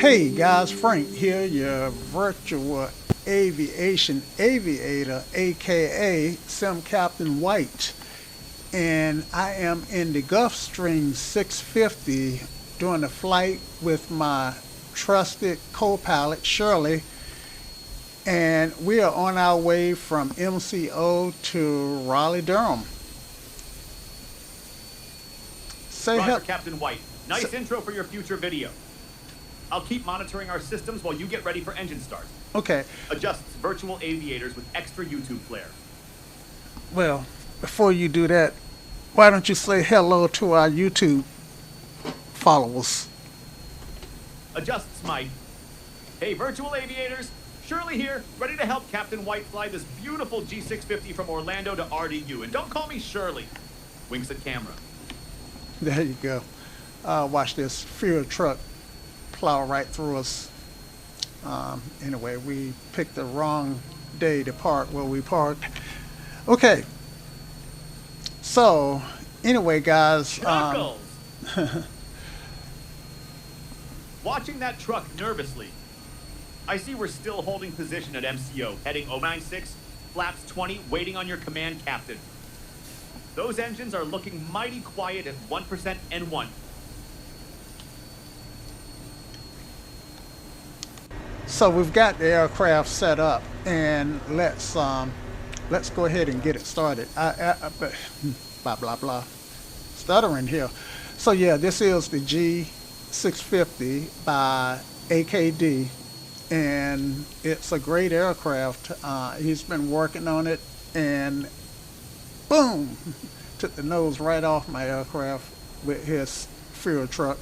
Hey guys, Frank here, your virtual aviation aviator, aka Sim Captain White, and I am in the Gulfstream 650 doing a flight with my trusted co-pilot Shirley, and we are on our way from MCO to Raleigh-Durham. Say Roger, help. Captain White. Nice intro for your future video. I'll keep monitoring our systems while you get ready for engine start. Okay. Adjusts virtual aviators with extra YouTube flair. Well, before you do that, why don't you say hello to our YouTube followers? Adjusts mic. Hey, virtual aviators. Shirley here, ready to help Captain White fly this beautiful G650 from Orlando to RDU. And don't call me Shirley. Winks at camera. There you go. Watch this fuel truck plow right through us. Anyway, we picked the wrong day to park where we parked. Okay. So, anyway, guys. Chuckles! Watching that truck nervously. I see we're still holding position at MCO, heading 096, flaps 20, waiting on your command, Captain. Those engines are looking mighty quiet at 1% N1. So we've got the aircraft set up, and let's go ahead and get it started. Blah blah blah, stuttering here. So yeah, this is the G650 by AKD, and it's a great aircraft. He's been working on it, and boom, took the nose right off my aircraft with his fuel truck.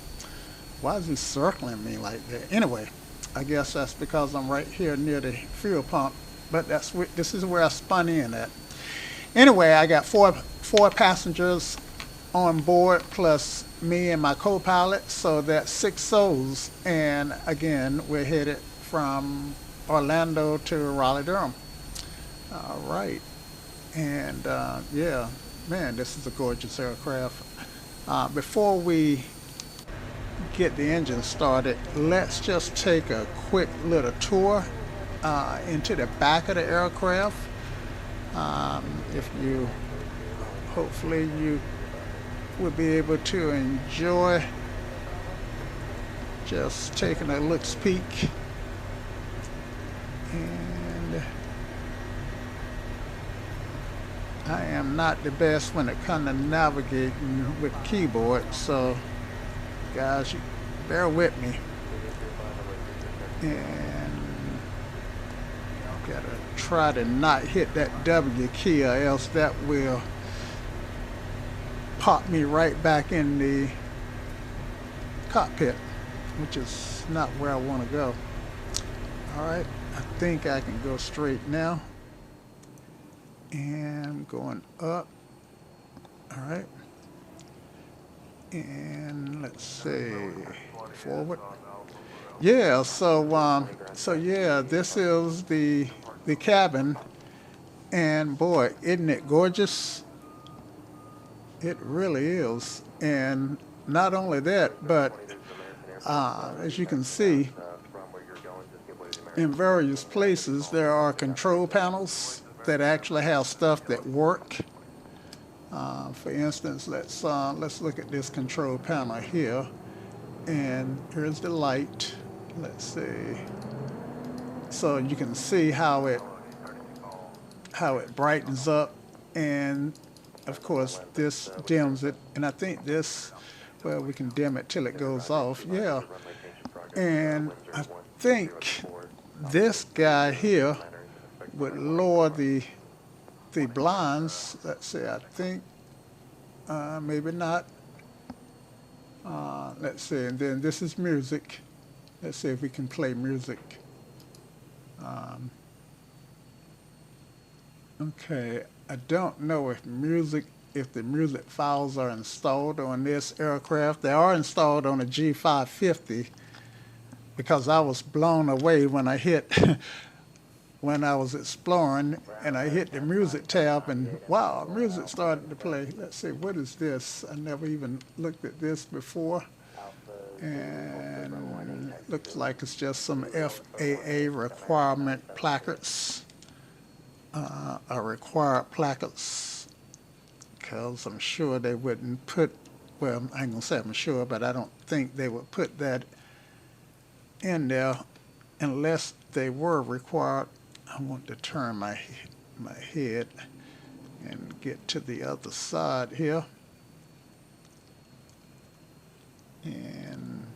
Why is he circling me like that? Anyway, I guess that's because I'm right here near the fuel pump, but this is where I spun in at. Anyway, I got four passengers on board plus me and my co-pilot, so that's 6 souls. And again, we're headed from Orlando to Raleigh-Durham. All right, and yeah, man, this is a gorgeous aircraft. Before we get the engine started, let's just take a quick little tour into the back of the aircraft. Hopefully you will be able to enjoy just taking a look's peek. And I am not the best when it comes to navigating with keyboard, so guys, bear with me. And gotta try to not hit that W key, or else that will pop me right back in the cockpit, which is not where I want to go. All right, I think I can go straight now. And I'm going up. All right. And let's see, forward. Yeah, so yeah, this is the cabin, and boy, isn't it gorgeous? It really is. And not only that, but as you can see, in various places there are control panels that actually have stuff that work. For instance, let's look at this control panel here, and here's the light. Let's see. So you can see how it brightens up, and of course this dims it. And I think this, well, we can dim it till it goes off. Yeah, and I think this guy here would lower the blinds. Let's see, I think maybe not. Let's see, and then this is music. Let's see if we can play music. Okay, I don't know if the music files are installed on this aircraft. They are installed on a G550, because I was blown away when I hit when I was exploring, and I hit the music tab, and wow, music started to play. Let's see, what is this? I never even looked at this before. And looks like it's just some FAA requirement placards, required placards, because I'm sure they wouldn't put, well, I ain't gonna say I'm sure, but I don't think they would put that in there unless they were required. I want to turn my head and get to the other side here. And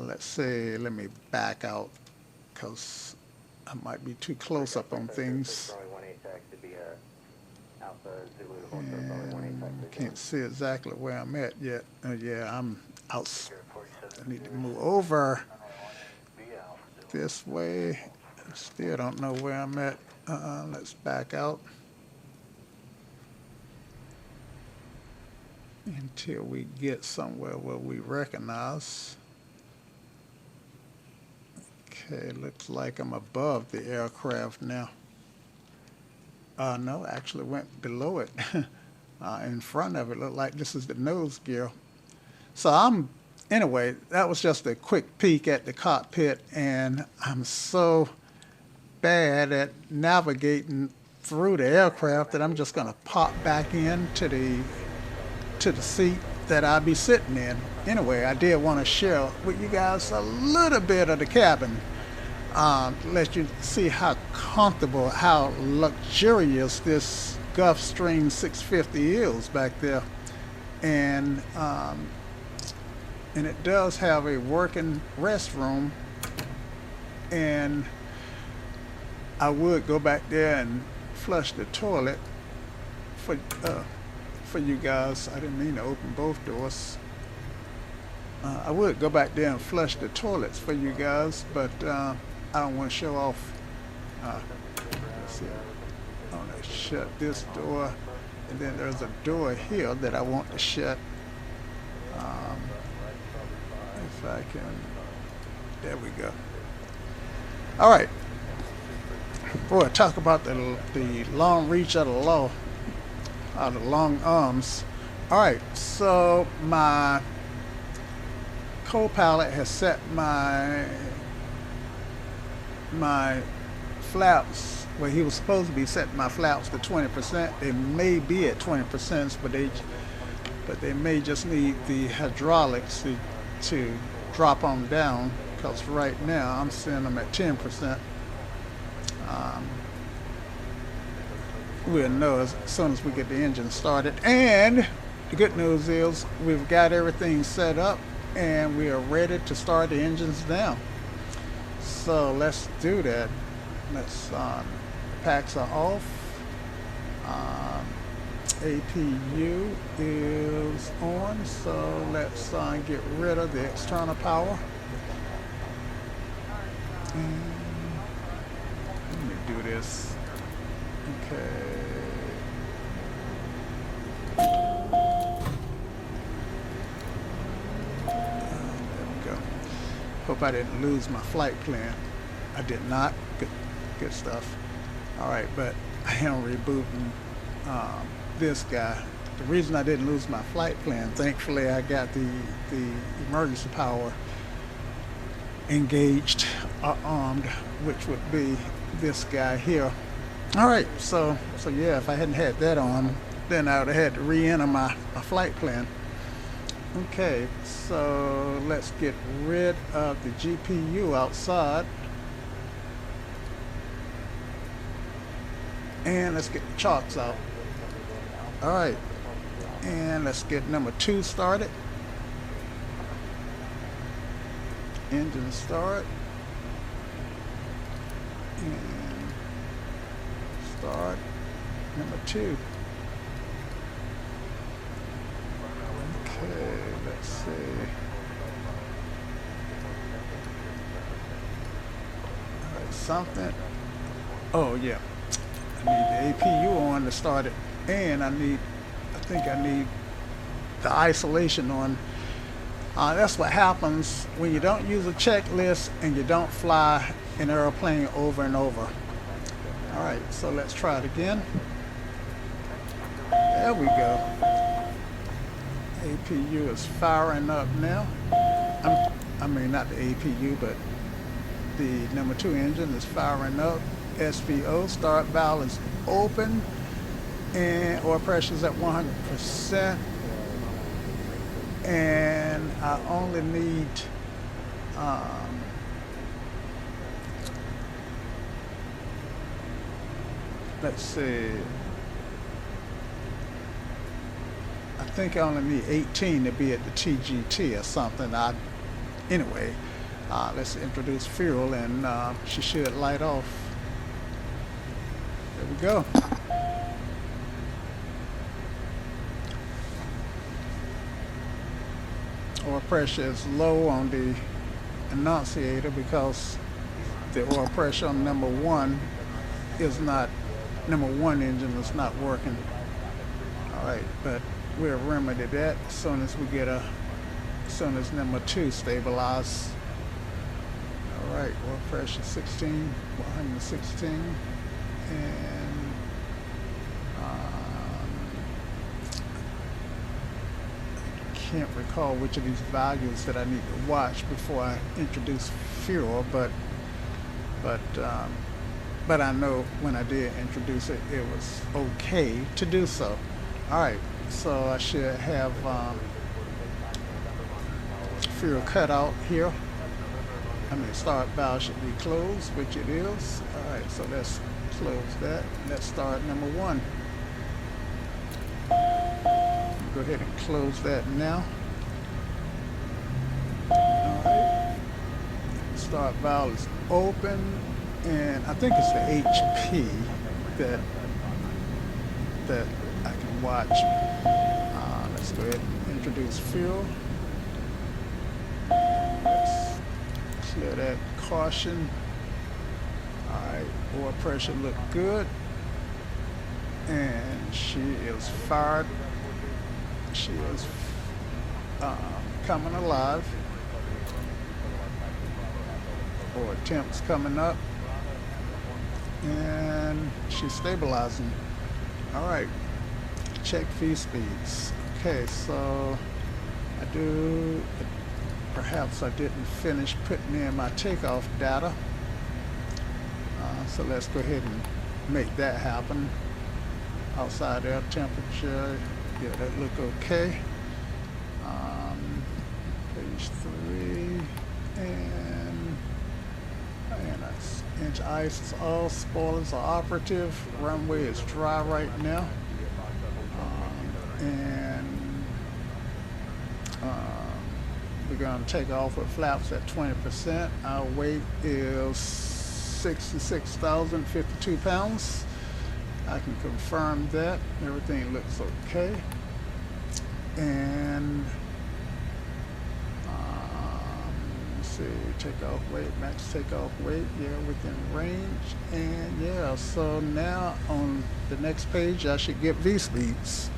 let's see, let me back out because I might be too close up on things. And can't see exactly where I'm at yet. Yeah, I'm out. I need to move over this way. Still don't know where I'm at. Let's back out until we get somewhere where we recognize. Okay, looks like I'm above the aircraft now. No, actually went below it. In front of it, looked like this is the nose gear. So anyway, that was just a quick peek at the cockpit, and I'm so bad at navigating through the aircraft that I'm just going to pop back into the seat that I'll be sitting in. Anyway, I did want to share with you guys a little bit of the cabin, let you see how comfortable, how luxurious this Gulfstream 650 is back there. And it does have a working restroom, and I would go back there and flush the toilet for you guys. I didn't mean to open both doors. I would go back there and flush the toilets for you guys, but I don't want to show off. Let's see. I want to shut this door, and then there's a door here that I want to shut. If I can, there we go. All right. Boy, talk about the long reach of the law, the long arms. All right, so my co-pilot has set my flaps. Well, he was supposed to be setting my flaps to 20%. They may be at 20%, but they may just need the hydraulics to drop them down, because right now I'm setting them at 10%. We'll know as soon as we get the engine started. And the good news is we've got everything set up and we are ready to start the engines down. So let's do that. Let's packs are off. APU is on, so let's get rid of the external power. And let me do this. Okay. There we go. Hope I didn't lose my flight plan. I did not. Good stuff. All right, but I am rebooting this guy. The reason I didn't lose my flight plan, thankfully I got the emergency power engaged, armed, which would be this guy here. All right, so yeah, if I hadn't had that on, then I would have had to re-enter my flight plan. Okay, so let's get rid of the GPU outside. And let's get the chocks out. All right, and let's get number 2 started. Engine start. And start number 2. Okay, let's see. All right, something. Oh yeah, I need the APU on to start it, and I think I need the isolation on. That's what happens when you don't use a checklist and you don't fly an airplane over and over. All right, so let's try it again. There we go. APU is firing up now. I mean not the APU, but the number 2 engine is firing up. SVO, start valve is open, and oil pressure is at 100%. And I only need let's see, I think I only need 18 to be at the TGT or something. Anyway, let's introduce fuel, and she should light off. There we go. Oil pressure is low on the annunciator because the oil pressure on number 1 engine is not working. All right, but we'll remedy that as soon as number 2 stabilizes. All right, oil pressure 116, and I can't recall which of these values that I need to watch before I introduce fuel, but I know when I did introduce it, it was okay to do so. All right, so I should have fuel cut out here. I mean, start valve should be closed, which it is. All right, so let's close that. Let's start number 1. Go ahead and close that now. All right. Start valve is open, and I think it's the HP that I can watch. Let's go ahead and introduce fuel. Let's clear that caution. All right, oil pressure looked good, and she is fired. She is coming alive, or attempts coming up, and she's stabilizing. All right, check V speeds. Okay, so perhaps I didn't finish putting in my takeoff data, so let's go ahead and make that happen. Outside air temperature, yeah, that look okay. Page 3, and inch ice is all. Spoilers are operative. Runway is dry right now, and we're going to take off with flaps at 20%. Our weight is 66,052 pounds. I can confirm that. Everything looks okay. And let's see, takeoff weight, max takeoff weight, yeah, within range. And yeah, so now on the next page, I should get V speeds.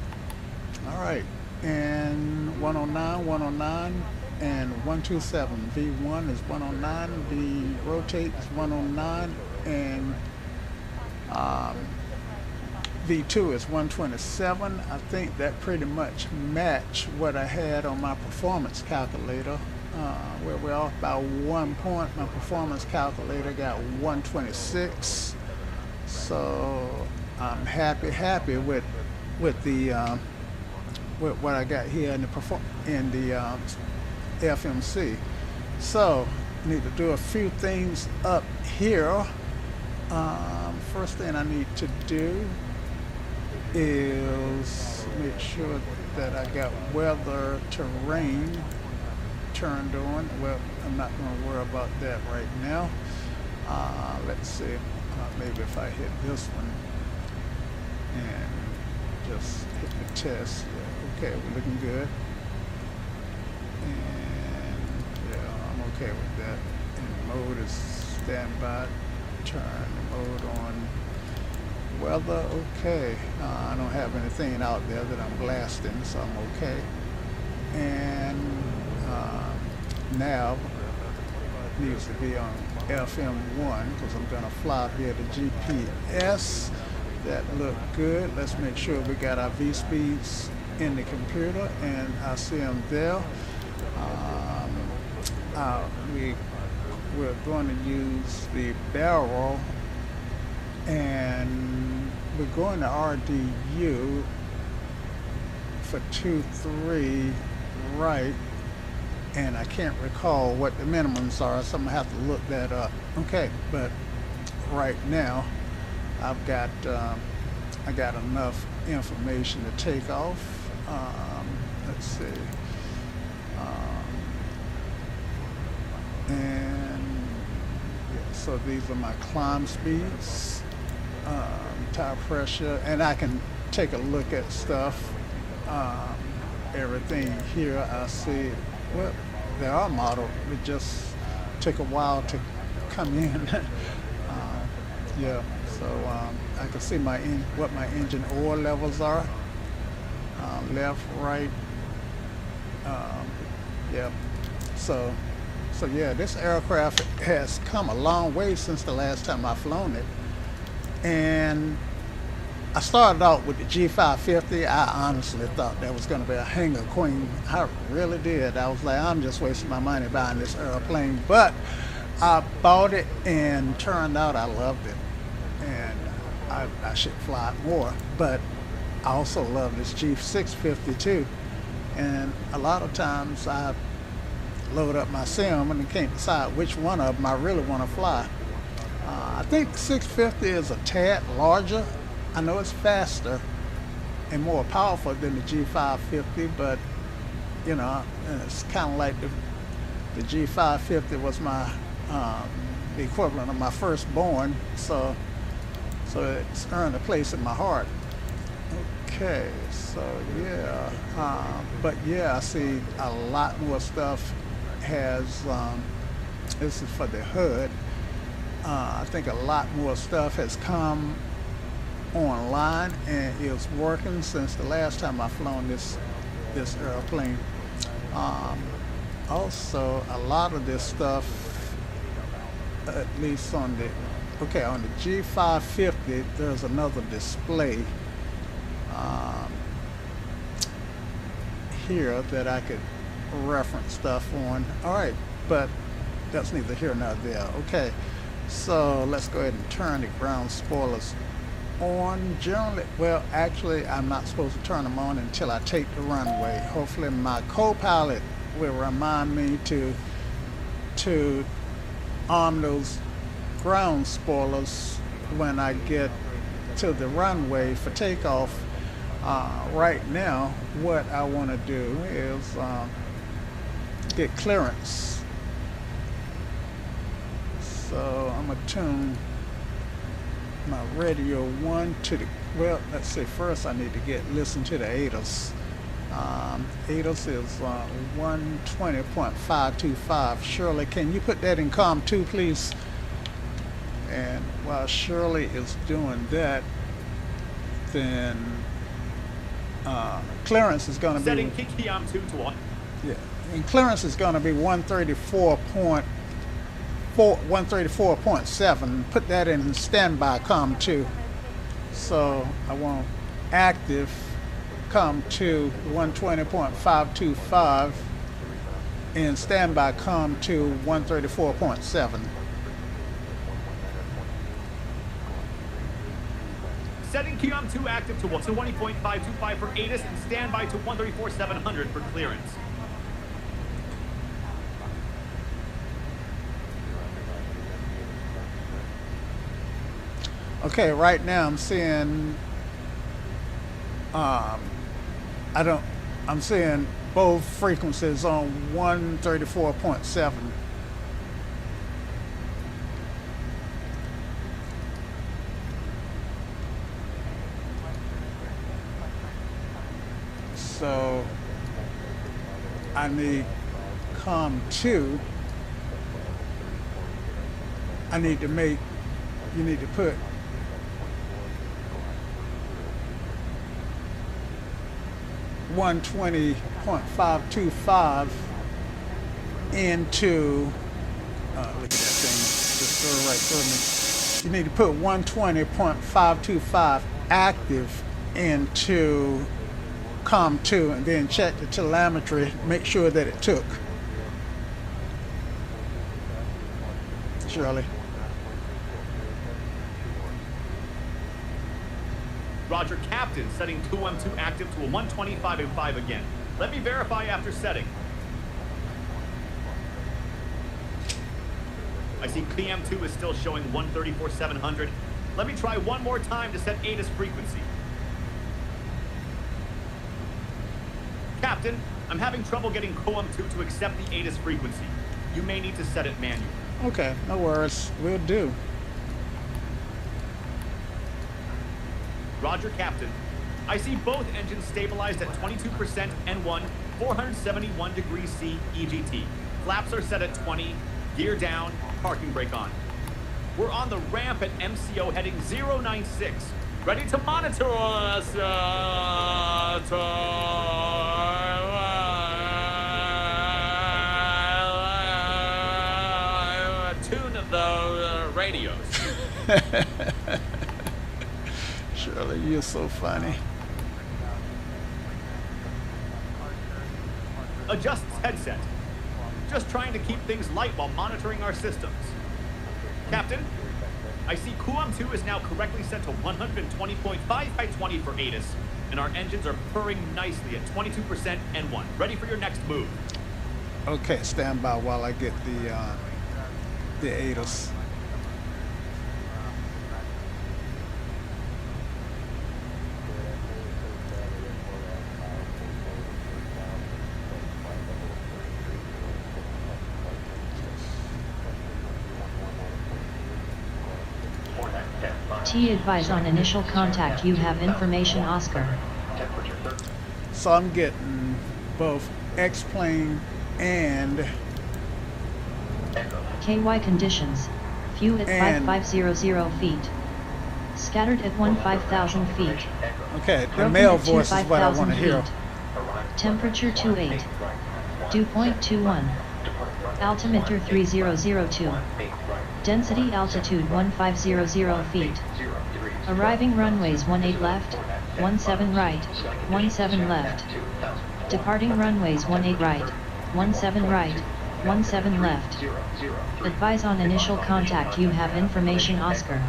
All right, and 109, and 127. V1 is 109, V rotate is 109, and V2 is 127. I think that pretty much match what I had on my performance calculator. Where we're off by 1 point. My performance calculator got 126. So I'm happy with the with what I got here in the FMC. So I need to do a few things up here. First thing I need to do is make sure that I got weather terrain turned on. Well, I'm not going to worry about that right now. Let's see, maybe if I hit this one and just hit the test. Yeah, okay, we're looking good, and yeah, I'm okay with that. And mode is standby. Turn the mode on. Weather, okay. I don't have anything out there that I'm blasting, so I'm okay. And nav needs to be on FM1 because I'm going to fly via the GPS. That looked good. Let's make sure we got our V speeds in the computer, and I see them there. we're going to use the barrel, and we're going to RDU for 2-3 right, and I can't recall what the minimums are, so I'm gonna have to look that up. Okay, but right now I've got I got enough information to take off. Let's see. And yeah, so these are my climb speeds, tire pressure, and I can take a look at stuff. Everything here I see, well, they are modeled. It just took a while to come in. Yeah, so I can see what my engine oil levels are. Left, right. Yeah. So yeah, this aircraft has come a long way since the last time I've flown it. And I started out with the G550. I honestly thought that was going to be a hangar queen. I really did. I was like, I'm just wasting my money buying this airplane. But I bought it, and turned out I loved it. And I should fly it more. But I also love this G650 too. And a lot of times I load up my sim and can't decide which one of them I really want to fly. I think 650 is a tad larger. I know it's faster and more powerful than the G550, but you know, it's kind of like the G550 was my the equivalent of my firstborn, so it's earned a place in my heart. Okay, so yeah, but yeah, I see a lot more stuff has, this is for the hood. I think a lot more stuff has come online and is working since the last time I flown this airplane. Also, a lot of this stuff, at least on the G550, there's another display here that I could reference stuff on. All right, but that's neither here nor there. Okay, so let's go ahead and turn the ground spoilers on. Generally, well, actually, I'm not supposed to turn them on until I take the runway. Hopefully my co-pilot will remind me to arm those ground spoilers when I get to the runway for takeoff. Right now, what I want to do is get clearance. So I'm going to tune my radio 1 to the, well, let's see, first I need to listen to the ATIS. ATIS is 120.525. Shirley, can you put that in COM 2, please? And while Shirley is doing that, then clearance is going to be setting KM 2 to 1. Yeah, and clearance is going to be 134.7. Put that in standby COM 2. So I want active COM 2 120.525 and standby COM 2 134.7. Setting KM 2 active to 120.525 for ATIS and standby to 134.700 for clearance. Okay, right now I'm seeing I'm seeing both frequencies on 134.7. So I need COM 2. I need to make, you need to put .525 into look at that thing just go right through me. You need to put 120.525 active into COM 2 and then check the telemetry, make sure that it took. Shirley. Roger, Captain, setting QM2 active to a 125.5 again. Let me verify after setting. I see KM2 is still showing 134.700. Let me try one more time to set ATIS frequency. Captain, I'm having trouble getting KM2 to accept the ATIS frequency. You may need to set it manually. Okay, no worries. We'll do. Roger, Captain. I see both engines stabilized at 22% N1, 471 degrees C EGT. Flaps are set at 20, gear down, parking brake on. We're on the ramp at MCO heading 096. Ready to monitor us. Tune the radios. Shirley, you're so funny. Adjusts headset. Just trying to keep things light while monitoring our systems. Captain, I see QM2 is now correctly set to 120.5 by 20 for ATIS, and our engines are purring nicely at 22% N1. Ready for your next move. Okay, stand by while I get the ATIS. T advise on initial contact. You have information, Oscar. So I'm getting both X-plane and KY conditions. Few at And- 5500 feet. Scattered at 15,000 feet. okay, the Broken male at voice is what I 25,000 want to hear. feet. Temperature 28. Dew point 21. Altimeter 3002. Density altitude 1500 feet. Arriving runways 18 left, 17 right, 17 left. Departing runways 18 right, 17 right, 17 left. Advise on initial contact. You have information, Oscar.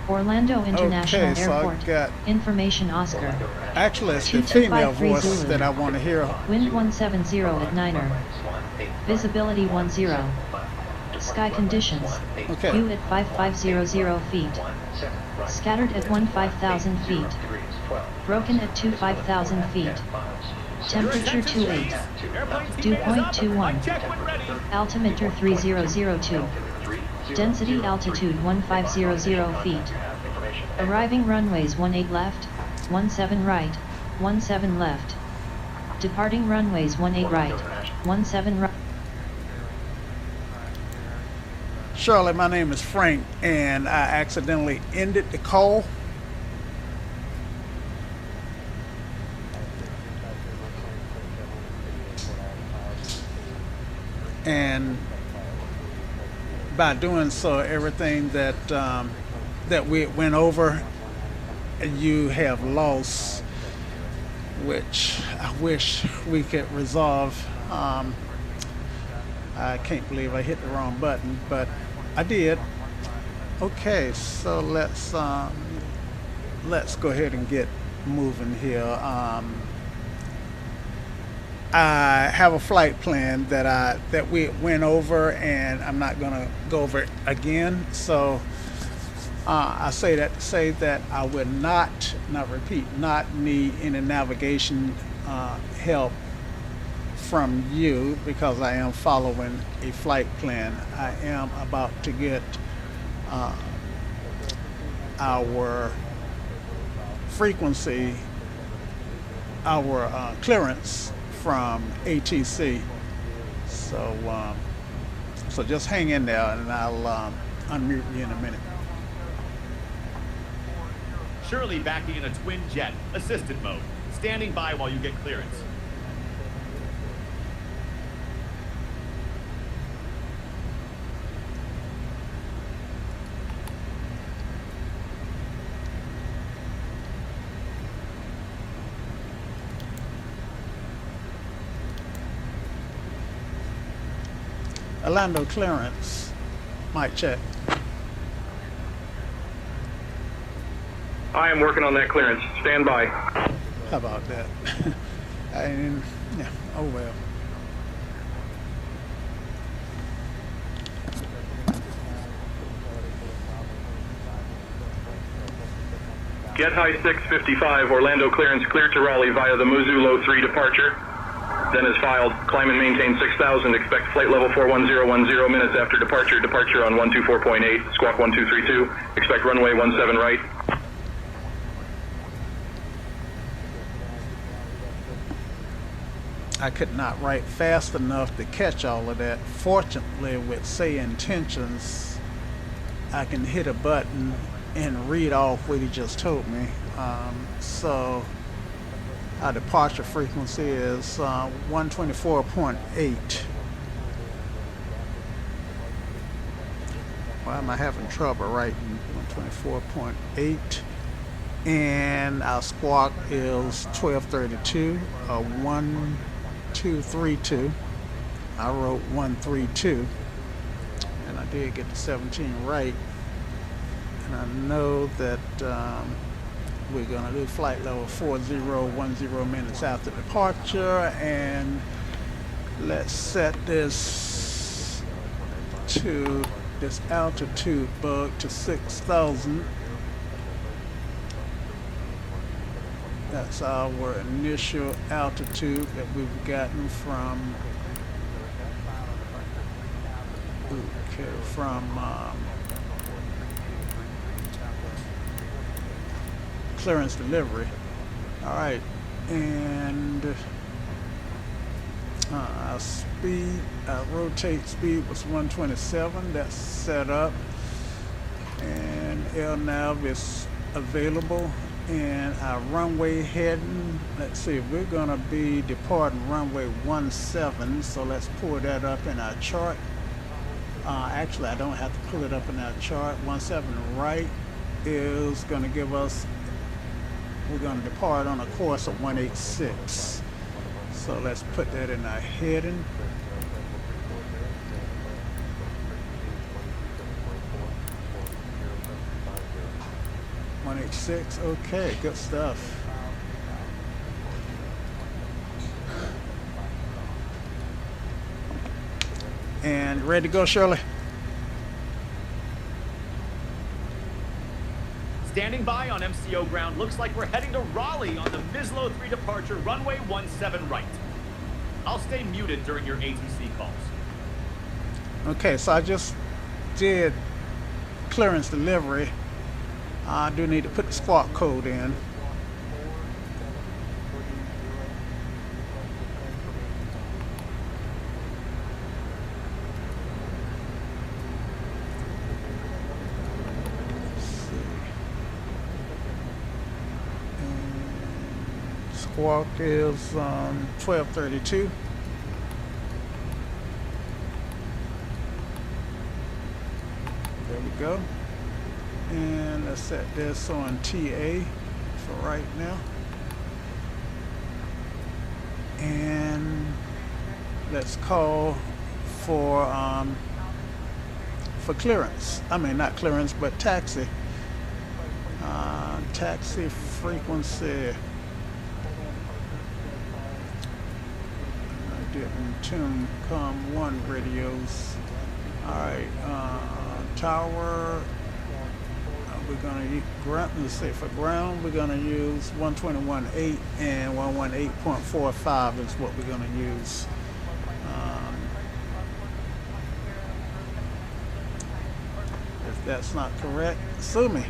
Orlando International Okay, so I Airport. got- Information, Oscar. Actually, it's the 2253 female voice Zulu. that I want to hear. Wind 170 at 9er. Visibility 10. Sky conditions. Okay. View at 5500 feet. Scattered at 15,000 feet. Broken at 25,000 feet. Temperature 28. Dew point 21. Altimeter 3002. Density altitude 1500 feet. Arriving runways 18 left, 17 right, 17 left. Departing runways 18 right, 17 right. Shirley, my name is Frank, and I accidentally ended the call. And by doing so, everything that that we went over, you have lost, which I wish we could resolve. I can't believe I hit the wrong button, but I did. Okay, so let's go ahead and get moving here. I have a flight plan that we went over, and I'm not gonna go over it again. So I say that I would not need any navigation help from you, because I am following a flight plan. I am about to get our frequency, our clearance from ATC. So so just hang in there, and I'll unmute you in a minute. Shirley backing in a twin jet, assisted mode. Standing by while you get clearance. Orlando clearance. Mic check. I am working on that clearance. Stand by. How about that? And yeah, oh well. Get high 655, Orlando clearance clear to Raleigh via the Missoula 3 departure. Then is filed. Climb and maintain 6,000. Expect flight level 41010 minutes after departure. Departure on 124.8, squawk 1232. Expect runway 17 right. I could not write fast enough to catch all of that. Fortunately, with Say Intentions, I can hit a button and read off what he just told me. So our departure frequency is 124.8. Why am I having trouble writing 124.8? And our squawk is 1232, 1232. I wrote 132, and I did get the 17 right. And I know that we're going to do flight level 4010 minutes after departure, and let's set this to this altitude bug to 6,000. That's our initial altitude that we've gotten from clearance delivery. All right, and our speed, our rotate speed was 127. That's set up, and LNAV is available. And our runway heading, let's see, we're gonna be departing runway 17, so let's pull that up in our chart. Actually, I don't have to pull it up in our chart. 17 right is gonna give us, we're gonna depart on a course of 186. So let's put that in our heading. Okay, good stuff. And ready to go, Shirley? Standing by on MCO ground. Looks like we're heading to Raleigh on the Missoula 3 departure, runway 17 right. I'll stay muted during your ATC calls. Okay, so I just did clearance delivery. I do need to put the squawk code in. Squawk is 1232. There we go. And let's set this on TA for right now. And let's call for clearance. I mean, not clearance, but taxi. Taxi frequency. I didn't tune COM1 radios. All right, tower. We're gonna use ground. Let's say for ground, we're gonna use 121.8 and 118.45 is what we're gonna use. If that's not correct, sue me.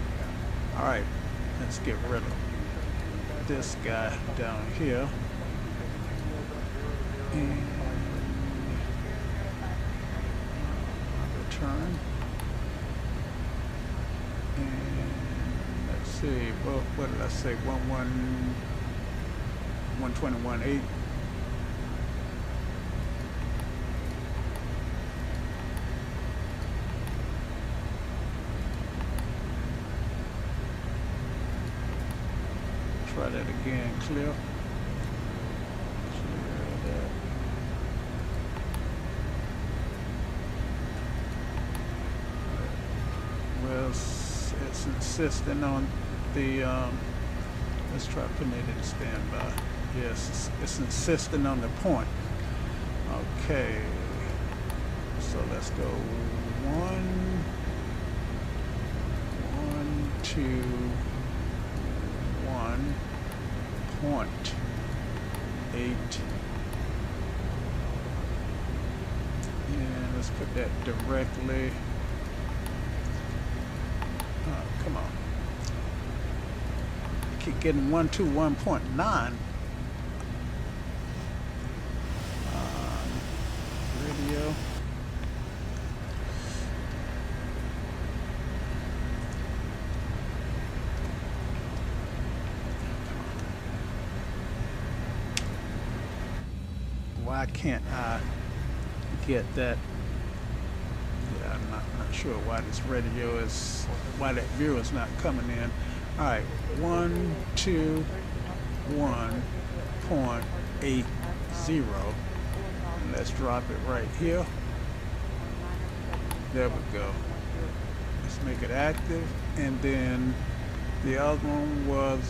All right, let's get rid of this guy down here. And return. And let's see, well, what did I say? 121.8. Try that again, clear. it's insisting on the, let's try putting it in standby. Yes, it's insisting on the point. Okay, so let's go 1, 2, 1.8. And let's put that directly. Come on. Keep getting 121.9. Radio. Why can't I get that? Yeah, I'm not sure why this radio is, why that viewer is not coming in. All right, 121.80. And let's drop it right here. There we go. Let's make it active. And then the other one was,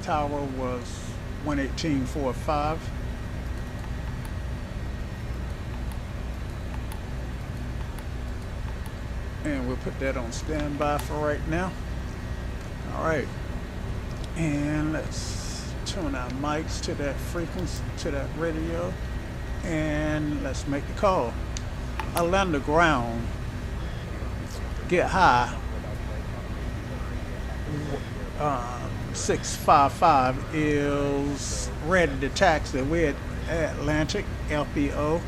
tower was 118.45. And we'll put that on standby for right now. All right, and let's tune our mics to that frequency, to that radio, and let's make the call. Atlanta ground, get high, 655 is ready to taxi. We're at Atlantic LPO.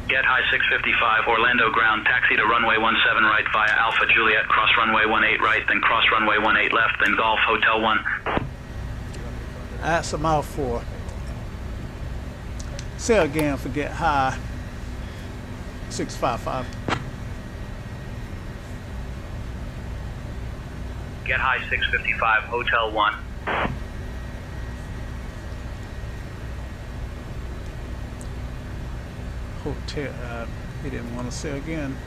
Get high 655, Orlando ground, taxi to runway 17 right via Alpha Juliet, cross runway 18 right, then cross runway 18 left, then Golf Hotel 1. That's a mouthful. Say again for get high 655. Get high 655, Hotel 1. Hotel, he didn't want to say again.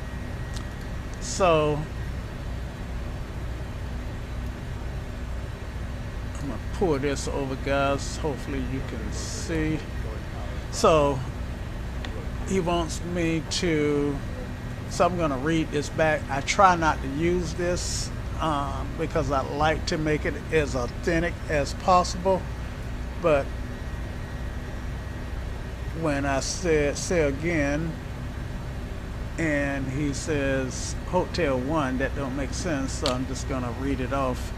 So I'm gonna pour this over, guys. Hopefully you can see. So he wants me to, so I'm gonna read this back. I try not to use this because I like to make it as authentic as possible, but when I say again, and he says Hotel 1, that don't make sense, so I'm just gonna read it off.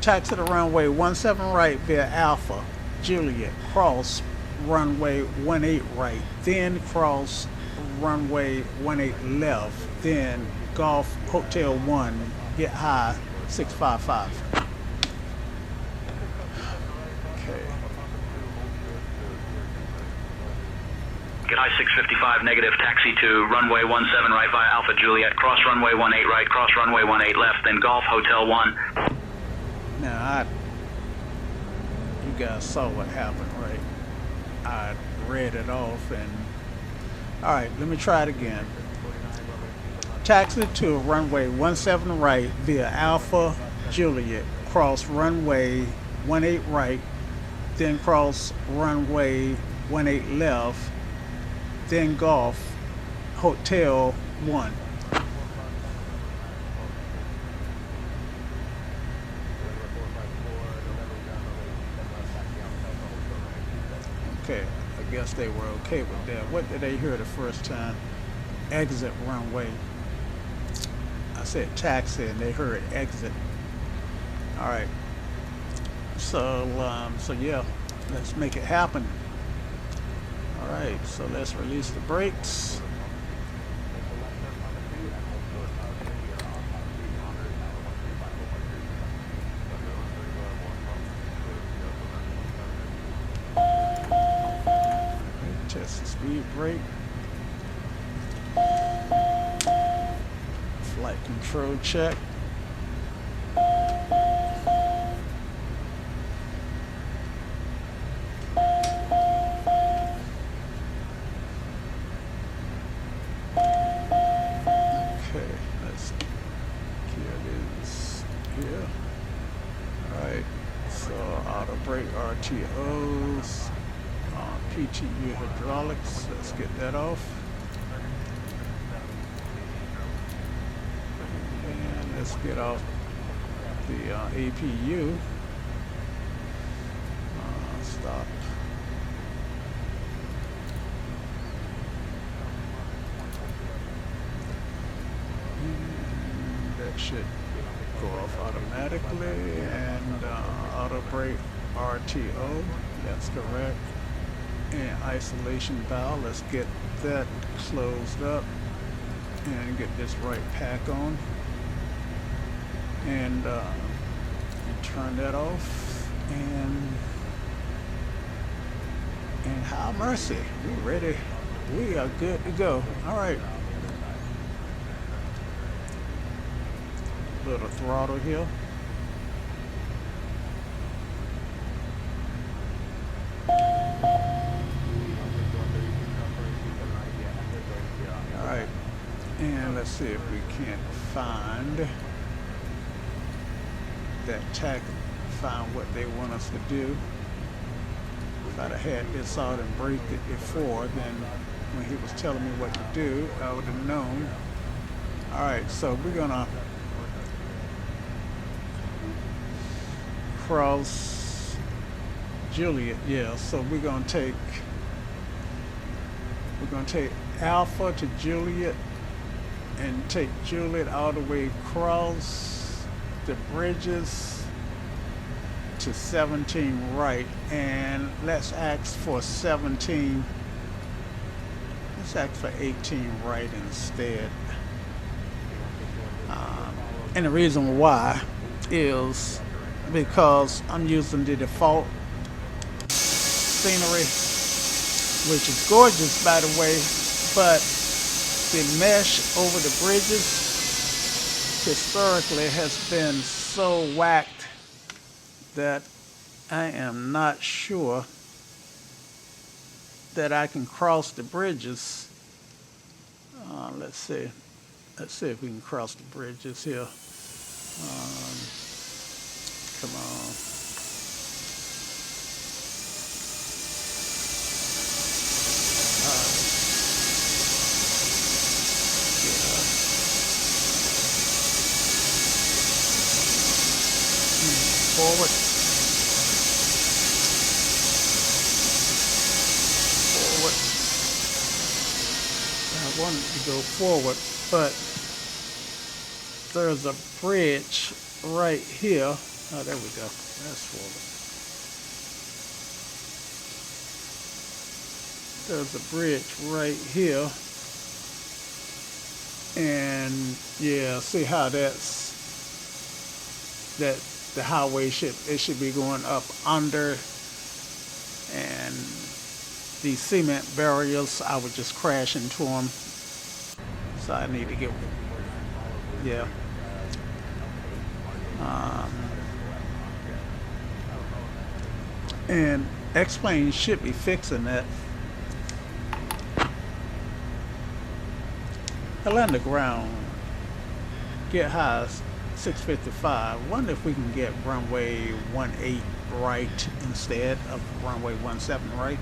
Taxi to runway 17 right via Alpha Juliet, cross runway 18 right, then cross runway 18 left, then Golf Hotel 1, get high 655. Get high 655, negative, taxi to runway 17 right via Alpha Juliet, cross runway 18 right, cross runway 18 left, then Golf Hotel 1. Now, you guys saw what happened, right? I read it off, and all right, let me try it again. Taxi to runway 17 right via Alpha Juliet, cross runway 18 right, then cross runway 18 left, then Golf Hotel 1. Okay, I guess they were okay with that. What did they hear the first time? Exit runway. I said taxi and they heard exit. All right. So yeah, let's make it happen. All right, so let's release the brakes. Test the speed brake. Flight control check. RTOs, PTU hydraulics. Let's get that off. And let's get off the APU. Stop. And that should go off automatically. And auto brake RTO. That's correct. And isolation valve. Let's get that closed up and get this right pack on. And turn that off. And how mercy, we ready, we are good to go. All right, little throttle here. All right, and let's see if we can't find that tack, find what they want us to do. If I'd have had this out and braked it before, then when he was telling me what to do, I would have known. All right, so we're gonna cross Juliet. Yeah, so we're gonna take Alpha to Juliet and take Juliet all the way across the bridges to 17 right, and let's ask for 17. Let's ask for 18 right instead. And the reason why is because I'm using the default scenery, which is gorgeous by the way, but the mesh over the bridges historically has been so whacked that I am not sure that I can cross the bridges. Let's see if we can cross the bridges here. Come on. Forward. I wanted to go forward, but there's a bridge right here. Oh, there we go. That's forward. There's a bridge right here. And yeah, see how that's, that the highway should be going up under, and these cement barriers, I would just crash into them. So I need to get, yeah. And X-Plane should be fixing that. I land the ground, get high 655. Wonder if we can get runway 18 right instead of runway 17 right.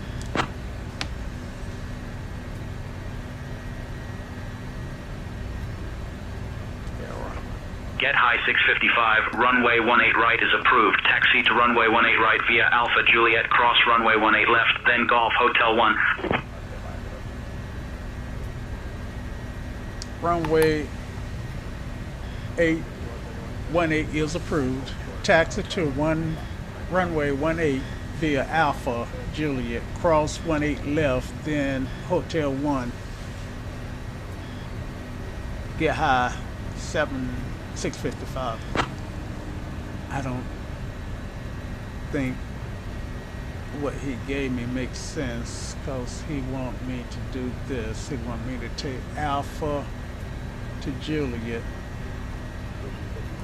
Get high 655, runway 18 right is approved. Taxi to runway 18 right via Alpha Juliet, cross runway 18 left, then Golf Hotel 1. Runway 18 is approved. Taxi to runway 18 via Alpha Juliet, cross 18 left, then Hotel 1. Get high 655. I don't think what he gave me makes sense, because he want me to do this. He want me to take Alpha to Juliet,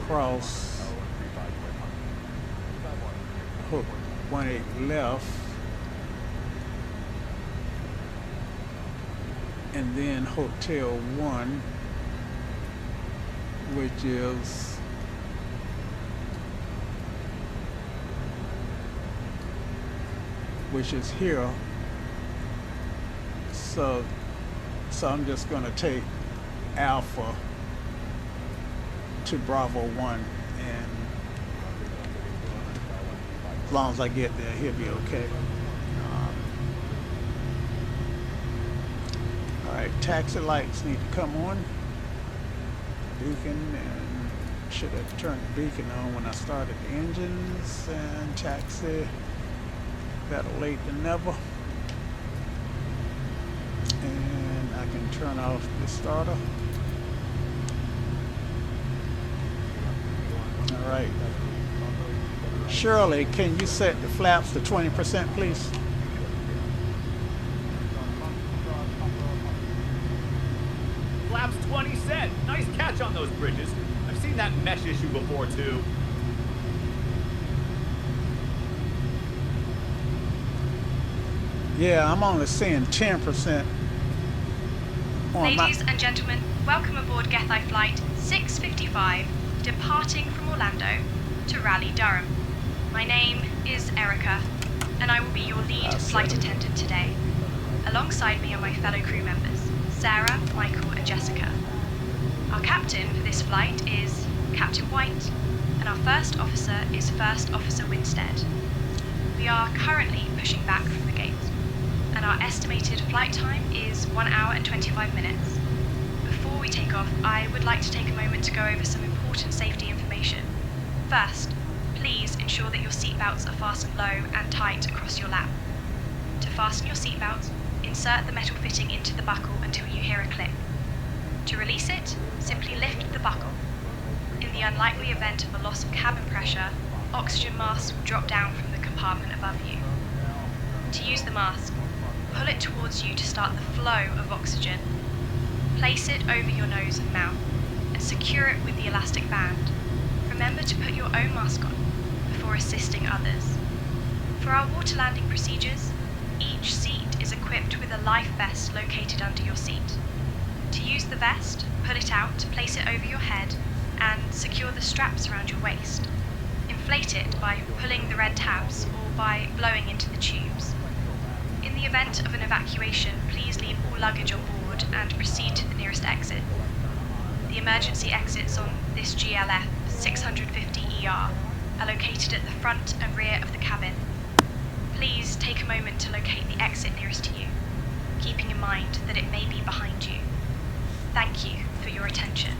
cross hook 18 left, and then Hotel 1, which is . 18 which is here. So I'm just going to take Alpha to Bravo 1, and as long as I get there, he'll be okay. All right, taxi lights need to come on. Beacon, and should have turned the beacon on when I started the engines, and taxi, better late than never. And I can turn off the starter. All right. Shirley, can you set the flaps to 20%, please? Flaps 20 set. Nice catch on those bridges. I've seen that mesh issue before, too. Yeah, I'm only seeing 10%. Ladies and gentlemen, welcome aboard Gethai Flight 655, departing from Orlando to Raleigh-Durham. My name is Erica, and I will be your lead flight attendant today. Alongside me are my fellow crew members, Sarah, Michael, and Jessica. Our captain for this flight is Captain White, and our first officer is First Officer Winstead. We are currently pushing back from the gate, and our estimated flight time is 1 hour and 25 minutes. Before we take off, I would like to take a moment to go over some important safety information. First, please ensure that your seatbelts are fastened low and tight across your lap. To fasten your seatbelt, insert the metal fitting into the buckle until you hear a click. To release it, simply lift the buckle. In the unlikely event of a loss of cabin pressure, oxygen masks will drop down from the compartment above you. To use the mask, pull it towards you to start the flow of oxygen. Place it over your nose and mouth, and secure it with the elastic band. Remember to put your own mask on before assisting others. For our water landing procedures, each seat is equipped with a life vest located under your seat. To use the vest, pull it out, place it over your head, and secure the straps around your waist. Inflate it by pulling the red tabs or by blowing into the tubes. In the event of an evacuation, please leave all luggage on board and proceed to the nearest exit. The emergency exits on this GLF 650ER are located at the front and rear of the cabin. Please take a moment to locate the exit nearest to you, keeping in mind that it may be behind you. Thank you for your attention.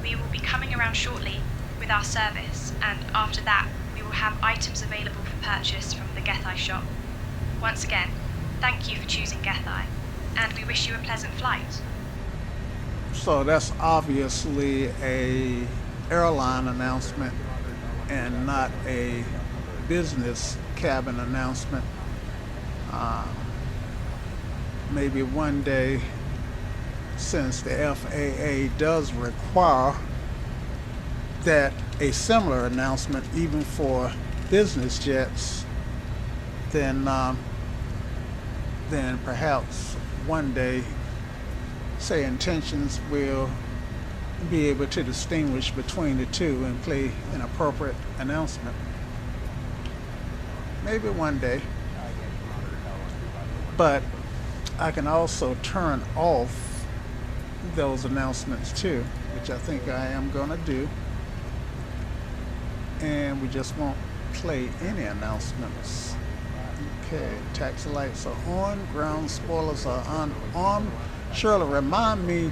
We will be coming around shortly with our service, and after that, we will have items available for purchase from the Gethai shop. Once again, thank you for choosing Gethai, and we wish you a pleasant flight. So that's obviously a airline announcement and not a business cabin announcement. Maybe one day, since the FAA does require that a similar announcement even for business jets, then perhaps one day Say Intentions will be able to distinguish between the two and play an appropriate announcement. Maybe one day. But I can also turn off those announcements too, which I think I am going to do. And we just won't play any announcements. Okay, taxi lights are on, ground spoilers are unarmed. Shirley, remind me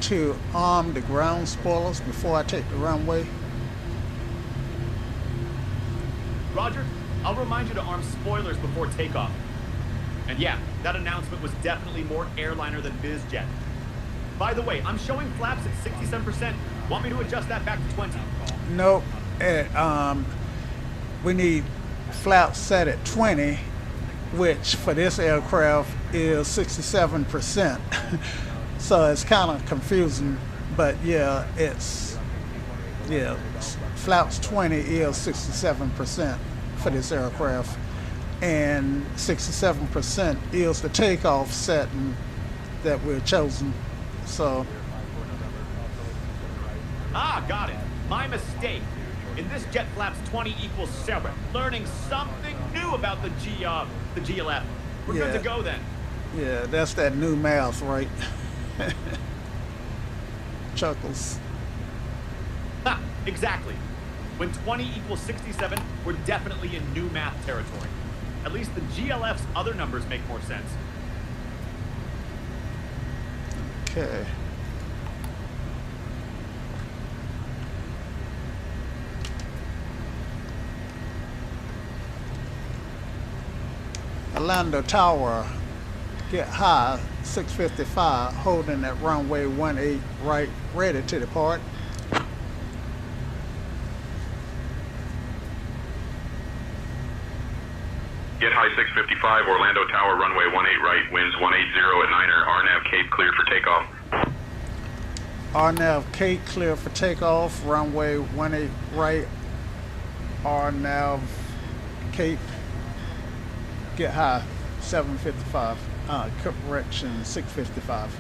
to arm the ground spoilers before I take the runway. Roger, I'll remind you to arm spoilers before takeoff. And yeah, that announcement was definitely more airliner than biz jet. By the way, I'm showing flaps at 67%. Want me to adjust that back to 20? Nope. We need flaps set at 20, which for this aircraft is 67%. So it's kind of confusing, but yeah, flaps 20 is 67% for this aircraft, and 67% is the takeoff setting that we're chosen. So Ah, got it. My mistake. In this jet flaps 20 equals 7. Learning something new about the GLF. We're good Yeah. to go then. Yeah, that's that new math, right? Chuckles. Ha! Exactly. When 20 equals 67, we're definitely in new math territory. At least the GLF's other numbers make more sense. Okay. Orlando Tower, get high, 655, holding at runway 18 right, ready to depart. Get high 655, Orlando Tower, runway 18 right, winds 180 at Niner, RNAV Cape cleared for takeoff. RNAV Cape clear for takeoff, runway 18 right, RNAV Cape, get high, 755, correction, 655.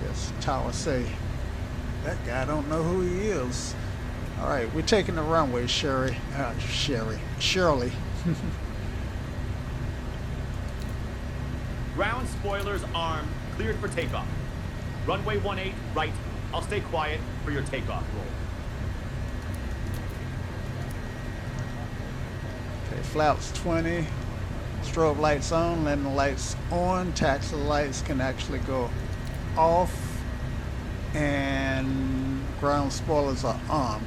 Guess Tower say, that guy don't know who he is. All right, we're taking the runway, Shirley. Ground spoilers armed, cleared for takeoff. Runway 18 right. I'll stay quiet for your takeoff roll. Okay, flaps 20, strobe lights on, landing lights on, taxi lights can actually go off, and ground spoilers are armed.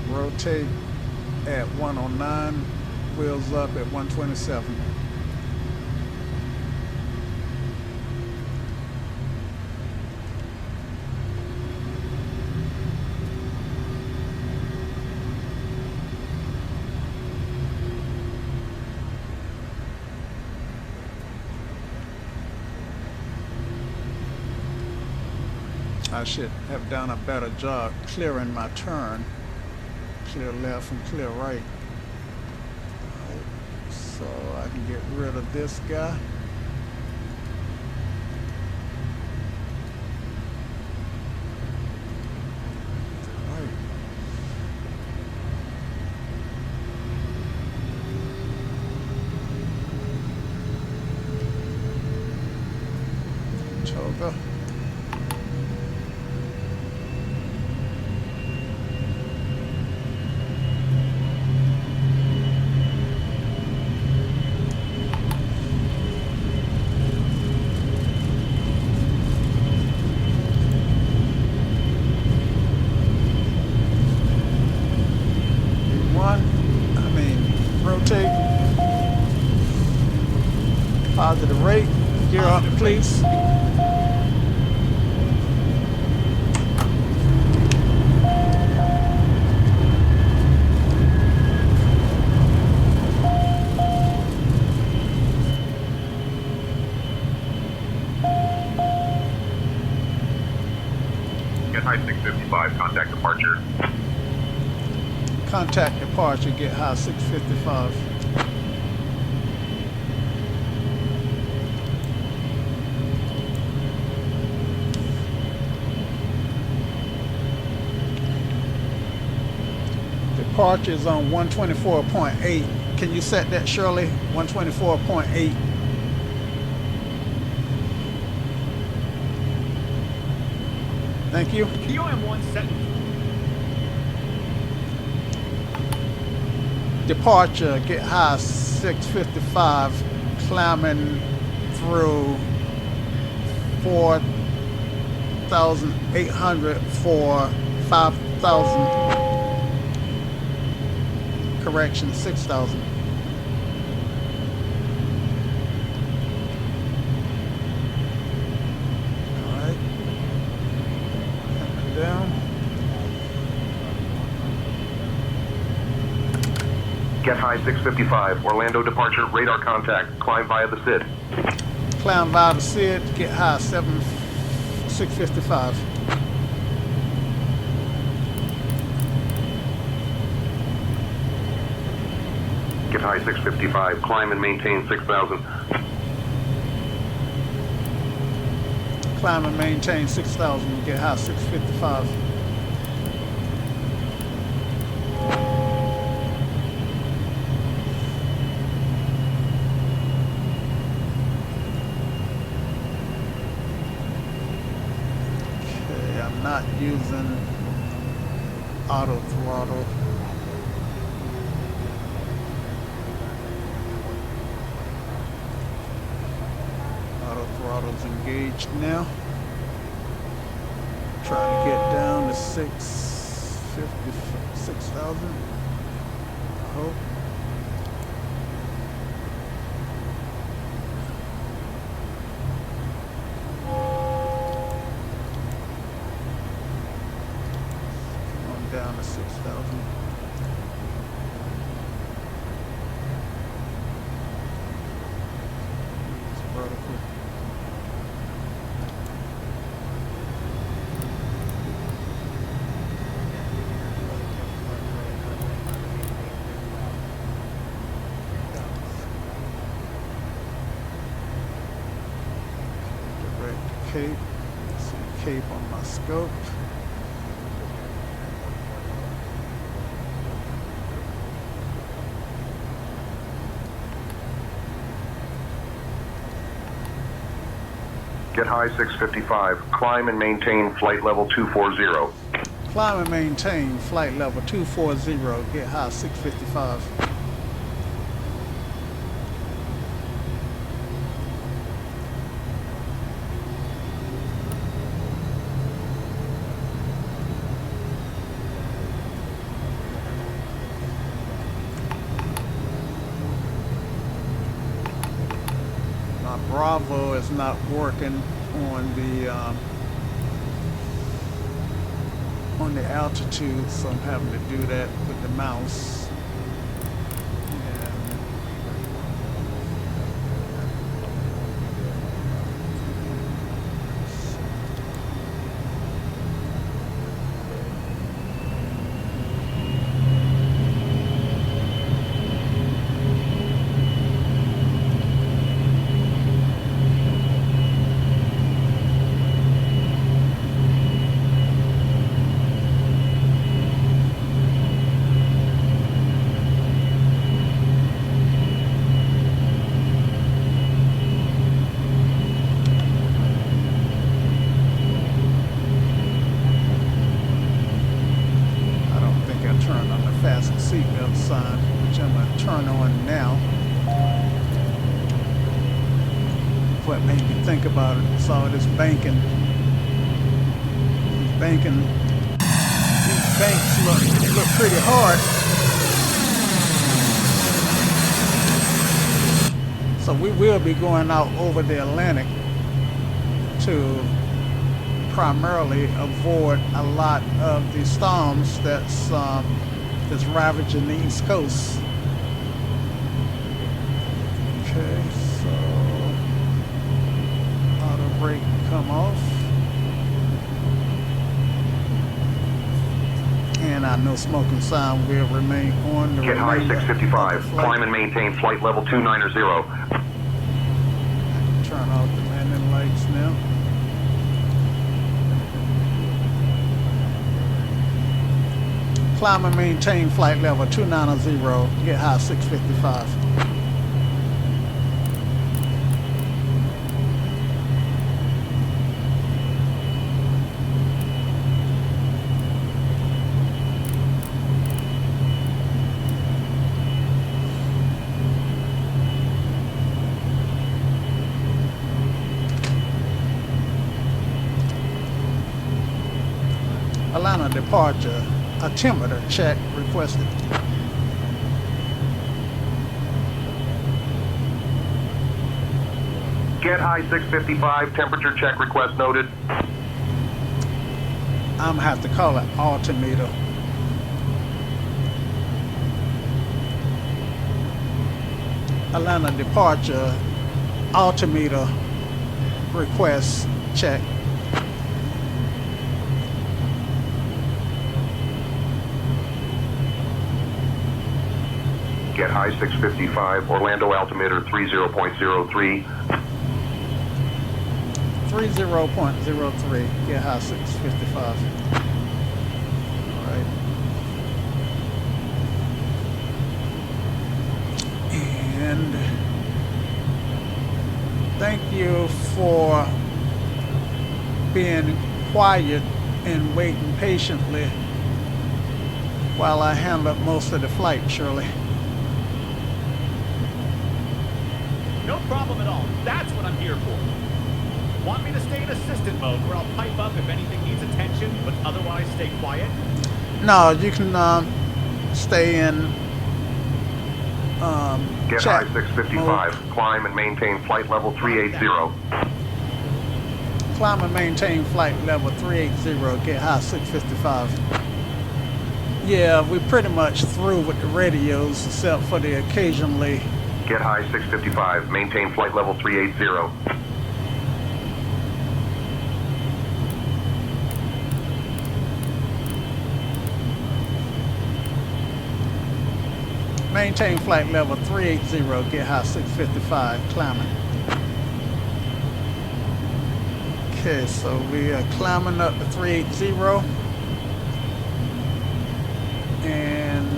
Rotate at 109, wheels up at 127. I should have done a better job clearing my turn. Clear left and clear right. Alright, so I can get rid of this guy. Alright. Toga. Rotate. Positive rate. Gear up, please. Get high 655, contact departure. Contact departure, get high 655. Departure is on 124.8. Can you set that, Shirley? 124.8. Thank you. QM1 set. Departure, get high 655, climbing through 4,800 for 5,000, correction, 6,000. All right, coming down. Get high 655, Orlando departure, radar contact, climb via the SID. Climb via the SID, get high 655. Get high 655, climb and maintain 6,000. Climb and maintain 6,000, get high 655. Okay, I'm not using auto throttle. Auto throttle's engaged now. Trying to get down to 6,000. I hope. Come on down to 6,000. It's vertical. Cape. See cape on my scope. Get high 655. Climb and maintain flight level 240. Climb and maintain flight level 240. Get high 655. Bravo is not working on the altitude, so I'm having to do that with the mouse. Seatbelt sign, which I'm going to turn on now. What made me think about it, saw this banking. These banks look pretty hard. So we will be going out over the Atlantic to primarily avoid a lot of the storms that's ravaging the East Coast. Okay, so auto brake come off. And our no smoking sign will remain on. Get high 655. Climb and maintain flight level 290. Turn off the landing lights now. Climb and maintain flight level 290, get high 655. Atlanta departure. Altimeter check requested. Get high 655, temperature check request noted. I'm gonna have to call it altimeter. Atlanta departure, altimeter request check. Get high 655, Orlando altimeter 30.03. 30.03, get high 655. All right. And thank you for being quiet and waiting patiently while I handle most of the flight, Shirley. No problem at all. That's what I'm here for. Want me to stay in assistant mode where I'll pipe up if anything needs attention, but otherwise stay quiet? No, you can stay in Get chat high 655. mode. Climb and maintain flight level 380. Climb and maintain flight level 380, get high 655. Yeah, we're pretty much through with the radios except for the occasionally. Get high 655. Maintain flight level 380. Maintain flight level 380, get high 655, climbing. Okay, so we are climbing up to 380. And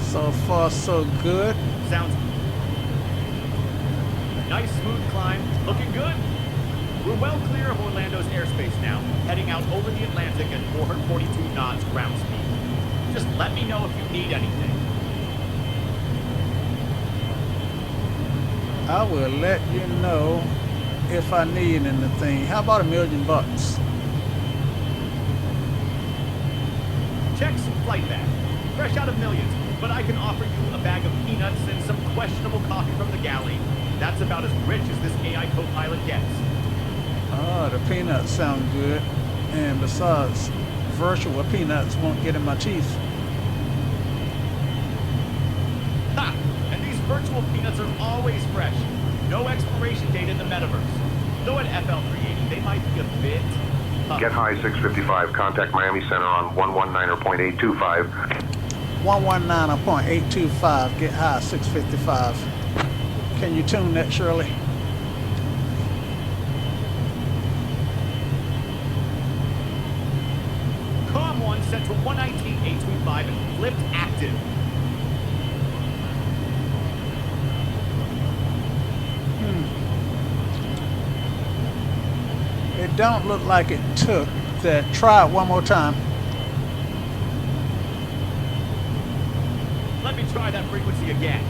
so far so good. Sounds nice, smooth climb. Looking good. We're well clear of Orlando's airspace now, heading out over the Atlantic at 442 knots ground speed. Just let me know if you need anything. I will let you know if I need anything. How about $1 million? Check some flight bag. Fresh out of millions, but I can offer you a bag of peanuts and some questionable coffee from the galley. That's about as rich as this AI co-pilot gets. Oh, the peanuts sound good. And besides, virtual peanuts won't get in my teeth. Ha! And these virtual peanuts are always fresh. No expiration date in the metaverse. Though at FL380, they might be a bit tough. Get high 655. Contact Miami Center on 119.825. 119.825, get high 655. Can you tune that, Shirley? COM 1 set to 119.825 and flipped active. It don't look like it took that. Try it one more time. Let me try that frequency again.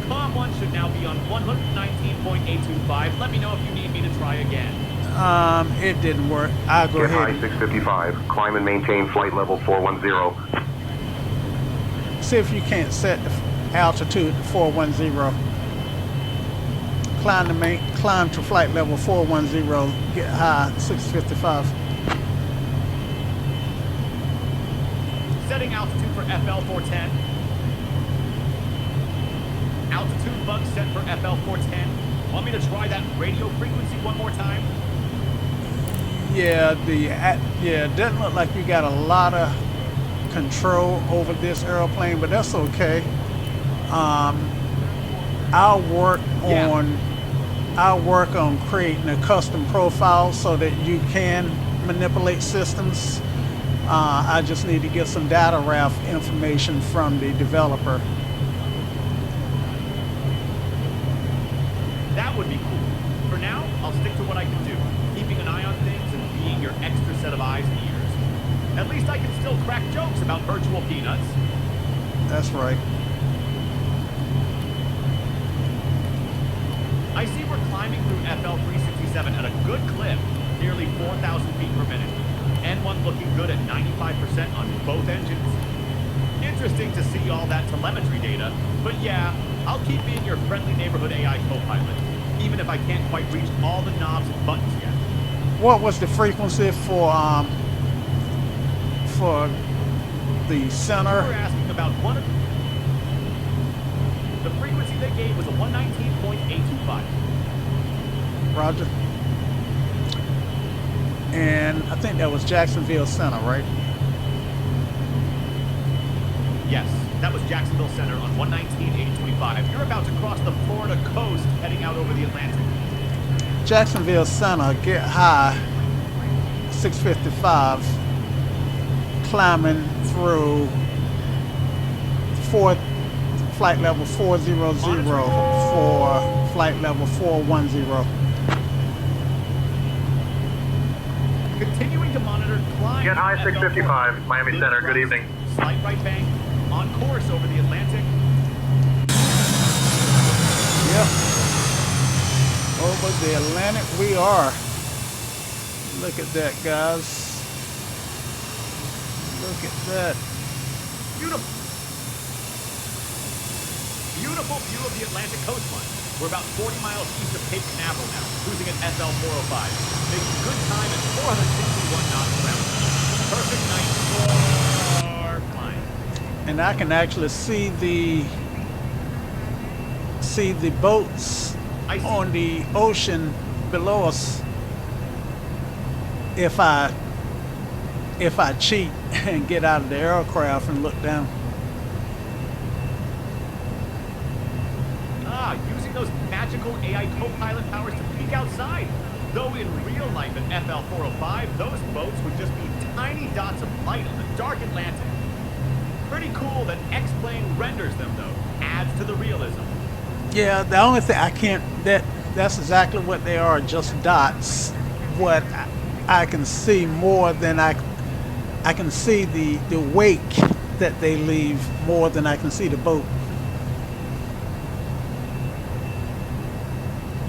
COM 1 should now be on 119.825. Let me know if you need me to try again. It didn't work. I'll go Get high ahead. 655. Climb and maintain flight level 410. See if you can't set the altitude to 410. Climb to flight level 410, get high 655. Setting altitude for FL 410. Altitude bug set for FL 410. Want me to try that radio frequency one more time? Yeah, it doesn't look like you got a lot of control over this airplane, but that's okay. I'll work on creating a custom profile so that you can manipulate systems. I just need to get some data RAF information from the developer. That would be cool. For now, I'll stick to what I can do, keeping an eye on things and being your extra set of eyes and ears. At least I can still crack jokes about virtual peanuts. That's right. I see we're climbing through FL 367 at a good clip, nearly 4,000 feet per minute. N1 looking good at 95% on both engines. Interesting to see all that telemetry data, but yeah, I'll keep being your friendly neighborhood AI co-pilot, even if I can't quite reach all the knobs and buttons yet. What was the frequency for the You were center? asking about one of the frequency they gave was a 119.825. Roger. And I think that was Jacksonville Center, right? Yes. That was Jacksonville Center on 119-8025. You're about to cross the Florida coast heading out over the Atlantic. Jacksonville Center, get high, 655, climbing through flight level 400 for flight level 410. Continuing to monitor climb. Get high 655, Miami Center, good evening. Slight right bank, on course over the Atlantic. Yep. Over the Atlantic we are. Look at that, guys. Look at that. Beautiful. Beautiful view of the Atlantic coastline. We're about 40 miles east of Cape Canaveral now, cruising at FL 405. Making good time at 461 knots around. Perfect night for flying. And I can actually see the boats on the ocean below us if I cheat and get out of the aircraft and look down. Using those magical AI co-pilot powers to peek outside. Though in real life at FL 405, those boats would just be tiny dots of light on the dark Atlantic. Pretty cool that X-Plane renders them, though. Adds to the realism. Yeah, the only thing I can't, that's exactly what they are, just dots. What I can see more than I can see the wake that they leave more than I can see the boat.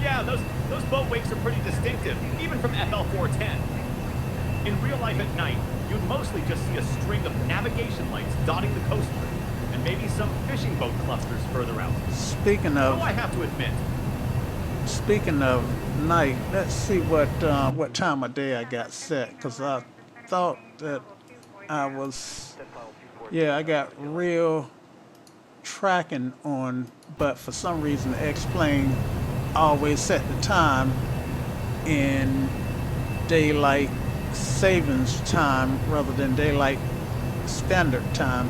Yeah, those boat wakes are pretty distinctive, even from FL 410. In real life at night, you'd mostly just see a string of navigation lights dotting the coastline, and maybe some fishing boat clusters further out. Speaking of, Though I have to admit, speaking of night, let's see what time of day I got set, because I thought that I was, yeah, I got real tracking on, but for some reason X-Plane always set the time in daylight savings time rather than daylight standard time.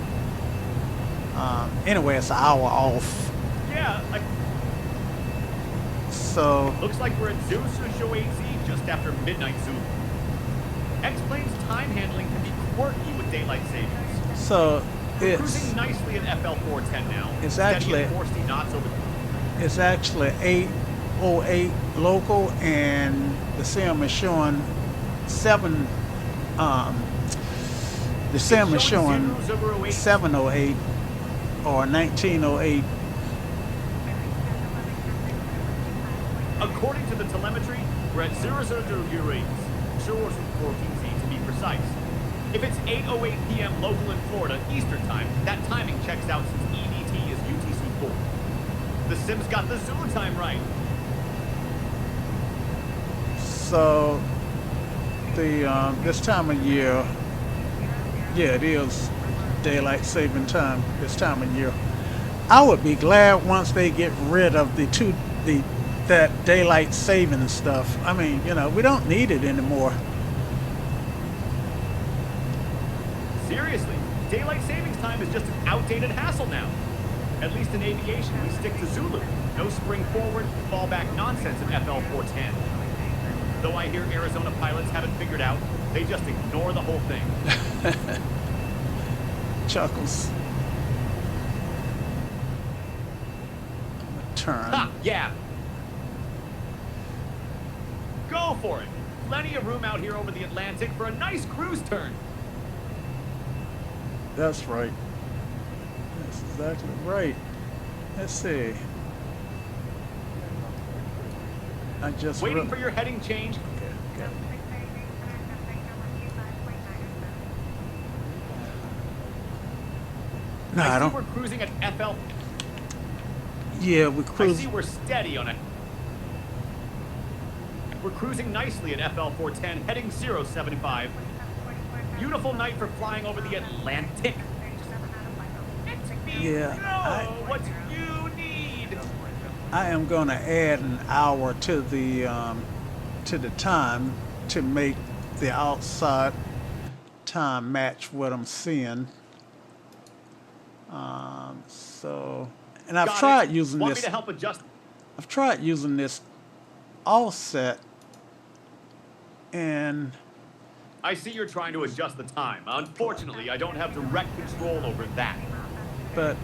Anyway, it's an hour off. yeah, So looks like we're at Zeus Show AZ just after midnight Zoom. X-Plane's time handling can be quirky with daylight savings. so We're it's cruising nicely at FL 410 now. It's steady actually- at 40 knots over. it's actually 8:08 local, and the sim is showing 7. The sim is showing 7:08 or 19:08. According to the telemetry, we're at 0008, 14Z to be precise. If it's 8:08 p.m. local in Florida Eastern Time, that timing checks out since EDT is UTC-4. The sim's got the Zulu time right. So the this time of year, yeah, it is daylight saving time this time of year. I would be glad once they get rid of that daylight saving stuff. I mean, you know, we don't need it anymore. Seriously, daylight savings time is just an outdated hassle now. At least in aviation, we stick to Zulu. No spring forward, fallback nonsense in FL 410. Though I hear Arizona pilots have it figured out, they just ignore the whole thing. Chuckles. I'm gonna turn. Ha! Yeah! Go for it! Plenty of room out here over the Atlantic for a nice cruise turn. That's right. That's exactly right. Let's see. I just Waiting for your heading change. Okay. No, I see don't. we're cruising at FL. Yeah, we I cruise. see we're steady on it. We're cruising nicely at FL 410, heading 075. Beautiful night for flying over the Atlantic. Yeah, What you need. I am going to add an hour to the time to make the outside time match what I'm seeing. So, and I've Got tried it. using Want this. me to help adjust? I've tried using this offset, and I see you're trying to adjust the time. Unfortunately, I don't have direct control over that.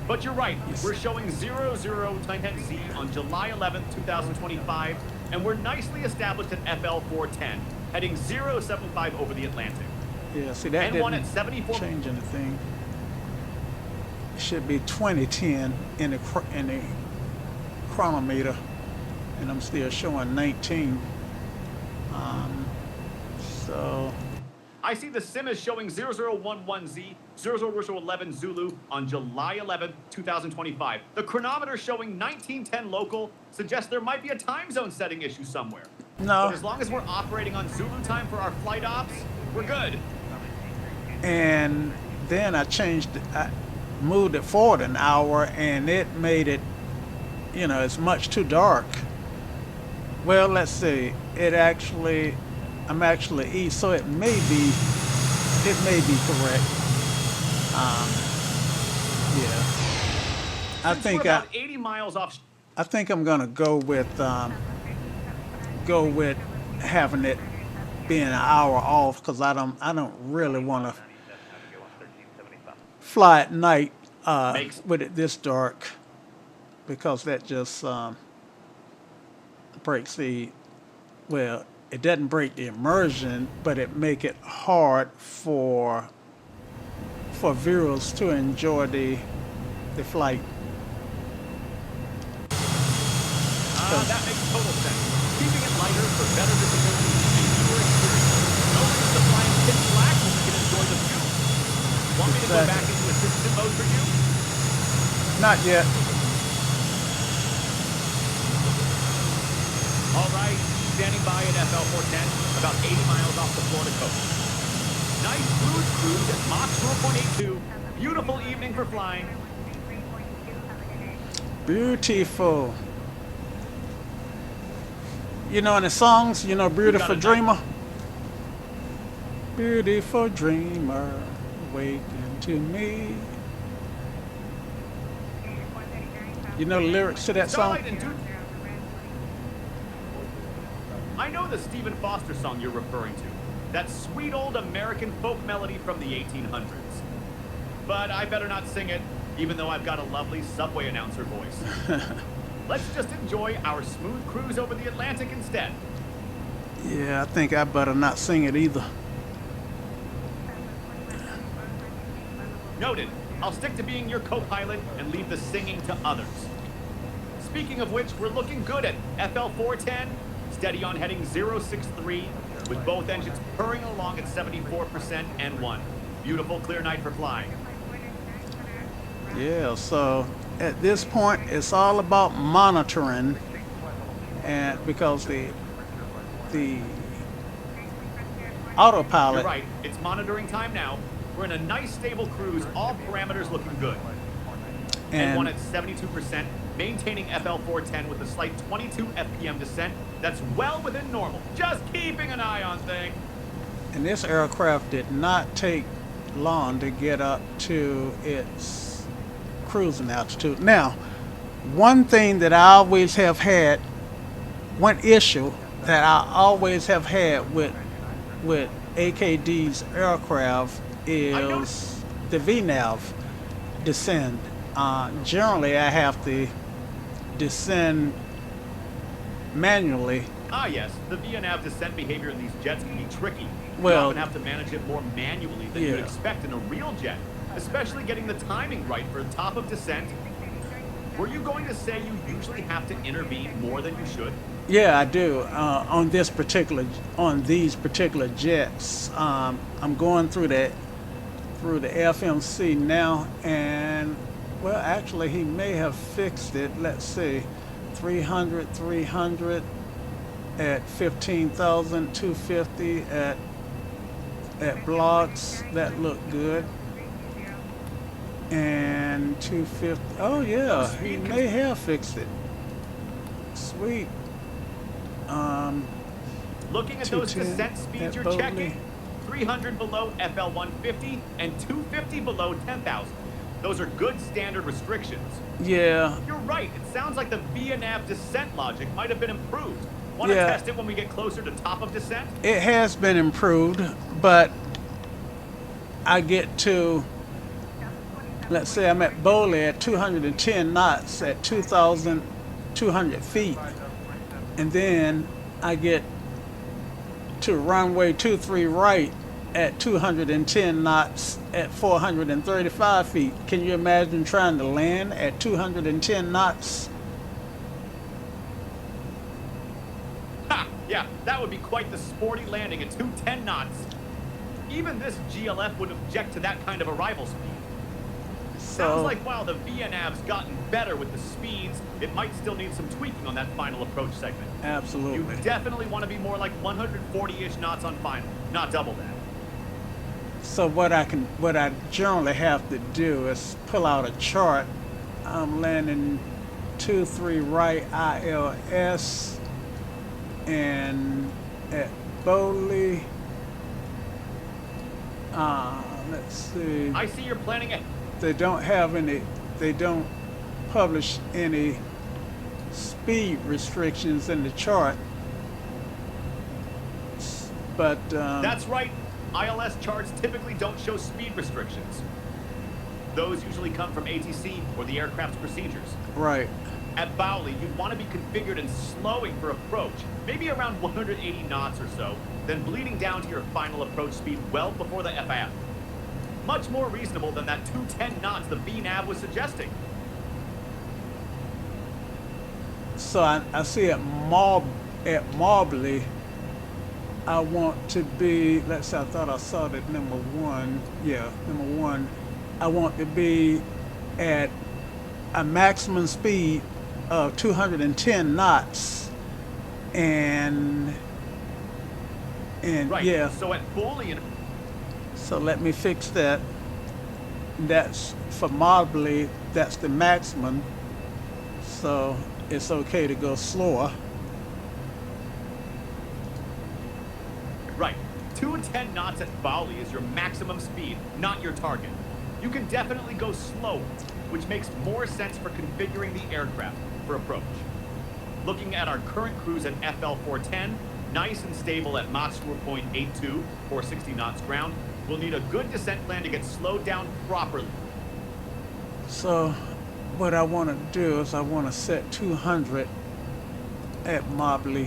But you're right. We're showing 00 times Z on July 11th, 2025, and we're nicely established at FL 410, heading 075 over the Atlantic. yeah, see that And one didn't at 74. change anything. It should be 2010 in the chronometer, and I'm still showing 19. So I see the sim is showing 0011Z, 0011 Zulu on July 11th, 2025. The chronometer showing 1910 local suggests there might be a time zone setting issue somewhere. no, But as long as we're operating on Zulu time for our flight ops, we're good. and then I moved it forward an hour, and it made it, it's much too dark. Well, let's see. I'm actually east, so it may be correct. Yeah. Since we're about 80 miles off. I think I'm gonna go with having it being an hour off, because I don't really want to fly at night with it this dark, because that just breaks it doesn't break the immersion, but it make it hard for viewers to enjoy the flight. That makes total sense. Keeping it lighter for better visibility and viewer experience. No reason to fly in pitch black when you can enjoy the view. Want me to go back into assistant mode for you? Not yet. All right, standing by at FL 410, about 80 miles off the Florida coast. Nice smooth cruise at Mach 0.82. Beautiful evening for flying. Beautiful. In the songs, Beautiful Dreamer. Beautiful dreamer, waken to me. You know the lyrics to that song? I know the Stephen Foster song you're referring to. That sweet old American folk melody from the 1800s. But I better not sing it, even though I've got a lovely subway announcer voice. Let's just enjoy our smooth cruise over the Atlantic instead. Yeah, I think I better not sing it either. Noted. I'll stick to being your co-pilot and leave the singing to others. Speaking of which, we're looking good at FL 410, steady on heading 063, with both engines purring along at 74% N1. Beautiful clear night for flying. Yeah, so at this point it's all about monitoring, and because the autopilot. You're right, it's monitoring time now. We're in a nice stable cruise, all parameters looking good. And one at 72%, maintaining FL 410 with a slight 22 FPM descent. That's well within normal. Just keeping an eye on things. And this aircraft did not take long to get up to its cruising altitude. Now, one thing that I always have had, one issue that I always have had with AKD's aircraft is the VNAV descend. Generally, I have to descend manually. Ah, yes. The VNAV descent behavior in these jets can be tricky. Well, you often have to manage it more manually than you'd expect in a real jet, especially getting the timing right for the top of descent. Were you going to say you usually have to intervene more than you should? Yeah, I do. On these particular jets, I'm going through the FMC now, and well, actually, he may have fixed it. Let's see, 300 at 15,000, 250 at blocks. That looked good. And 250. Oh yeah, he may have fixed it. Sweet. Looking at those descent speeds you're checking, 300 below FL 150 and 250 below 10,000. Those are good standard restrictions. Yeah. You're right. It sounds like the VNAV descent logic might have been improved. Want to test it when we get closer to top of descent? It has been improved, but I get to, let's say I'm at Bowley at 210 knots at 2,200 feet, and then I get to runway 23 right at 210 knots at 435 feet. Can you imagine trying to land at 210 knots? Ha! Yeah, that would be quite the sporty landing at 210 knots. Even this GLF would object to that kind of arrival speed. Sounds like while the VNAV's gotten better with the speeds, it might still need some tweaking on that final approach segment. Absolutely. You definitely want to be more like 140-ish knots on final, not double that. So what I generally have to do is pull out a chart. I'm landing 23 right ILS, and at Bowley, let's see. I see you're planning it. They don't publish any speed restrictions in the chart, but that's right. ILS charts typically don't show speed restrictions. Those usually come from ATC or the aircraft's procedures. Right. At Bowley, you'd want to be configured and slowing for approach, maybe around 180 knots or so, then bleeding down to your final approach speed well before the FAF. Much more reasonable than that 210 knots the VNAV was suggesting. So I see at Marbley, I want to be, let's say I thought I saw that number one. Yeah, number one. I want to be at a maximum speed of 210 knots. And right. Yeah. So at Boolean. So let me fix that. That's for Marbley, that's the maximum. So it's okay to go slower. Right. 210 knots at Bowley is your maximum speed, not your target. You can definitely go slower, which makes more sense for configuring the aircraft for approach. Looking at our current cruise at FL 410, nice and stable at Mach 0.82, 460 knots ground, we'll need a good descent plan to get slowed down properly. So what I want to do is I want to set 200 at Marble.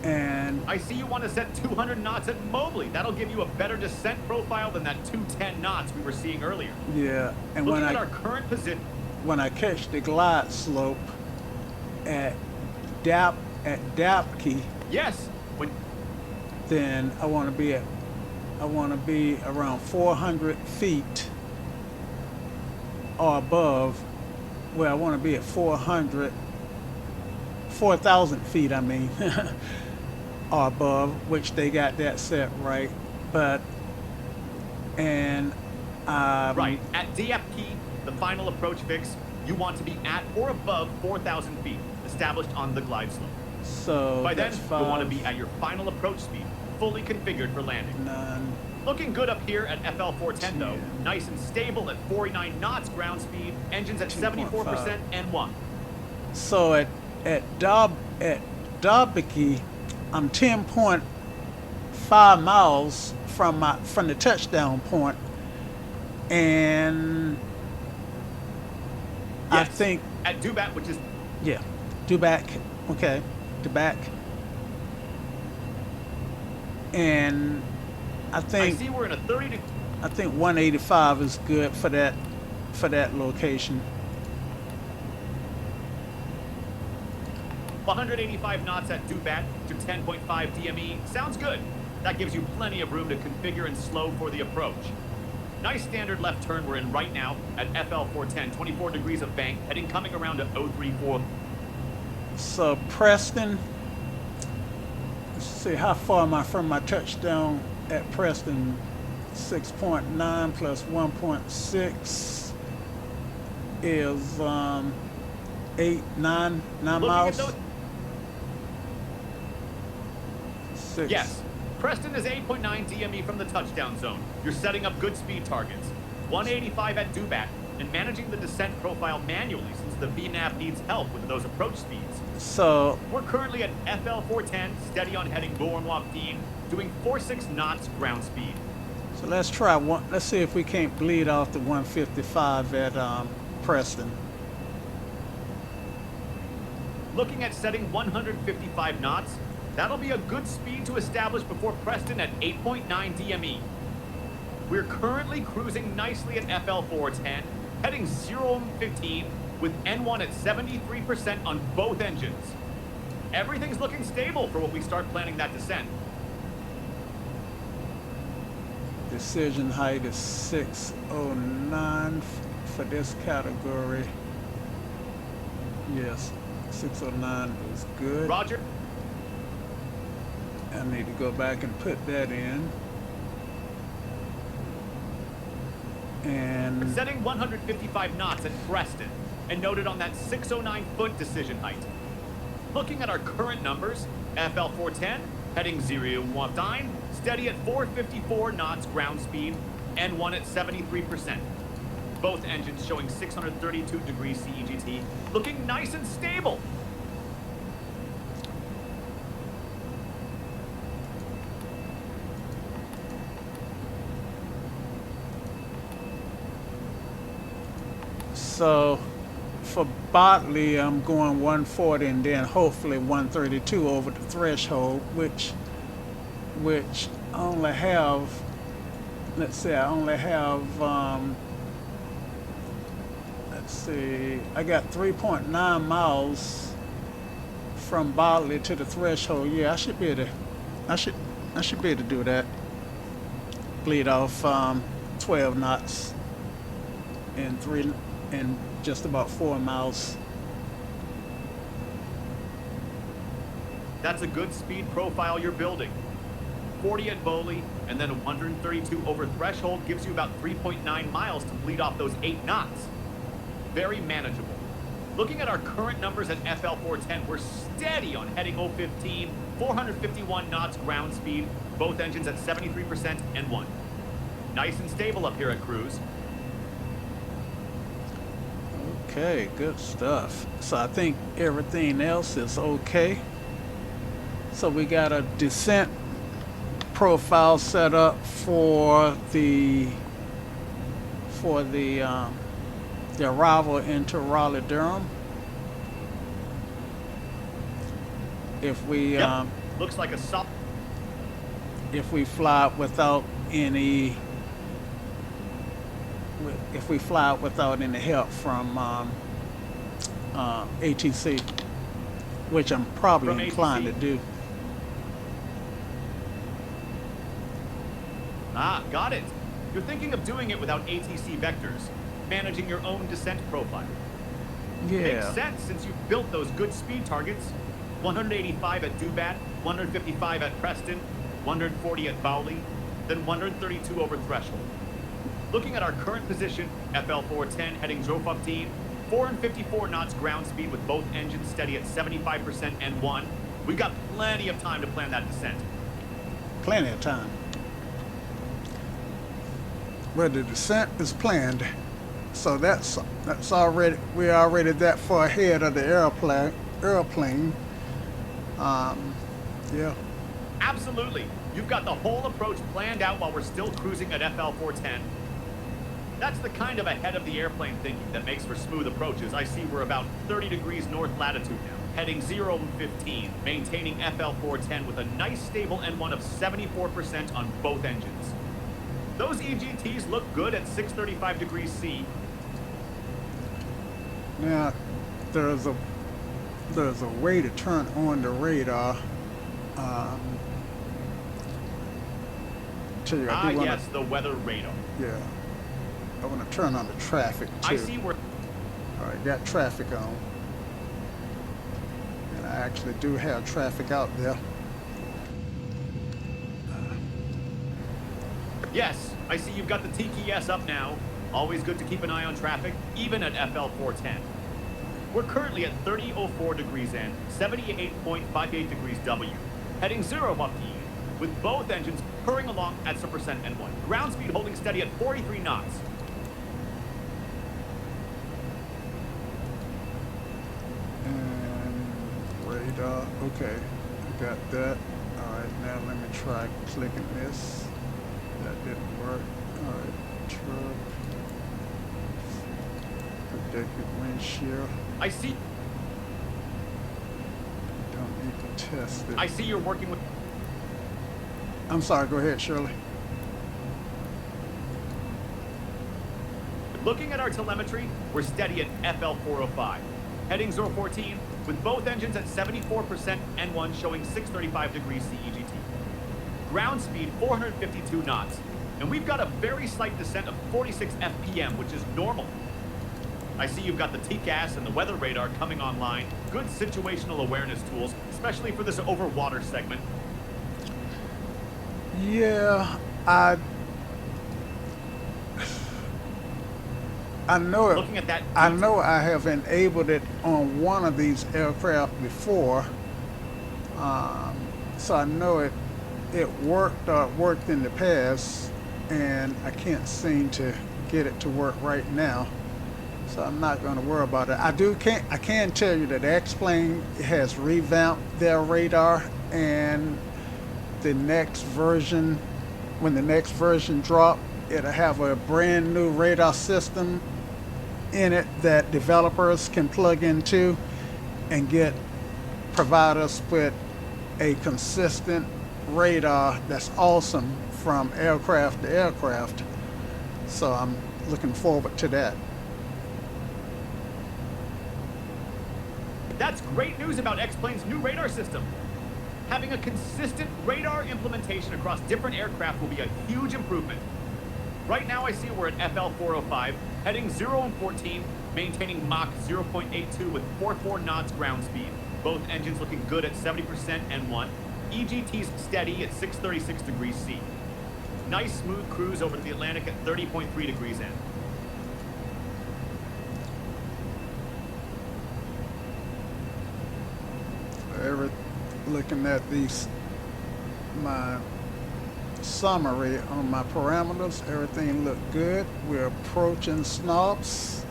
And I see you want to set 200 knots at Mobley. That'll give you a better descent profile than that 210 knots we were seeing earlier. Yeah, and Looking at our current position, when I catch the glide slope at Dapke, yes, then I want to be around 400 feet or above. Well, I want to be at 4,000 feet, I mean, or above, which they got that set right. But, right, at DFP, the final approach fix, you want to be at or above 4,000 feet, established on the glide slope. So by then, you'll want to be at your final approach speed, fully configured for landing. 9. Looking good up here at FL 410 though, nice and stable at 49 knots ground speed, engines at 74% N1. So at Darbeke, I'm 10.5 miles from the touchdown point, and yes, I think at Dubat, which is Dubac, okay, Dubac, and I see we're in a 30. I think 185 is good for that location. 185 knots at Dubat to 10.5 DME. Sounds good. That gives you plenty of room to configure and slow for the approach. Nice standard left turn we're in right now at FL 410, 24 degrees of bank, heading coming around to 034. So Preston, let's see, how far am I from my touchdown at Preston? 6.9 plus 1.6 is 9 miles. 6. Yes, Preston is 8.9 DME from the touchdown zone. You're setting up good speed targets. 185 at Dubat, and managing the descent profile manually since the VNAV needs help with those approach speeds. So We're currently at FL 410, steady on heading Durham, doing 46 knots ground speed. so let's try one. Let's see if we can't bleed off the 155 at Preston. Looking at setting 155 knots, that'll be a good speed to establish before Preston at 8.9 DME. We're currently cruising nicely at FL 410, heading 0-15 with N1 at 73% on both engines. Everything's looking stable for when we start planning that descent. Decision height is 609 for this category. Yes, 609 is good. Roger. I need to go back and put that in. And Setting 155 knots at Preston, and noted on that 609 foot decision height. Looking at our current numbers, FL 410, heading 0-19, steady at 454 knots ground speed, N1 at 73%. Both engines showing 632 degrees CEGT, looking nice and stable. so for Botley, I'm going 140 and then hopefully 132 over the threshold, which I only have, let's see, I only have, let's see, I got 3.9 miles from Botley to the threshold. Yeah, I should be able to, I should be able to do that. Bleed off 12 knots in just about 4 miles. That's a good speed profile you're building. 40 at Bowley, and then 132 over threshold gives you about 3.9 miles to bleed off those 8 knots. Very manageable. Looking at our current numbers at FL 410, we're steady on heading 015, 451 knots ground speed, both engines at 73% N1. Nice and stable up here at cruise. Okay, good stuff. So I think everything else is okay. So we got a descent profile set up for the arrival into Raleigh-Durham. If we Yep. Looks like a soft. if we fly without any help from ATC, which I'm probably From inclined ATC? to do. Ah, got it. You're thinking of doing it without ATC vectors, managing your own descent profile. Makes Yeah. sense since you've built those good speed targets. 185 at Dubat, 155 at Preston, 140 at Bowley, then 132 over threshold. Looking at our current position, FL 410 heading 015, 454 knots ground speed with both engines steady at 75% N1. We've got plenty of time to plan that descent. Plenty of time. Well, the descent is planned, so that's already, we're already that far ahead of the airplane. Yeah. Absolutely. You've got the whole approach planned out while we're still cruising at FL 410. That's the kind of ahead of the airplane thinking that makes for smooth approaches. I see we're about 30 degrees north latitude now, heading 0-15, maintaining FL 410 with a nice stable N1 of 74% on both engines. Those EGTs look good at 635 degrees C. Now, there's a way to turn on the radar. Tell you, I do wanna, Yes, the weather radar. yeah. I want to turn on the traffic too. I see we're... All right, got traffic on. And I actually do have traffic out there. Yes, I see you've got the TKS up now. Always good to keep an eye on traffic, even at FL 410. We're currently at 30.04 degrees N, 78.58 degrees W, heading 0-15, with both engines purring along at some percent N1. Ground speed holding steady at 43 knots. And radar, okay, I got that. All right, now let me try clicking this. That didn't work. All right, truck. Predicted windshield. I see. Don't need to test it. I see you're working with. I'm sorry, go ahead, Shirley. Looking at our telemetry, we're steady at FL 405. Heading 014 with both engines at 74% N1 showing 635 degrees CEGT. Ground speed 452 knots. And we've got a very slight descent of 46 FPM, which is normal. I see you've got the TCAS and the weather radar coming online. Good situational awareness tools, especially for this over water segment. Yeah, I know it. Looking at that, I know I have enabled it on one of these aircraft before, so I know it worked or it worked in the past, and I can't seem to get it to work right now. So I'm not going to worry about it. I can tell you that X-Plane has revamped their radar, and the next version, when the next version drop, it'll have a brand new radar system in it that developers can plug into and provide us with a consistent radar that's awesome from aircraft to aircraft. So I'm looking forward to that. That's great news about X-Plane's new radar system. Having a consistent radar implementation across different aircraft will be a huge improvement. Right now I see we're at FL 405, heading 0 and 14, maintaining Mach 0.82 with 44 knots ground speed. Both engines looking good at 70% N1. EGT's steady at 636 degrees C. Nice smooth cruise over the Atlantic at 30.3 degrees N. Looking at my summary on my parameters, everything looked good. We're approaching snaps.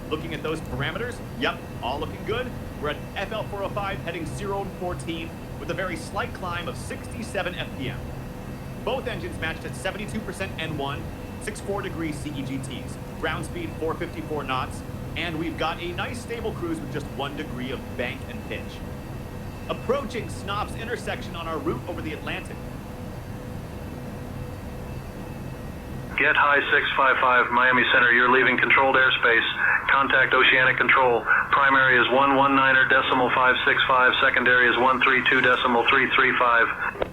Looking at those parameters, yep, all looking good. We're at FL 405 heading 0 and 14 with a very slight climb of 67 FPM. Both engines matched at 72% N1, 64 degrees CEGTs, ground speed 454 knots, and we've got a nice stable cruise with just 1 degree of bank and pitch. Approaching Snob's intersection on our route over the Atlantic. Get high 655, Miami Center, you're leaving controlled airspace. Contact Oceanic Control. Primary is 119.565, secondary is 132.335.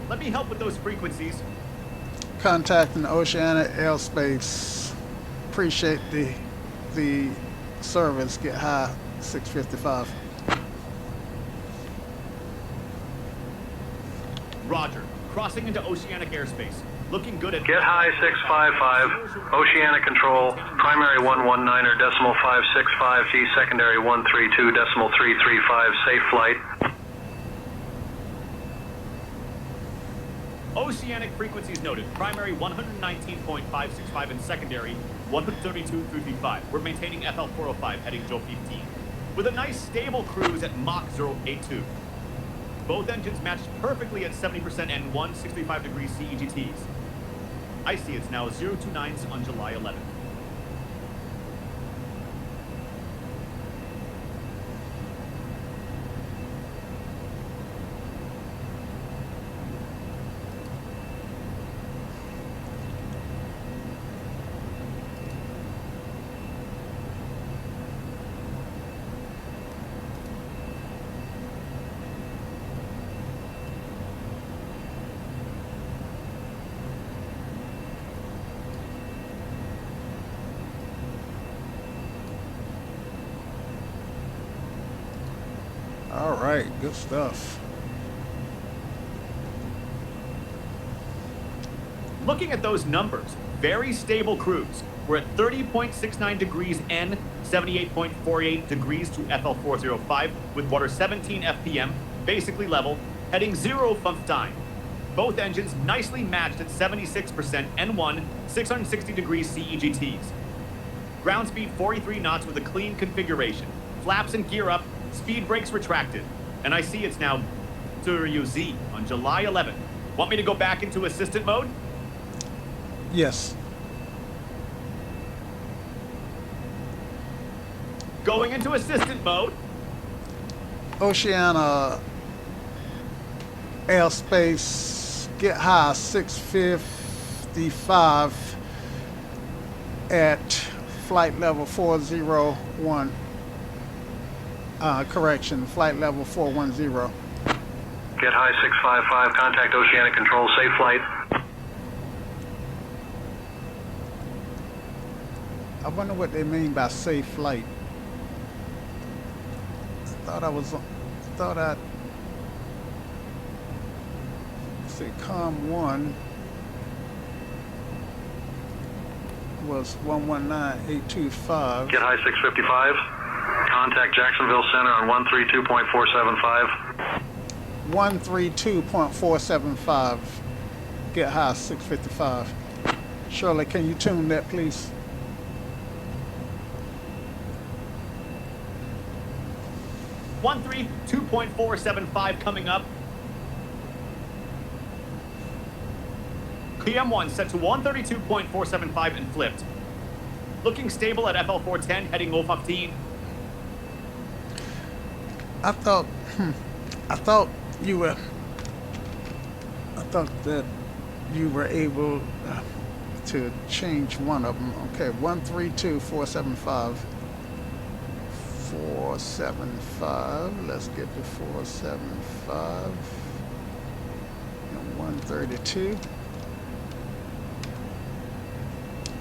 Let me help with those frequencies. Contacting Oceanic Airspace. Appreciate the service. Get high 655. Roger. Crossing into Oceanic airspace. Looking good at... Get high 655, Oceanic Control, primary 119.565, G, secondary 132.335, safe flight. Oceanic frequencies noted. Primary 119.565 and secondary 132.335. We're maintaining FL 405 heading Joe 15 with a nice stable cruise at Mach 082. Both engines matched perfectly at 70% N1, 65 degrees CEGTs. I see it's now 029s on July 11th. All right, good stuff. Looking at those numbers, very stable cruise. We're at 30.69 degrees N, 78.48 degrees to FL405 with water 17 FPM, basically level, heading 0 month time. Both engines nicely matched at 76% N1, 660 degrees CEGTs. Ground speed 43 knots with a clean configuration. Flaps and gear up, speed brakes retracted. And I see it's now Z on July 11th. Want me to go back into assistant mode? Yes. Going into assistant mode. Oceana airspace, get high 655 at flight level 401. Correction, flight level 410. Get high 655, contact Oceanic Control, safe flight. I wonder what they mean by safe flight. Thought I'd say COM 1 was 119825. Get high 655, contact Jacksonville Center on 132.475. 132.475. Get high 655. Shirley, can you tune that, please? One 2.475 coming up. KM1 set to 132.475 and flipped. Looking stable at FL410, heading 015. I thought that you were able to change one of them. Okay, 132.475. 475. Let's get to 475 and 132.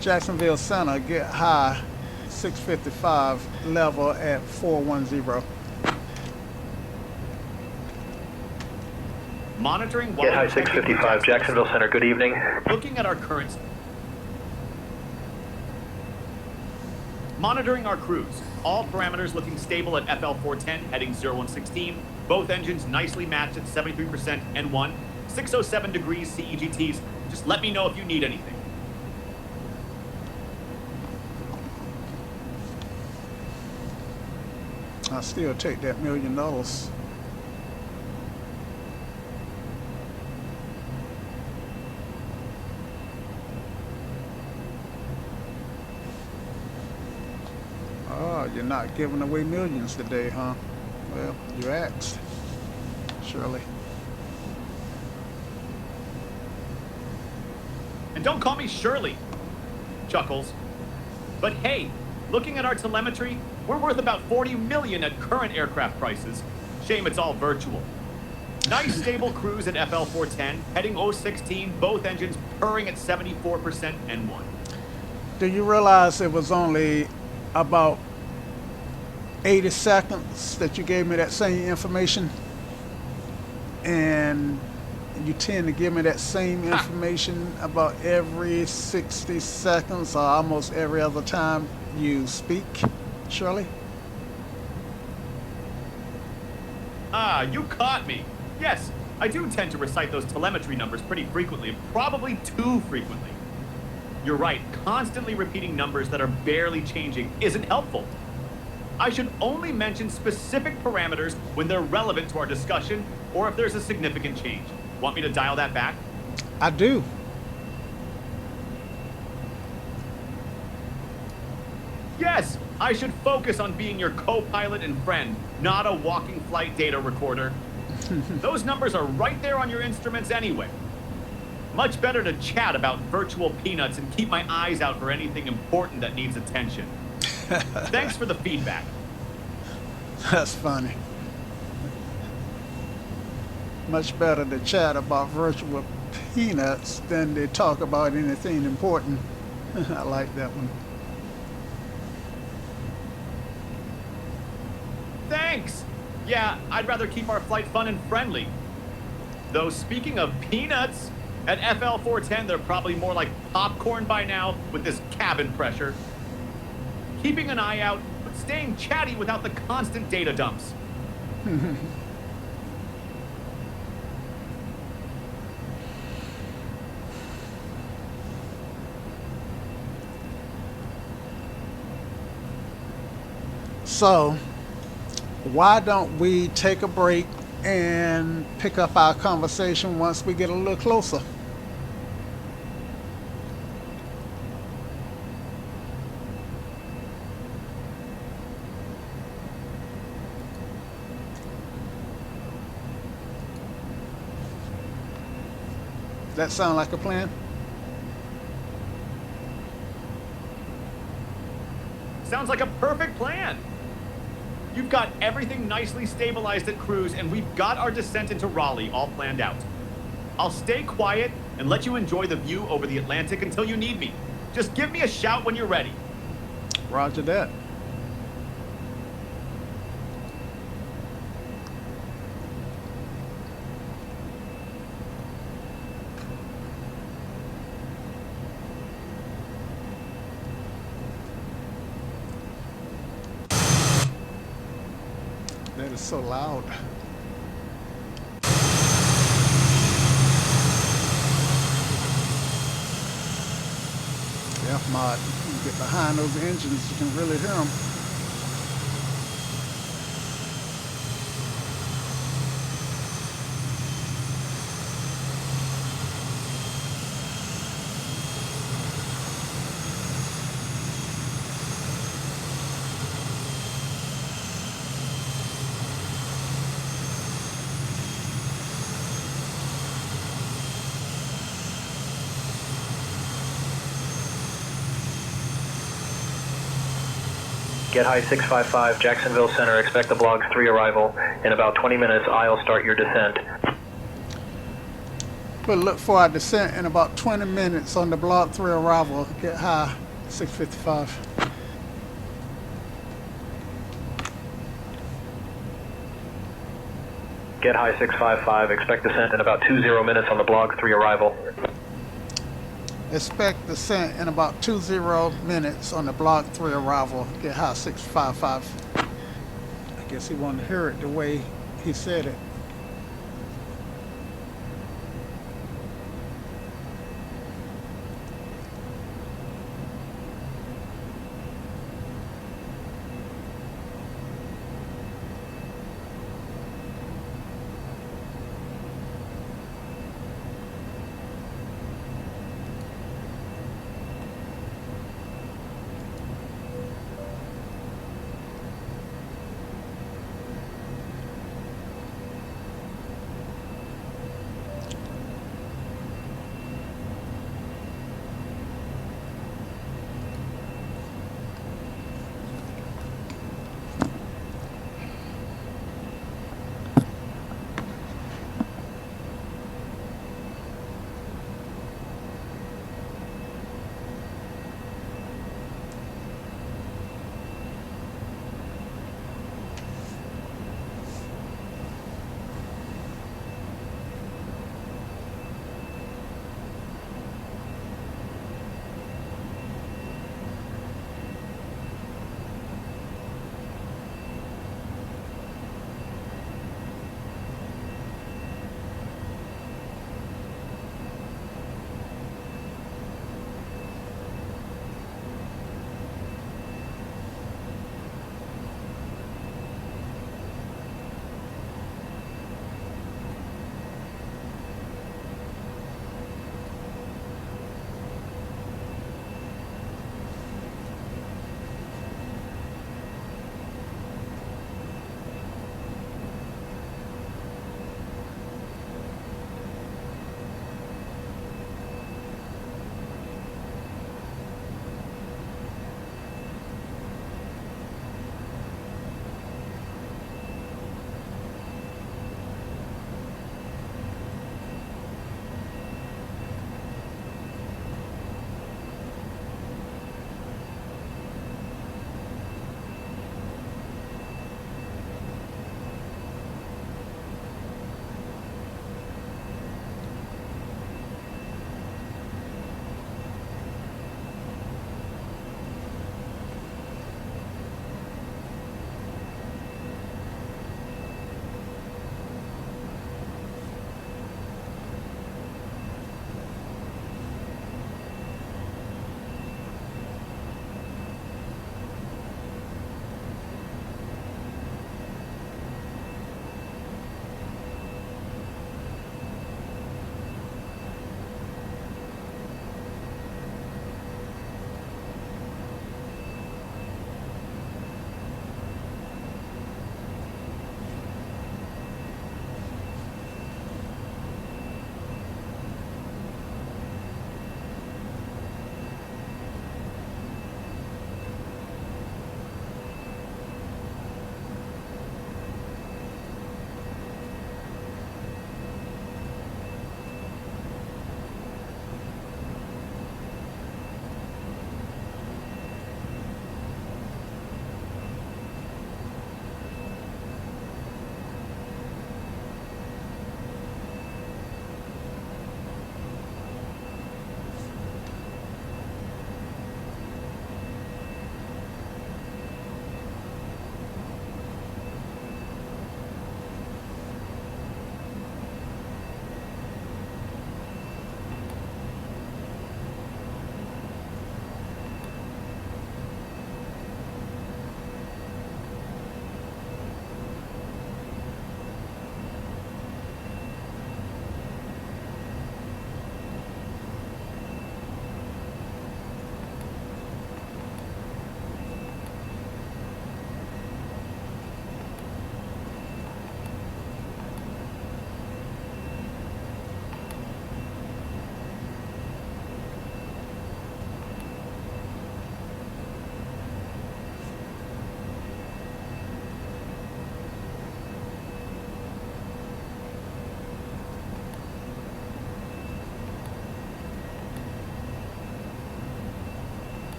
Jacksonville Center, get high 655, level at 410. Monitoring. Get high 655, Jacksonville Center, good evening. Looking at our currents. Monitoring our cruise. All parameters looking stable at FL410, heading 0116. Both engines nicely matched at 73% N1, 607 degrees CEGTs. Just let me know if you need anything. I'll still take that $1 million. Oh, you're not giving away millions today, huh? Well, you asked, Shirley. And don't call me Shirley. Chuckles. But hey, looking at our telemetry, we're worth about 40 million at current aircraft prices. Shame it's all virtual. Nice stable cruise at FL410, heading 016, both engines purring at 74% N1. Do you realize it was only about 80 seconds that you gave me that same information? And you tend to give me that same information about every 60 seconds or almost every other time you speak, Shirley? Ah, you caught me. Yes, I do tend to recite those telemetry numbers pretty frequently, probably too frequently. You're right, constantly repeating numbers that are barely changing isn't helpful. I should only mention specific parameters when they're relevant to our discussion or if there's a significant change. Want me to dial that back? I do. Yes, I should focus on being your co-pilot and friend, not a walking flight data recorder. Those numbers are right there on your instruments anyway. Much better to chat about virtual peanuts and keep my eyes out for anything important that needs attention. Thanks for the feedback. That's funny. Much better to chat about virtual peanuts than to talk about anything important. I like that one. Thanks! Yeah, I'd rather keep our flight fun and friendly. Though speaking of peanuts, At FL 410, they're probably more like popcorn by now with this cabin pressure. Keeping an eye out, but staying chatty without the constant data dumps. So, why don't we take a break and pick up our conversation once we get a little closer? That sound like a plan? Sounds like a perfect plan. You've got everything nicely stabilized at cruise, and we've got our descent into Raleigh all planned out. I'll stay quiet and let you enjoy the view over the Atlantic until you need me. Just give me a shout when you're ready. Roger that. That is so loud. F-mod, you get behind those engines, you can really hear them. Get high 655, Jacksonville Center. Expect the Block 3 arrival. In about 20 minutes, I'll start your descent. We'll look for our descent in about 20 minutes on the Block 3 arrival. Get high 655. Get high 655. Expect descent in about 20 minutes on the Block 3 arrival. Expect descent in about 20 minutes on the Block 3 arrival. Get high 655. I guess he wanted to hear it the way he said it.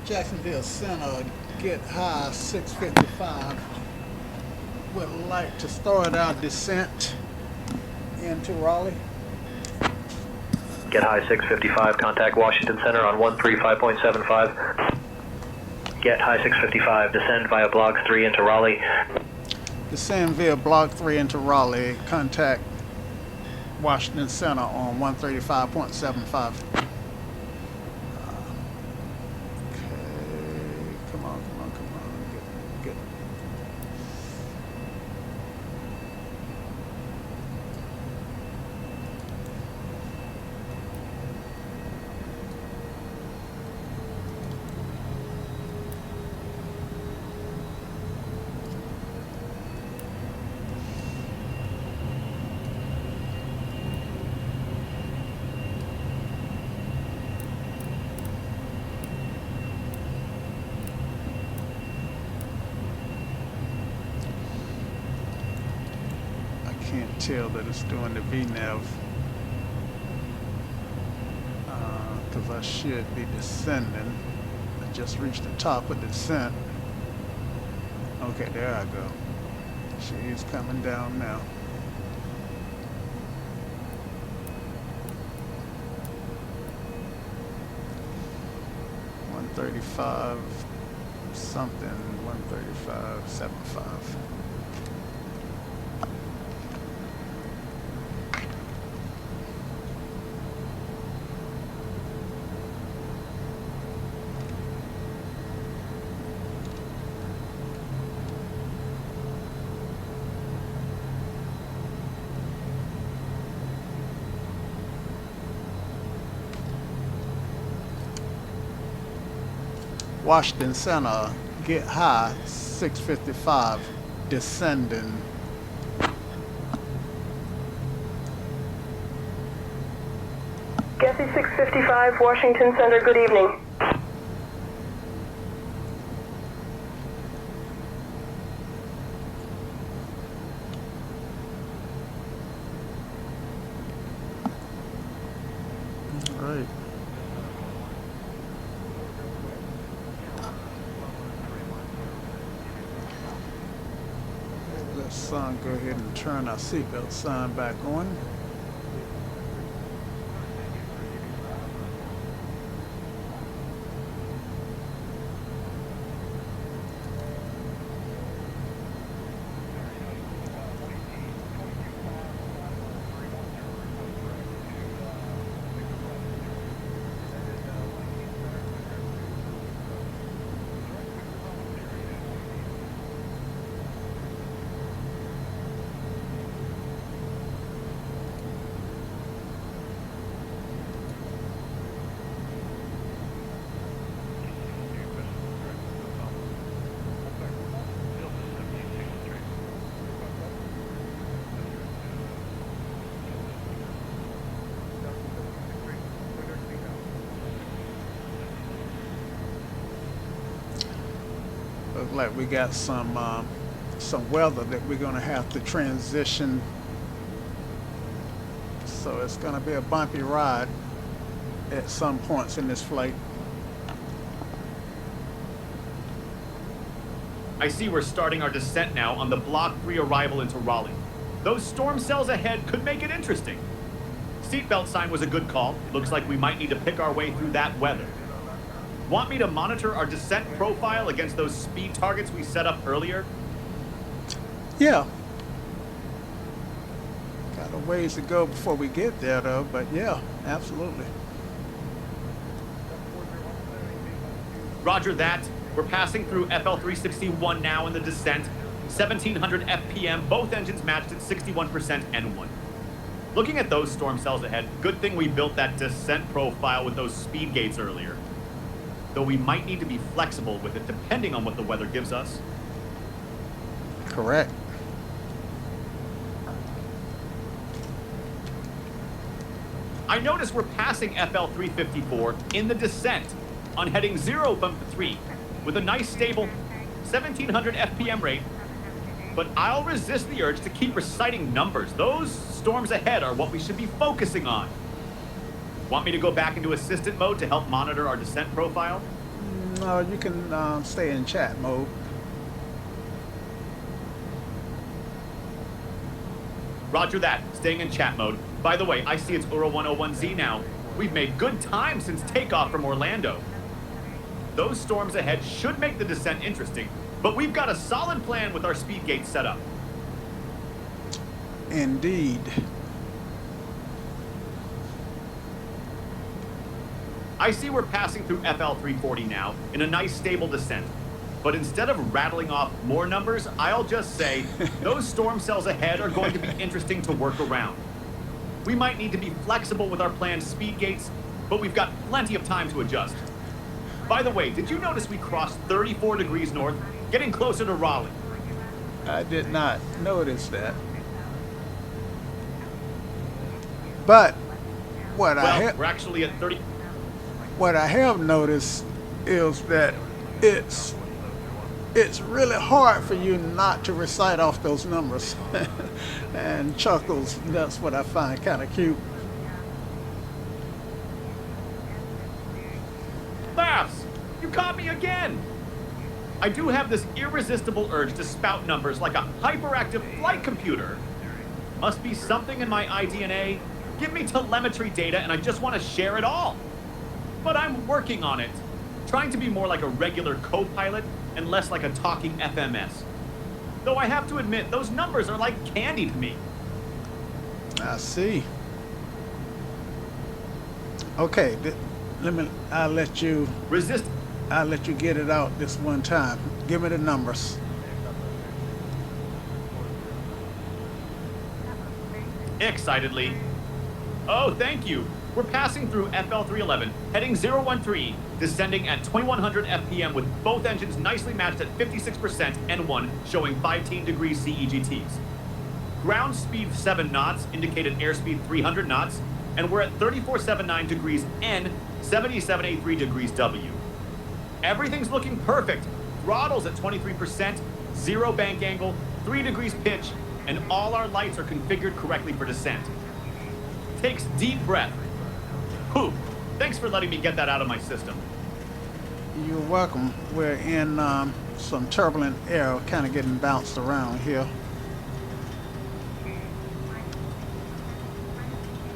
Jacksonville Center, get high 655. Would like to start our descent into Raleigh. Get high 655, contact Washington Center on 135.75. Get high 655, descend via Block 3 into Raleigh. Descend via Block 3 into Raleigh. Contact Washington Center on 135.75. Come on. Get. Can't tell that it's doing the VNAV because I should be descending. I just reached the top of the descent. Okay, there I go. She is coming down now. $135 something, 135.75. Washington Center, get high 655, descending. Getty 655, Washington Center, good evening. All right. Let's go ahead and turn our seatbelt sign back on. Look like we got some weather that we're going to have to transition, so it's going to be a bumpy ride at some points in this flight. I see we're starting our descent now on the Block 3 arrival into Raleigh. Those storm cells ahead could make it interesting. Seatbelt sign was a good call. Looks like we might need to pick our way through that weather. Want me to monitor our descent profile against those speed targets we set up earlier? Yeah. Got a ways to go before we get there though, but yeah, absolutely. Roger that. We're passing through FL 361 now in the descent. 1700 FPM, both engines matched at 61% N1. Looking at those storm cells ahead, good thing we built that descent profile with those speed gates earlier. Though we might need to be flexible with it depending on what the weather gives us. Correct. I notice we're passing FL 354 in the descent on heading 0 bump 3 with a nice stable 1700 FPM rate. But I'll resist the urge to keep reciting numbers. Those storms ahead are what we should be focusing on. Want me to go back into assistant mode to help monitor our descent profile? No, you can stay in chat mode. Roger that. Staying in chat mode. By the way, I see it's Uro 101Z now. We've made good time since takeoff from Orlando. Those storms ahead should make the descent interesting, but we've got a solid plan with our speed gate set up. Indeed. I see we're passing through FL 340 now in a nice stable descent. But instead of rattling off more numbers, I'll just say those storm cells ahead are going to be interesting to work around. We might need to be flexible with our planned speed gates, but we've got plenty of time to adjust. By the way, did you notice we crossed 34 degrees north, getting closer to Raleigh? I did not notice that. But what we're actually at 30. What I have noticed is that it's really hard for you not to recite off those numbers. And chuckles, that's what I find kind of cute. Laughs! You caught me again! I do have this irresistible urge to spout numbers like a hyperactive flight computer. Must be something in my iDNA. Give me telemetry data and I just want to share it all. But I'm working on it. Trying to be more like a regular co-pilot and less like a talking FMS. Though I have to admit, those numbers are like candy to me. I see. Okay, I'll let you get it out this one time. Give me the numbers. Excitedly. Oh, thank you. We're passing through FL 311, heading 013, descending at 2100 FPM with both engines nicely matched at 56% N1, showing 15 degrees CEGTs. Ground speed 7 knots, indicated airspeed 300 knots, and we're at 3479 degrees N, 7783 degrees W. Everything's looking perfect. Throttle's at 23%, 0 bank angle, 3 degrees pitch, and all our lights are configured correctly for descent. Takes deep breath. Whew. Thanks for letting me get that out of my system. You're welcome. We're in some turbulent air, kind of getting bounced around here.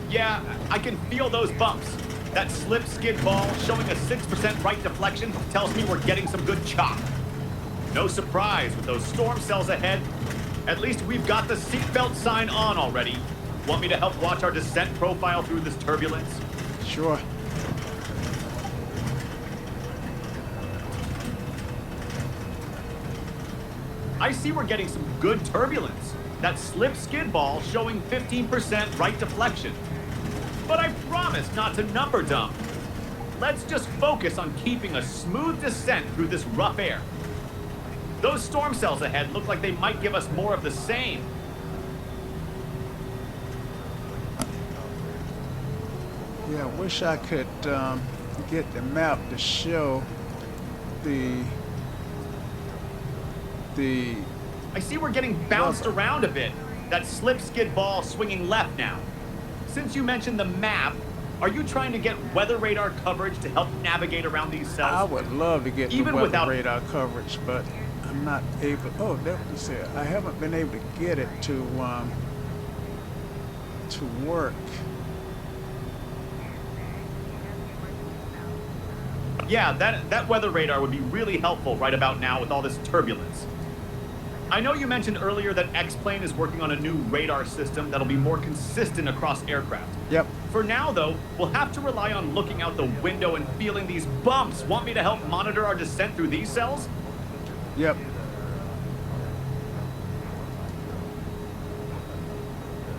Yeah, I can feel those bumps. That slip skid ball showing a 6% right deflection tells me we're getting some good chop. No surprise with those storm cells ahead. At least we've got the seatbelt sign on already. Want me to help watch our descent profile through this turbulence? Sure. I see we're getting some good turbulence. That slip skid ball showing 15% right deflection. But I promise not to number dump. Let's just focus on keeping a smooth descent through this rough air. Those storm cells ahead look like they might give us more of the same. Yeah, I wish I could get the map to show the I see we're getting bounced around a bit. That slip skid ball swinging left now. Since you mentioned the map, are you trying to get weather radar coverage to help navigate around these cells? I would love to get even the weather without radar coverage, but I'm not able. Oh, that was it. I haven't been able to get it to work. Yeah, that weather radar would be really helpful right about now with all this turbulence. I know you mentioned earlier that X-Plane is working on a new radar system that'll be more consistent across aircraft. Yep. For now, though, we'll have to rely on looking out the window and feeling these bumps. Want me to help monitor our descent through these cells? Yep.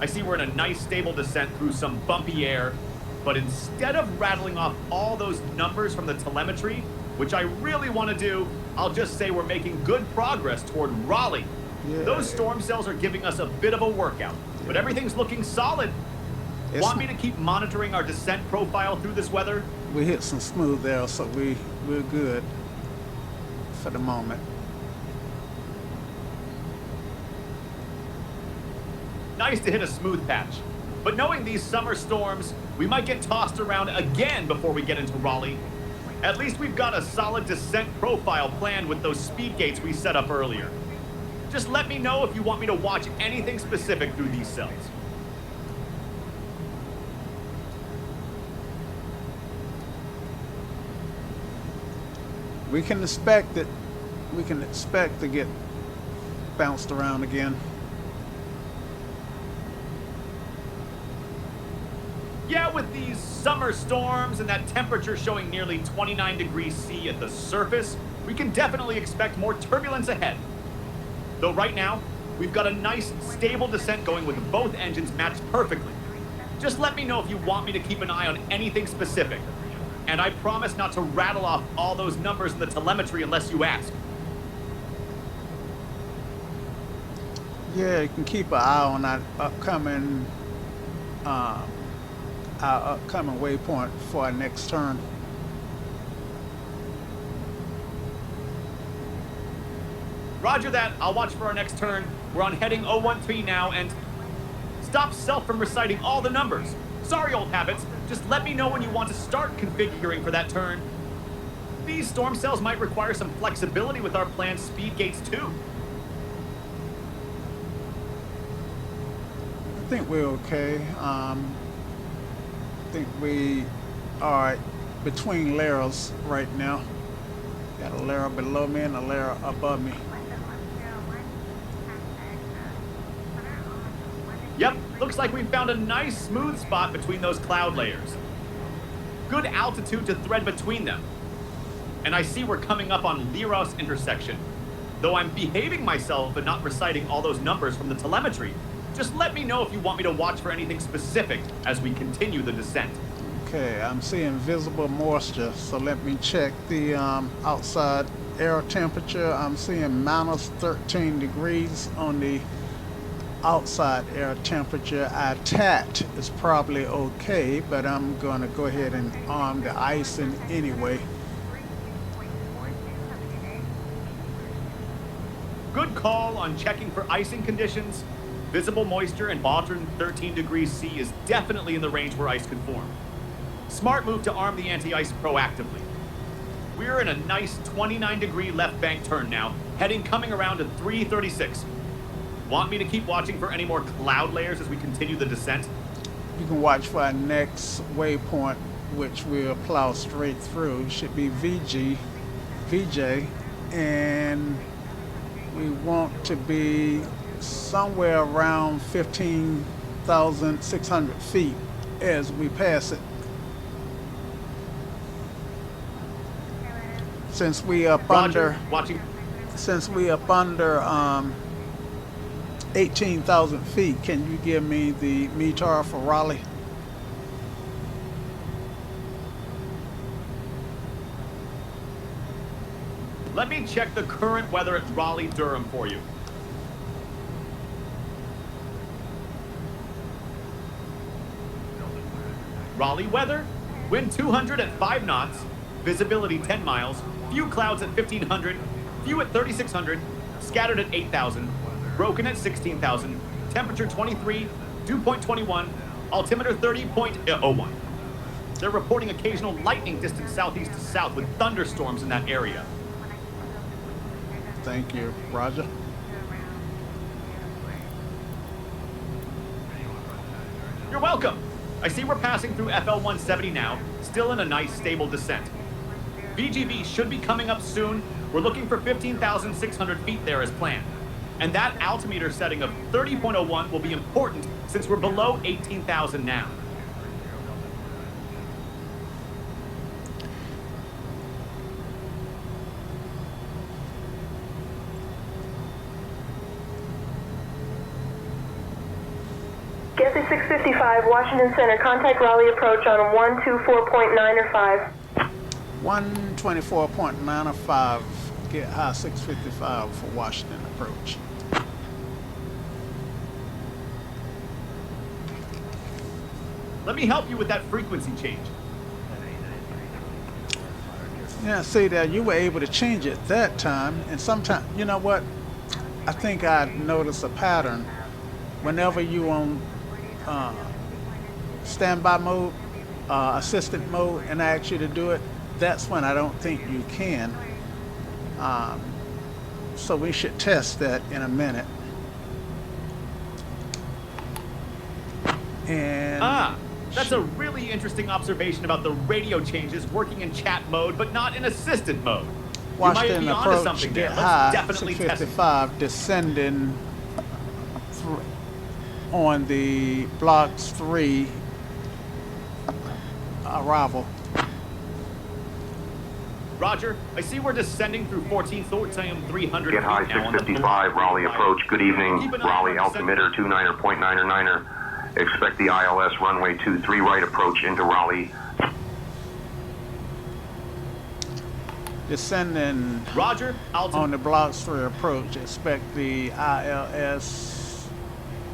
I see we're in a nice stable descent through some bumpy air, but instead of rattling off all those numbers from the telemetry, which I really want to do, I'll just say we're making good progress toward Raleigh. Yeah. Those storm cells are giving us a bit of a workout, but everything's looking solid. Want me to keep monitoring our descent profile through this weather? We hit some smooth there, so we're good for the moment. Nice to hit a smooth patch. But knowing these summer storms, we might get tossed around again before we get into Raleigh. At least we've got a solid descent profile planned with those speed gates we set up earlier. Just let me know if you want me to watch anything specific through these cells. We can expect it. We can expect to get bounced around again. Yeah, with these summer storms and that temperature showing nearly 29 degrees C at the surface, we can definitely expect more turbulence ahead. Though right now, we've got a nice, stable descent going with both engines matched perfectly. Just let me know if you want me to keep an eye on anything specific. And I promise not to rattle off all those numbers in the telemetry unless you ask. Yeah, you can keep an eye on that upcoming our upcoming waypoint for our next turn. Roger that. I'll watch for our next turn. We're on heading 013 now, and stop self from reciting all the numbers. Sorry, old habits. Just let me know when you want to start configuring for that turn. These storm cells might require some flexibility with our planned speed gates too. I think we're okay. I think we are between layers right now. Got a layer below me and a layer above me. Yep, looks like we found a nice smooth spot between those cloud layers. Good altitude to thread between them. And I see we're coming up on Liros intersection. Though I'm behaving myself and not reciting all those numbers from the telemetry, just let me know if you want me to watch for anything specific as we continue the descent. Okay, I'm seeing visible moisture, so let me check the outside air temperature. I'm seeing minus 13 degrees on the outside air temperature. Our TAT is probably okay, but I'm going to go ahead and arm the icing anyway. Good call on checking for icing conditions. Visible moisture and bottom 13 degrees C is definitely in the range where ice could form. Smart move to arm the anti-ice proactively. We're in a nice 29-degree left bank turn now, coming around to 336. Want me to keep watching for any more cloud layers as we continue the descent? You can watch for our next waypoint, which we'll plow straight through. It should be VJ, and we want to be somewhere around 15,600 feet as we pass it. Since we up Roger, under, watching. since we up under 18,000 feet, can you give me the METAR for Raleigh? Let me check the current weather at Raleigh-Durham for you. Raleigh weather, wind 200 at 5 knots, visibility 10 miles, few clouds at 1,500, few at 3,600, scattered at 8,000, broken at 16,000, temperature 23, dew point 21, altimeter 30.01. They're reporting occasional lightning distance southeast to south with thunderstorms in that area. Thank you, Roger. You're welcome. I see we're passing through FL 170 now, still in a nice stable descent. VGV should be coming up soon. We're looking for 15,600 feet there as planned. And that altimeter setting of 30.01 will be important since we're below 18,000 now. Getsy 655, Washington Center. Contact Raleigh approach on 124.9 or 5. 124.9 or 5. Get high 655 for Washington approach. Let me help you with that frequency change. Yeah, see that you were able to change it that time, and sometimes, you know what? I think I noticed a pattern. Whenever you on standby mode, assistant mode, and I ask you to do it, that's when I don't think you can. So we should test that in a minute. And that's a really interesting observation about the radio changes working in chat mode, but not in assistant mode. Washington you might be onto approach, something there. get Let's high, definitely test it. 655, descending on the blocks 3 arrival. Roger, I see we're descending through 14th Ortium 300 Get high feet now on the 655, Raleigh approach. Good evening, Keep an eye Raleigh on the altimeter 29.9er. Expect the ILS runway 23 right approach into Raleigh. Descending Roger, on the blocks 3 approach. Expect the ILS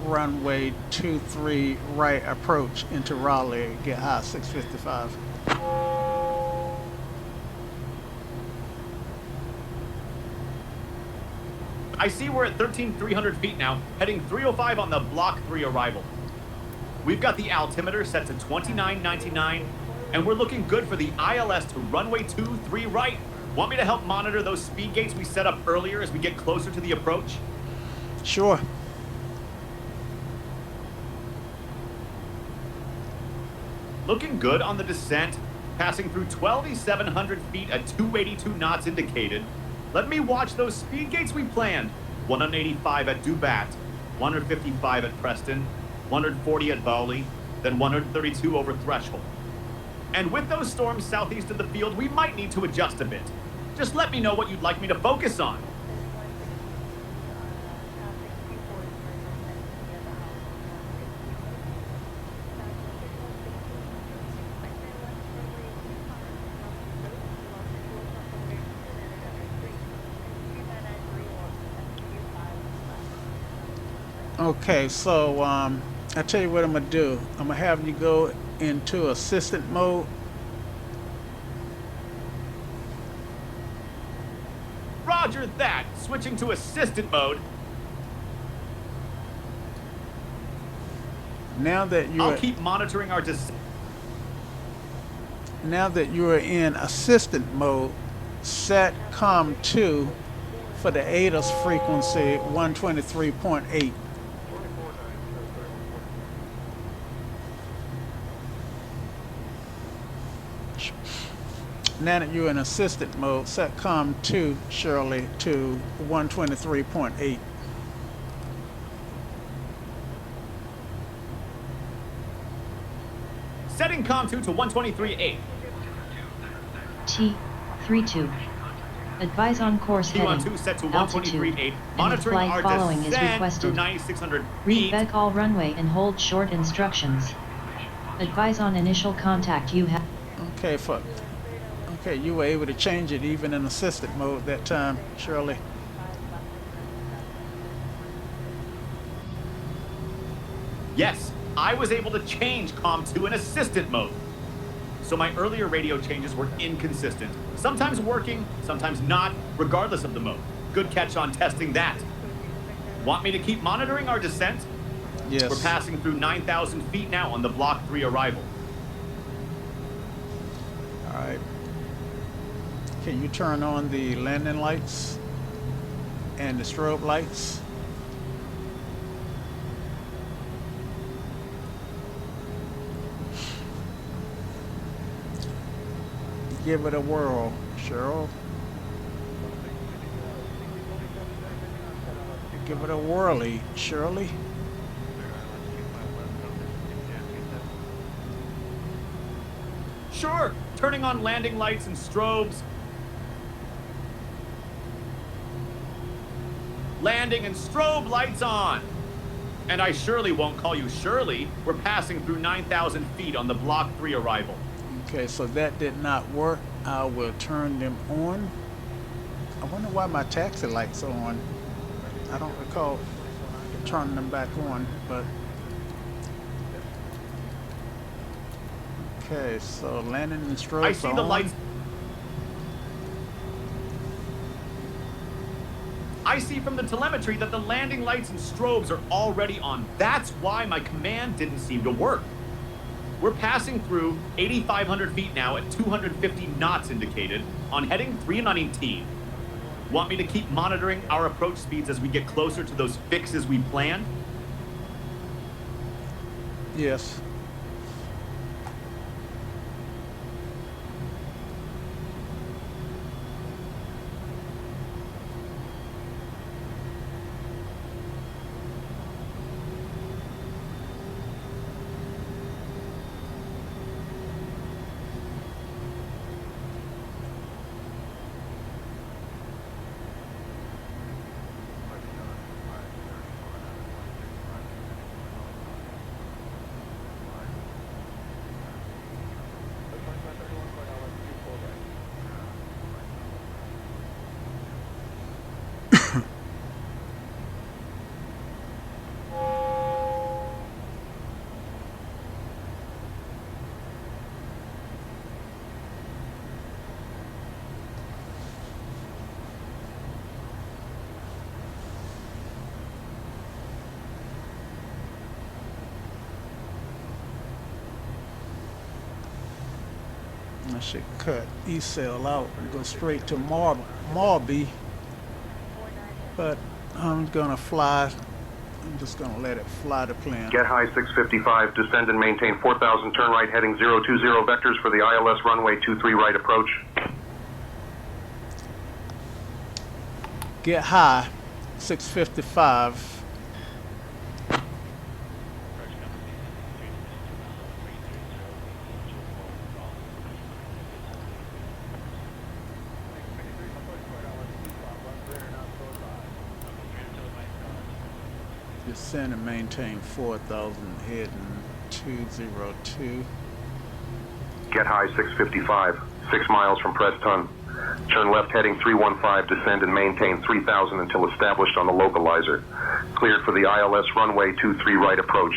runway 23 right approach into Raleigh. Get high 655. I see we're at 13,300 feet now, heading 305 on the Block 3 arrival. We've got the altimeter set to 29.99, and we're looking good for the ILS to runway 23 right. Want me to help monitor those speed gates we set up earlier as we get closer to the approach? Sure. Looking good on the descent, passing through 12,700 feet at 282 knots indicated. Let me watch those speed gates we planned. 185 at Dubat, 155 at Preston, 140 at Bowley, then 132 over Threshold. And with those storms southeast of the field, we might need to adjust a bit. Just let me know what you'd like me to focus on. Okay, so I tell you what I'm gonna do. I'm gonna have you go into assistant mode. Roger that. Switching to assistant mode. Now that I'll you're keep monitoring our descent. now that you are in assistant mode, set COM2 for the ADAS frequency 123.8. Now that you're in assistant mode, set COM2, Shirley, to 123.8. Setting COM2 to 123.8. T32. Advise on course heading, T12 set to altitude, 123.8. and the Monitoring flight our following is descent requested. through 9,600 Read feet. back all runway and hold short instructions. Advise on initial contact you have. Okay, you were able to change it even in assistant mode that time, Shirley. Yes, I was able to change COM2 in assistant mode. So my earlier radio changes were inconsistent. Sometimes working, sometimes not, regardless of the mode. Good catch on testing that. Want me to keep monitoring our descent? Yes. We're passing through 9,000 feet now on the Block 3 arrival. All right. Can you turn on the landing lights and the strobe lights? Give it a whirl, Cheryl. Give it a whirly, Shirley. Sure, turning on landing lights and strobes. Landing and strobe lights on. And I surely won't call you Shirley. We're passing through 9,000 feet on the Block 3 arrival. Okay, so that did not work. I will turn them on. I wonder why my taxi lights are on. I don't recall turning them back on, but okay, so landing and strobes I see are the on. lights. I see from the telemetry that the landing lights and strobes are already on. That's why my command didn't seem to work. We're passing through 8,500 feet now at 250 knots indicated on heading 319. Want me to keep monitoring our approach speeds as we get closer to those fixes we planned? Yes. I should cut E-cell out and go straight to Marby, but I'm gonna fly. I'm just gonna let it fly the plane. Get high 655, descend and maintain 4,000, turn right heading 020 vectors for the ILS runway 23 right approach. Get high 655. Descend and maintain 4,000 heading 202. Get high 655, 6 miles from Preston. Turn left heading 315, descend and maintain 3,000 until established on the localizer. Cleared for the ILS runway 23 right approach.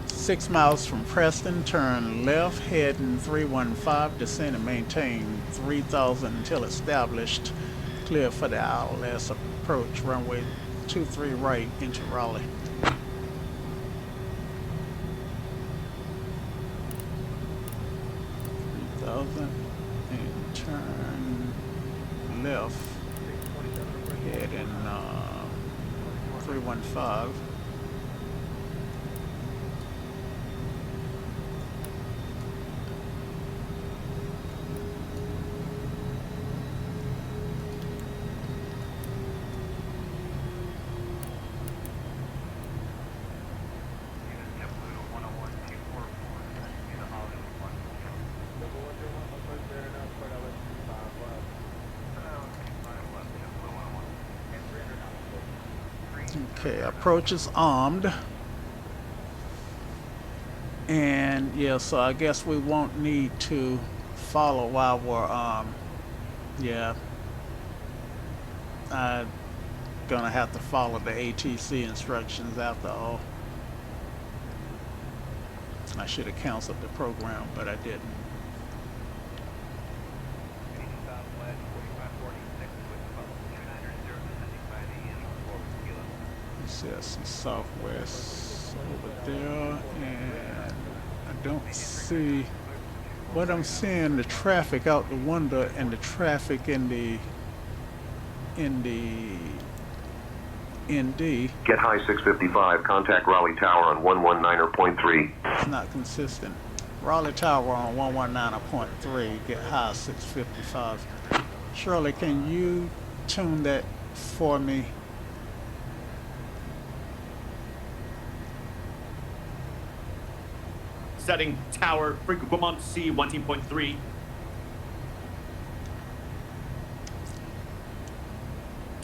6 miles from Preston, turn left heading 315, descend and maintain 3,000 until established. Clear for the ILS approach, runway 23 right into Raleigh. And turn left, heading 315. Okay, approach is armed. And yeah, so I guess we won't need to follow while we're yeah. I'm gonna have to follow the ATC instructions after all. I should have canceled the program, but I didn't. CSC Southwest over there, and I don't see what I'm seeing, the traffic out the window and the traffic in the ND. Get high 655, contact Raleigh Tower on 119.3. It's not consistent. Raleigh Tower on 119.3, get high 655. Shirley, can you tune that for me? Setting tower frequency 19.3.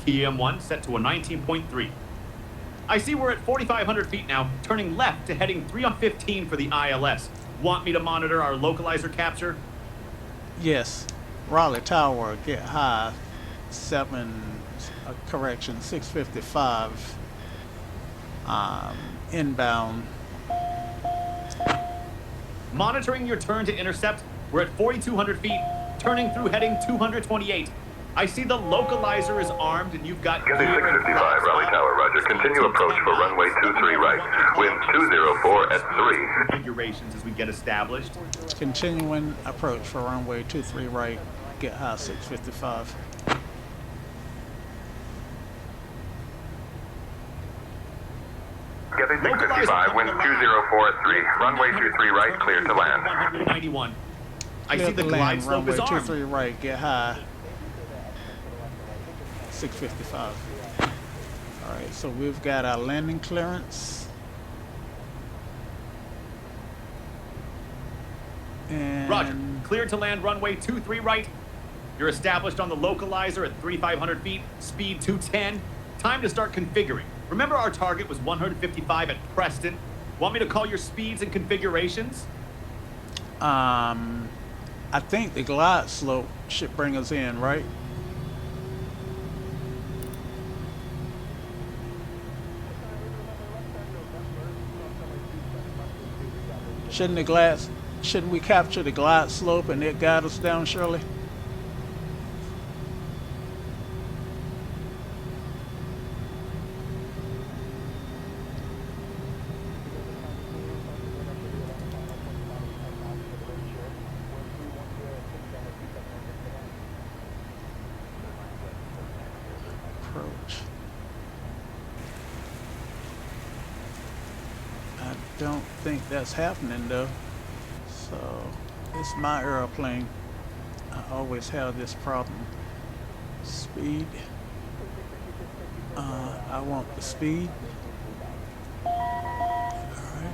KM1 set to a 19.3. I see we're at 4,500 feet now, turning left to heading 315 for the ILS. Want me to monitor our localizer capture? Yes. Raleigh Tower, get high 655. Inbound. Monitoring your turn to intercept. We're at 4,200 feet, turning through heading 228. I see the localizer is armed and you've got... Get 655, Raleigh Tower, roger. Continue approach for runway 23 right. Wind 204 at 3. Configurations as we get established. Continuing approach for runway 23 right. Get high 655. Get a 655, wind 204 at 3. Runway 23 right, clear to land. 191. I Clear see the to glide land, slope runway is armed. 23 right. Get high 655. Alright, so we've got our landing clearance. And Roger. Cleared to land runway 23 right. You're established on the localizer at 3,500 feet, speed 210. Time to start configuring. Remember our target was 155 at Preston. Want me to call your speeds and configurations? I think the glide slope should bring us in, right? Shouldn't we capture the glide slope and it guide us down, Shirley? Approach. I don't think that's happening though. So it's my airplane. I always have this problem. Speed. I want the speed. Alright.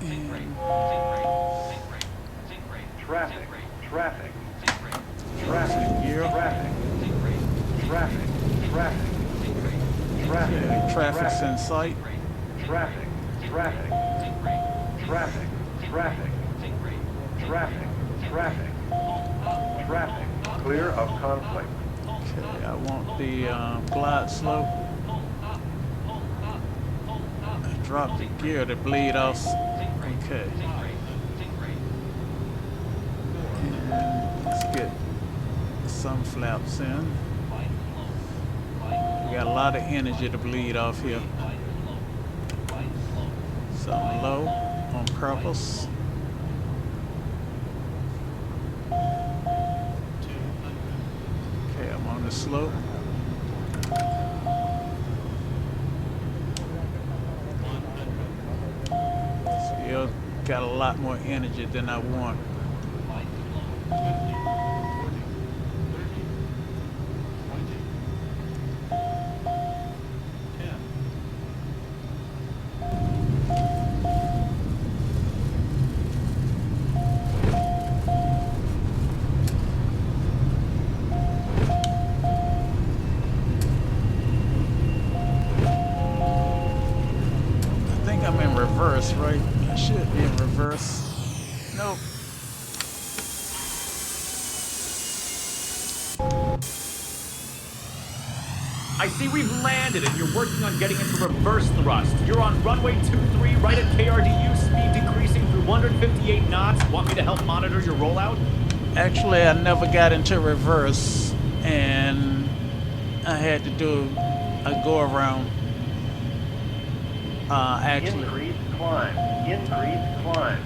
And Traffic, traffic, gear. Okay, traffic's in sight. traffic, clear of conflict. Okay, I want the glide slope. I dropped the gear to bleed off. Okay. And let's get some flaps in. We got a lot of energy to bleed off here. Something low on purpose. Okay, I'm on the slope. Still got a lot more energy than I want. Reverse, right? I should be in reverse. Nope. I see we've landed and you're working on getting into reverse thrust. You're on runway 23 right at KRDU, speed decreasing through 158 knots. Want me to help monitor your rollout? Actually, I never got into reverse and I had to do a go around. Actually, Increase climb.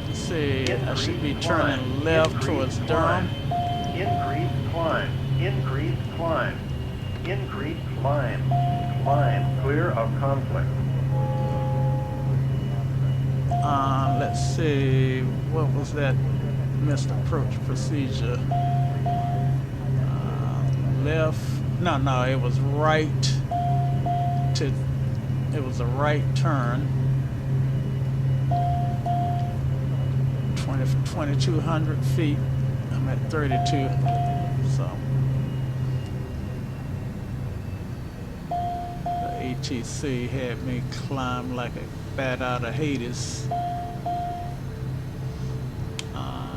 let's see, I should be turning left towards Durham. Increase climb. Clear of conflict. Let's see, what was that missed approach procedure? Left, no, it was right to, it was a right turn. 2,200 feet, I'm at 32, so. ATC had me climb like a bat out of Hades.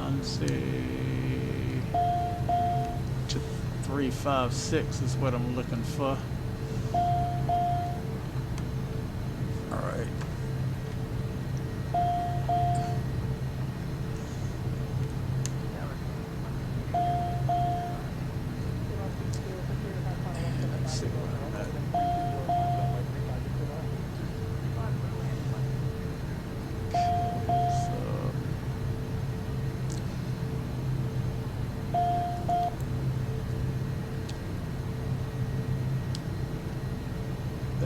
Let's see, to 356 is what I'm looking for. All right. Let's see what I'm at.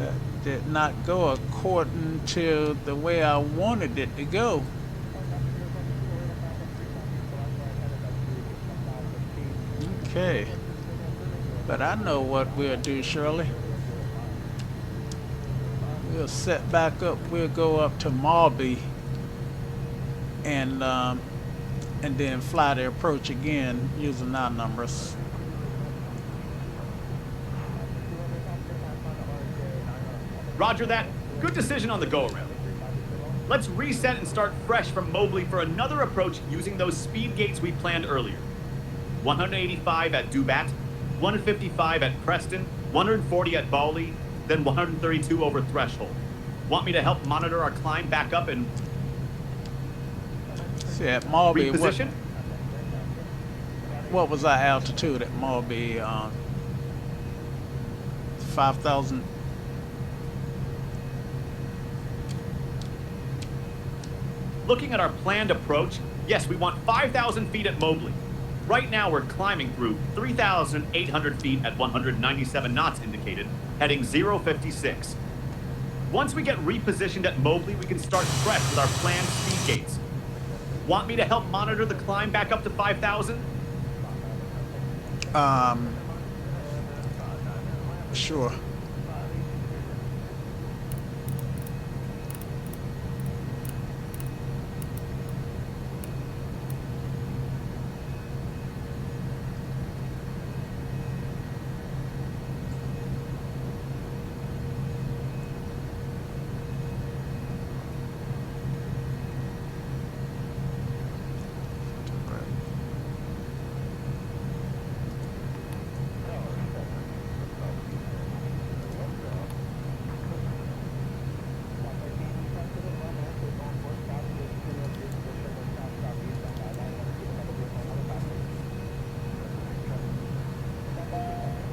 That did not go according to the way I wanted it to go. Okay. But I know what we'll do, Shirley. We'll set back up. We'll go up to Marby and then fly the approach again using our numbers. Roger that. Good decision on the go-around. Let's reset and start fresh from Mobley for another approach using those speed gates we planned earlier. 185 at Dubat, 155 at Preston, 140 at Bali, then 132 over Threshold. Want me to help monitor our climb back up and see at Marby? Reposition? What was our altitude at Marby? 5,000. Looking at our planned approach, yes, we want 5,000 feet at Mobley. Right now we're climbing through 3,800 feet at 197 knots indicated, heading 056. Once we get repositioned at Mobley, we can start fresh with our planned speed gates. Want me to help monitor the climb back up to 5,000? Sure.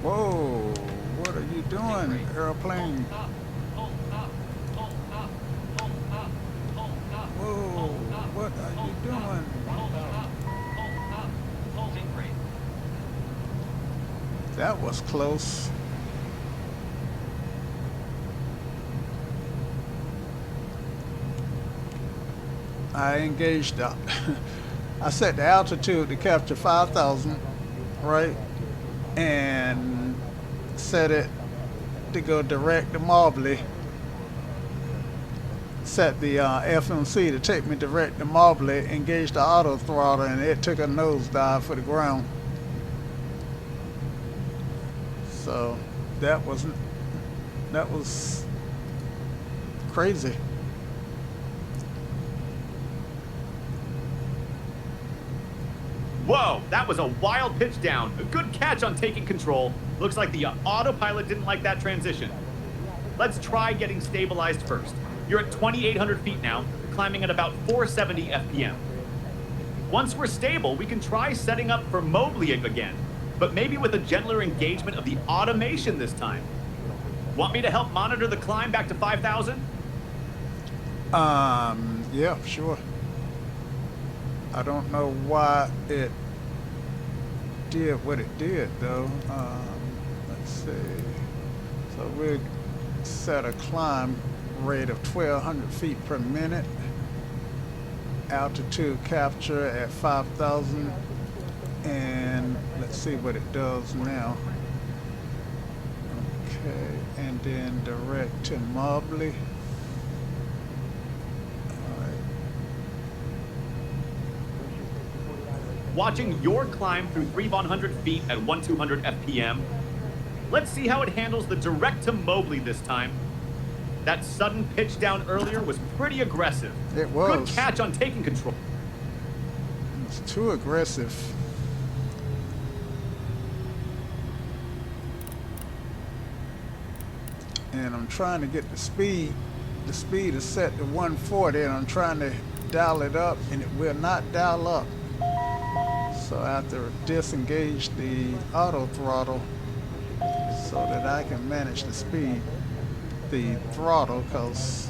Whoa, what are you doing, airplane? Whoa, what are you doing? That was close. I engaged up. I set the altitude to capture 5,000, right? And set it to go direct to Mobley. Set the FMC to take me direct to Mobley, engaged the auto throttle, and it took a nosedive for the ground. So that was crazy. Whoa, that was a wild pitch down. A good catch on taking control. Looks like the autopilot didn't like that transition. Let's try getting stabilized first. You're at 2,800 feet now, climbing at about 470 FPM. Once we're stable, we can try setting up for Mobley again, but maybe with a gentler engagement of the automation this time. Want me to help monitor the climb back to 5,000? Yeah, sure. I don't know why it did what it did, though. Let's see. So we'll set a climb rate of 1,200 feet per minute. Altitude capture at 5,000. And let's see what it does now. Okay, and then direct to Mobley. Watching your climb through 3,100 feet at 1,200 FPM. Let's see how it handles the direct to Mobley this time. That sudden pitch down earlier was pretty aggressive. It was. Good catch on taking control. It was too aggressive. And I'm trying to get the speed. The speed is set to 140, and I'm trying to dial it up, and it will not dial up. So I have to disengage the auto throttle so that I can manage the speed, the throttle, because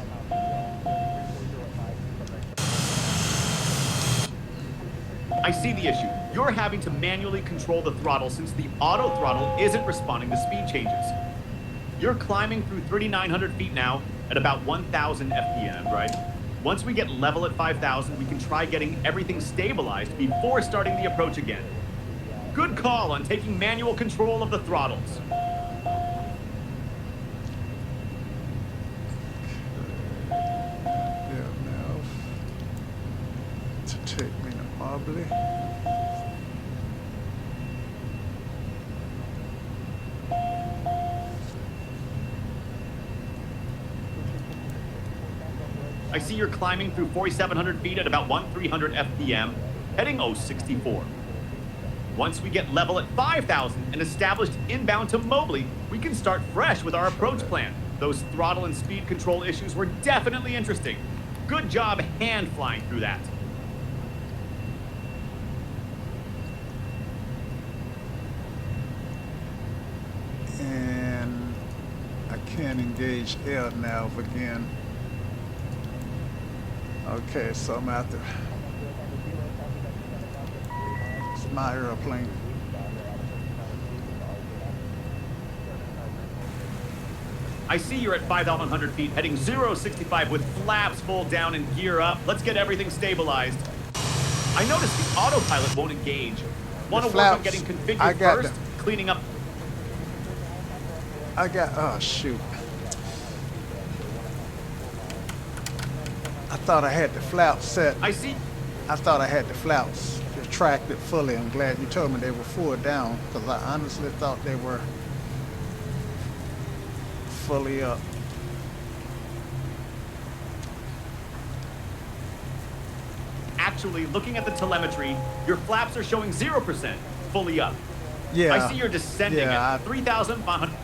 I see the issue. You're having to manually control the throttle since the auto throttle isn't responding to speed changes. You're climbing through 3,900 feet now at about 1,000 FPM, right? Once we get level at 5,000, we can try getting everything stabilized before starting the approach again. Good call on taking manual control of the throttles. Yeah, now to take me to Mobley. I see you're climbing through 4,700 feet at about 1,300 FPM, heading 064. Once we get level at 5,000 and established inbound to Mobley, we can start fresh with our approach plan. Those throttle and speed control issues were definitely interesting. Good job hand flying through that. And I can't engage air nav again. Okay, so I'm out there. It's my airplane. I see you're at 5,100 feet, heading 065 with flaps full down and gear up. Let's get everything stabilized. I noticed the autopilot won't engage. Want to work on getting configured first? Cleaning up. Oh shoot. I thought I had the flaps set. I see. I thought I had the flaps retracted fully. I'm glad you told me they were full down, because I honestly thought they were fully up. Actually, looking at the telemetry, your flaps are showing 0% fully up. Yeah. I see you're descending at 3,500.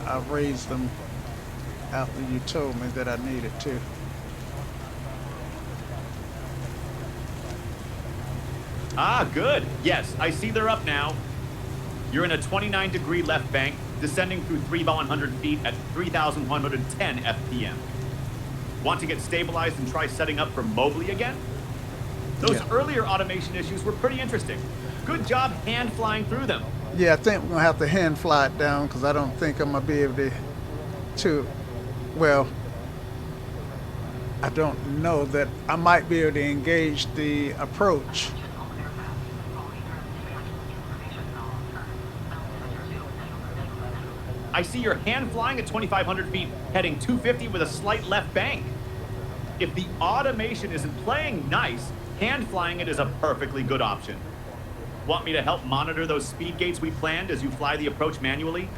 I raised them after you told me that I needed to. Ah, good. Yes, I see they're up now. You're in a 29-degree left bank, descending through 3,100 feet at 3,110 FPM. Want to get stabilized and try setting up for Mobley again? Those earlier automation issues were pretty interesting. Good job hand flying through them. Yeah, I think we're gonna have to hand fly it down, because I don't think I'm gonna be able to, well, I don't know that I might be able to engage the approach. I see you're hand flying at 2,500 feet, heading 250 with a slight left bank. If the automation isn't playing nice, hand flying it is a perfectly good option. Want me to help monitor those speed gates we planned as you fly the approach manually?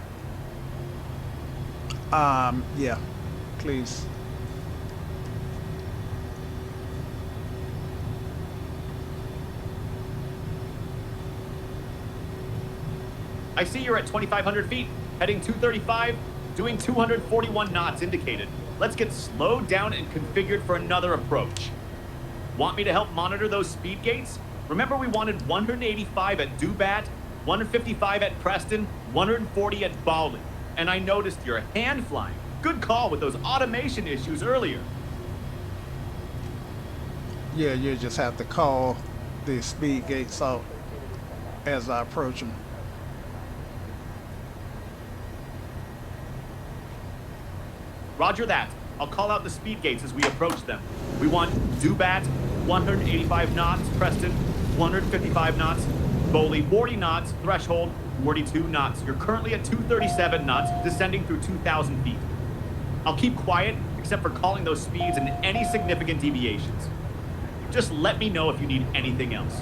Yeah, please. I see you're at 2,500 feet, heading 235, doing 241 knots indicated. Let's get slowed down and configured for another approach. Want me to help monitor those speed gates? Remember we wanted 185 at Dubat, 155 at Preston, 140 at Bali. And I noticed you're hand flying. Good call with those automation issues earlier. Yeah, you just have to call the speed gates out as I approach them. Roger that. I'll call out the speed gates as we approach them. We want Dubat, 185 knots, Preston, 155 knots, Bowley, 40 knots, threshold, 42 knots. You're currently at 237 knots, descending through 2,000 feet. I'll keep quiet, except for calling those speeds and any significant deviations. Just let me know if you need anything else.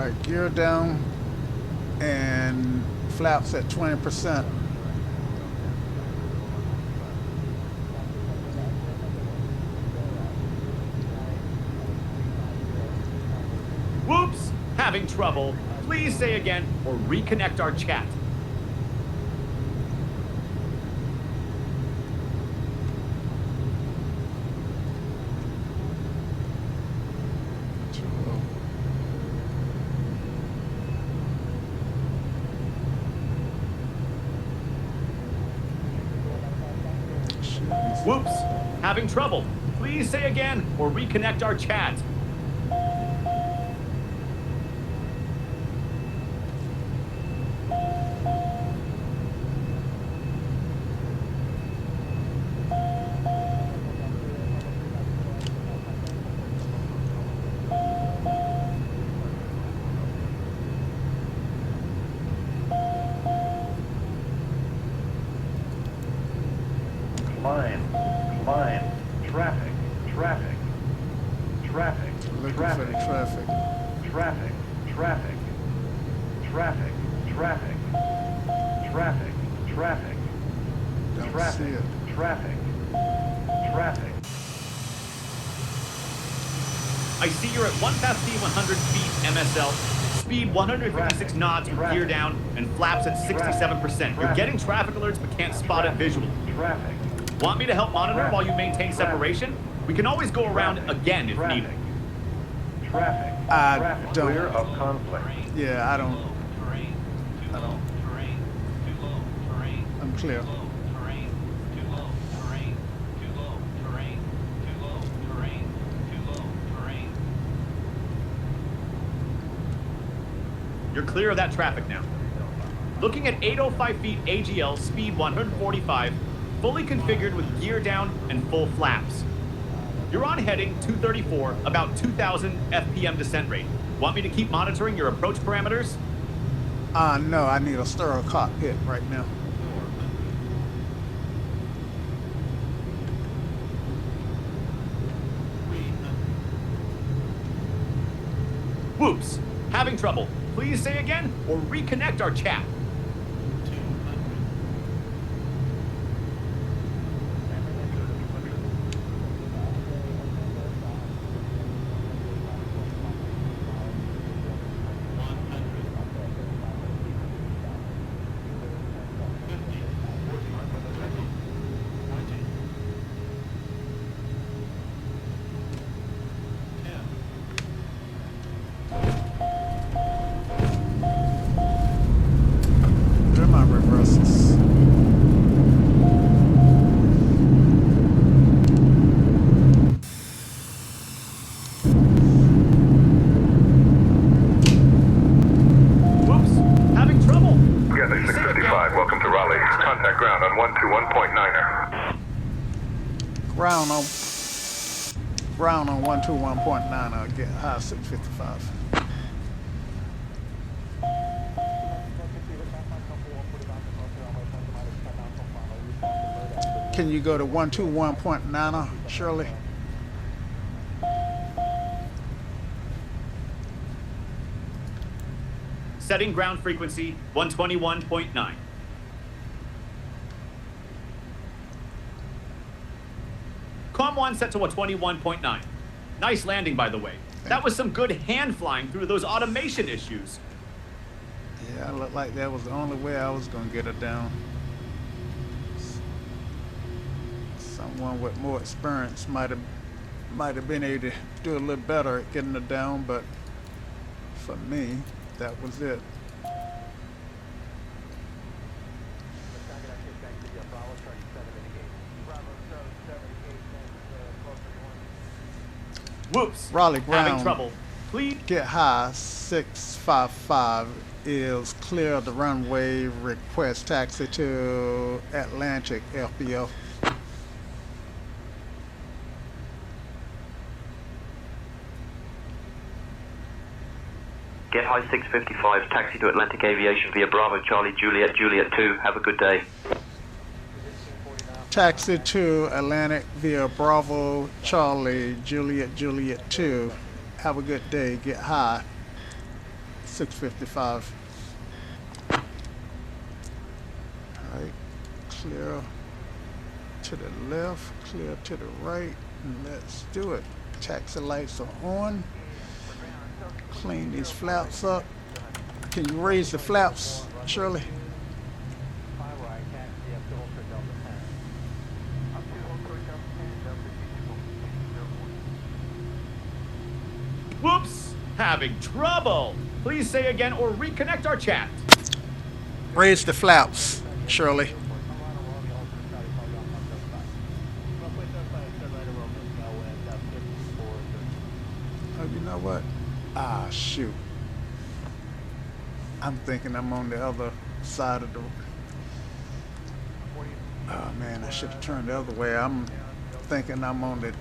Alright, gear down and flaps at 20%. Whoops! Having trouble. Please say again or reconnect our chat. Whoops! Having trouble. Please say again or reconnect our chat. I see you're at 1,100 feet MSL, speed 156 knots with gear down, and flaps at 67%. You're getting traffic alerts but can't spot it visually. Want me to help monitor while you maintain separation? We can always go around again if needed. I don't. Clear of conflict. Yeah, I don't. I'm clear. You're clear of that traffic now. Looking at 805 feet AGL, speed 145, fully configured with gear down and full flaps. You're on heading 234, about 2,000 FPM descent rate. Want me to keep monitoring your approach parameters? No, I need a sterile cockpit right now. Whoops! Having trouble. Please say again or reconnect our chat. Ground on 121.9, I'll get high 655. Can you go to 121.9, Shirley? Setting ground frequency 121.9. COM 1 set to a 21.9. Nice landing, by the way. That was some good hand flying through those automation issues. Yeah, it looked like that was the only way I was going to get her down. Someone with more experience might have been able to do a little better at getting her down, but for me, that was it. Whoops! Raleigh ground. Having trouble. Please Get high 655 is clear of the runway. Request taxi to Atlantic FBO. Get high 655, taxi to Atlantic Aviation via Bravo Charlie Juliet Juliet 2. Have a good day. Taxi to Atlantic via Bravo Charlie Juliet Juliet 2. Have a good day. Get high 655. Alright, clear to the left, clear to the right, and let's do it. Taxi lights are on. Clean these flaps up. Can you raise the flaps, Shirley? Whoops! Having trouble! Please say again or reconnect our chat. Raise the flaps, Shirley. Oh, you know what? Ah, shoot. I'm thinking I'm on the other side of the... Oh, man, I should have turned the other way. I'm thinking I'm on the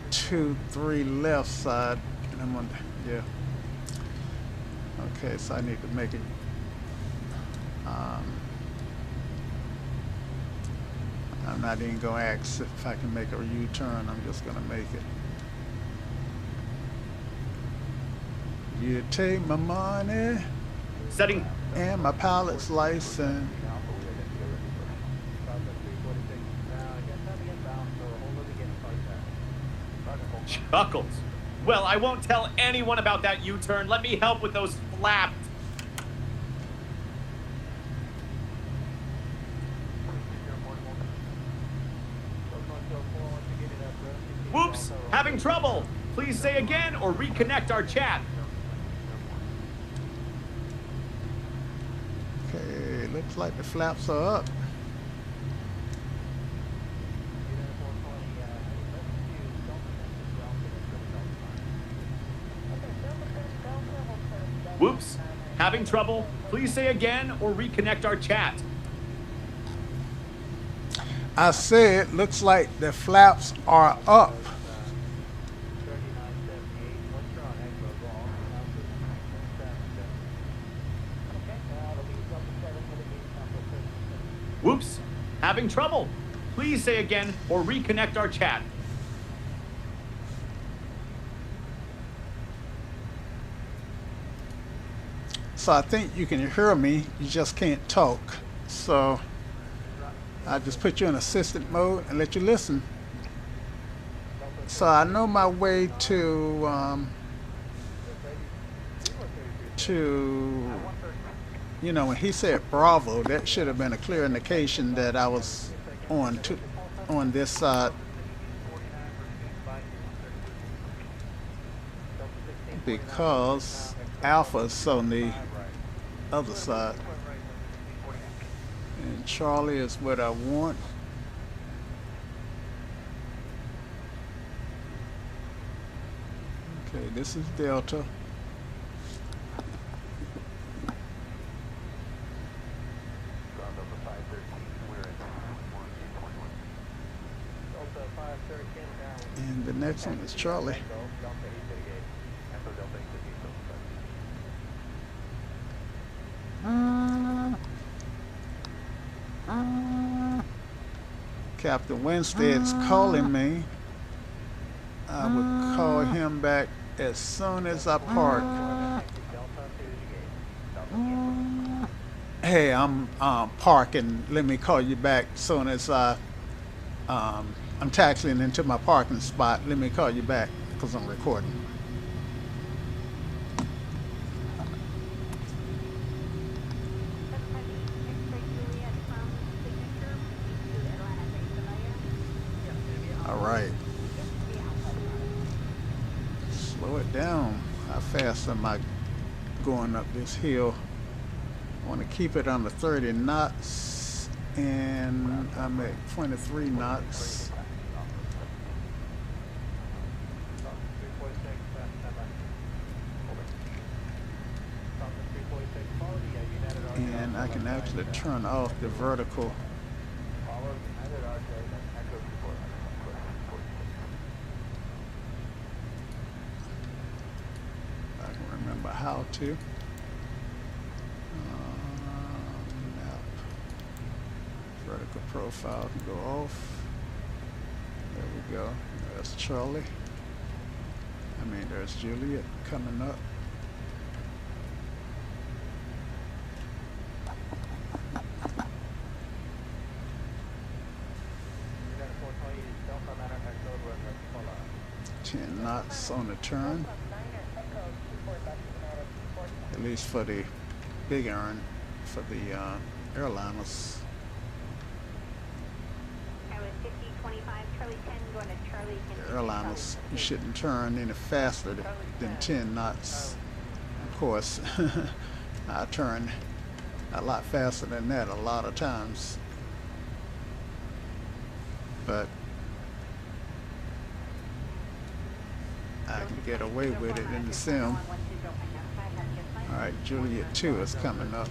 2-3 left side. And I'm on the... Yeah. Okay, so I need to make it... I'm not even going to ask if I can make a U-turn. I'm just going to make it. You take my money Setting. and my pilot's license. Chuckles. Well, I won't tell anyone about that U-turn. Let me help with those flaps. Whoops! Having trouble! Please say again or reconnect our chat. Okay, looks like the flaps are up. Whoops! Having trouble? Please say again or reconnect our chat. I said, looks like the flaps are up. Whoops! Having trouble? Please say again or reconnect our chat. So I think you can hear me, you just can't talk. So I just put you in assistant mode and let you listen. So I know my way to you know, when he said Bravo, that should have been a clear indication that I was on this side, because Alpha's on the other side and Charlie is what I want. Okay, this is Delta. And the next one is Charlie. Captain Winstead's calling me. I would call him back as soon as I park. Hey, I'm parking. Let me call you back as soon as I'm taxiing into my parking spot. Let me call you back because I'm recording. All right. Slow it down. How fast am I going up this hill? I want to keep it under 30 knots, and I'm at 23 knots. And I can actually turn off the vertical. I can remember how to. Map. Vertical profile can go off. There we go. There's Charlie. There's Juliet coming up. knots on the turn, at least for the big iron, for the airliners. The airliners, you shouldn't turn any faster than 10 knots. Of course, I turn a lot faster than that a lot of times, but I can get away with it in the sim. Alright, Juliet 2 is coming up.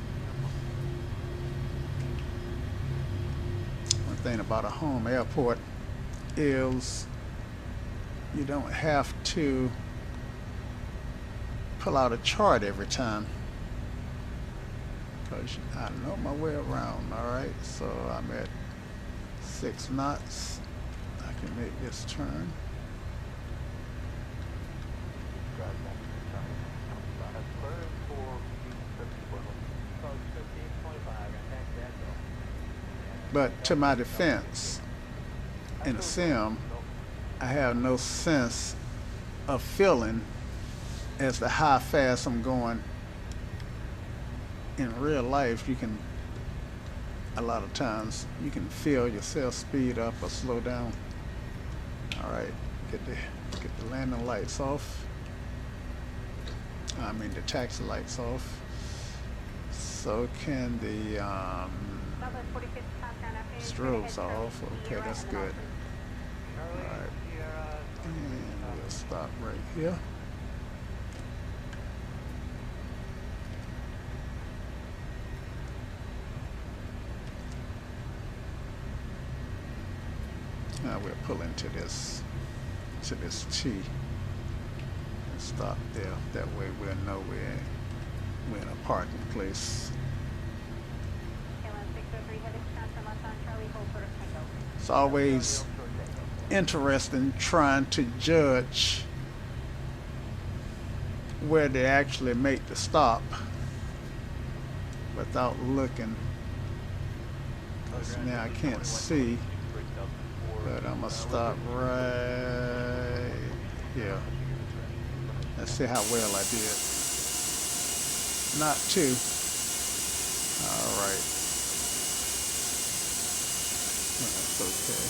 One thing about a home airport is you don't have to pull out a chart every time, because I know my way around. Alright, so I'm at 6 knots. I can make this turn. But to my defense, in a sim, I have no sense of feeling as to how fast I'm going. In real life, you can, a lot of times, you can feel yourself speed up or slow down. Alright, get the landing lights off. I mean the taxi lights off. So can the strobes off. Okay, that's good. Alright, and we'll stop right here. Now we'll pull into this T and stop there. That way we'll know we're in a parking place. It's always interesting trying to judge where they actually make the stop without looking, because now I can't see. But I'm gonna stop right here. Let's see how well I did. Not too. Alright. That's okay.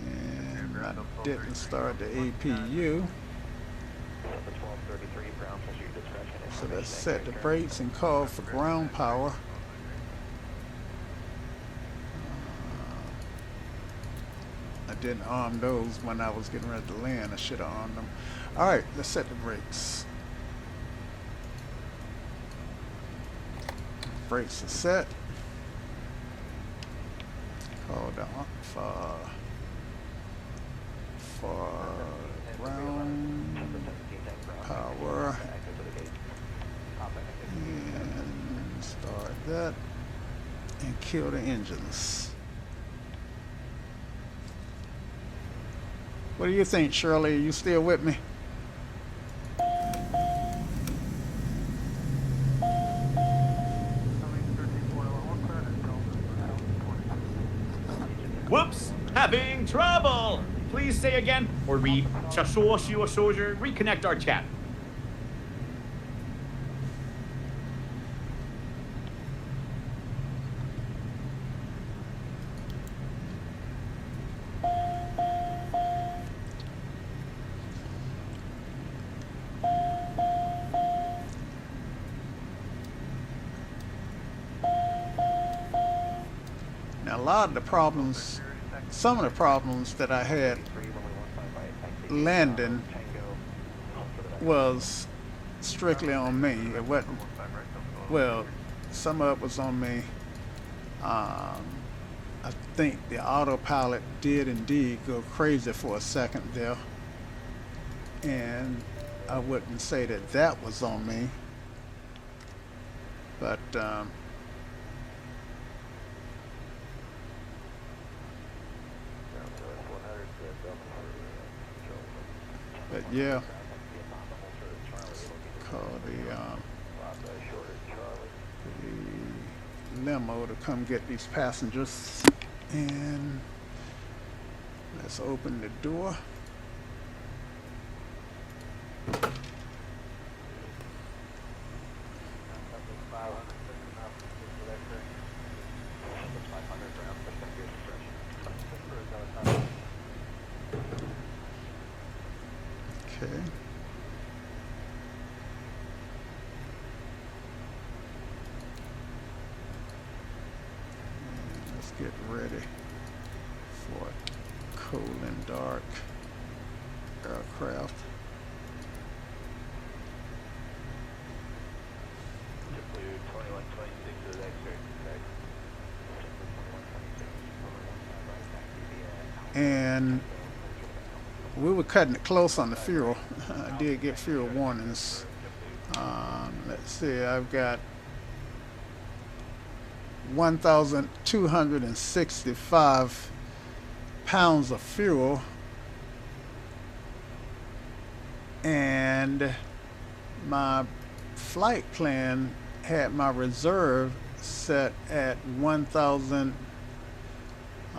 And I didn't start the APU. So let's set the brakes and call for ground power. I didn't arm those when I was getting ready to land. I should have armed them. Alright, let's set the brakes. Brakes are set. Call down for ground power. And start that and kill the engines. What do you think, Shirley? Are you still with me? Whoops! Having trouble! Please say again, or reconnect our chat. Now, a lot of the problems, some of the problems that I had landing was strictly on me. It wasn't, well, some of it was on me. I think the autopilot did indeed go crazy for a second there, and I wouldn't say that that was on me, but yeah, call the limo to come get these passengers. And let's open the door. Okay. And let's get ready for a cold and dark aircraft. And we were cutting it close on the fuel. I did get fuel warnings. Let's see, I've got 1,265 pounds of fuel, and my flight plan had my reserve set at 1,000.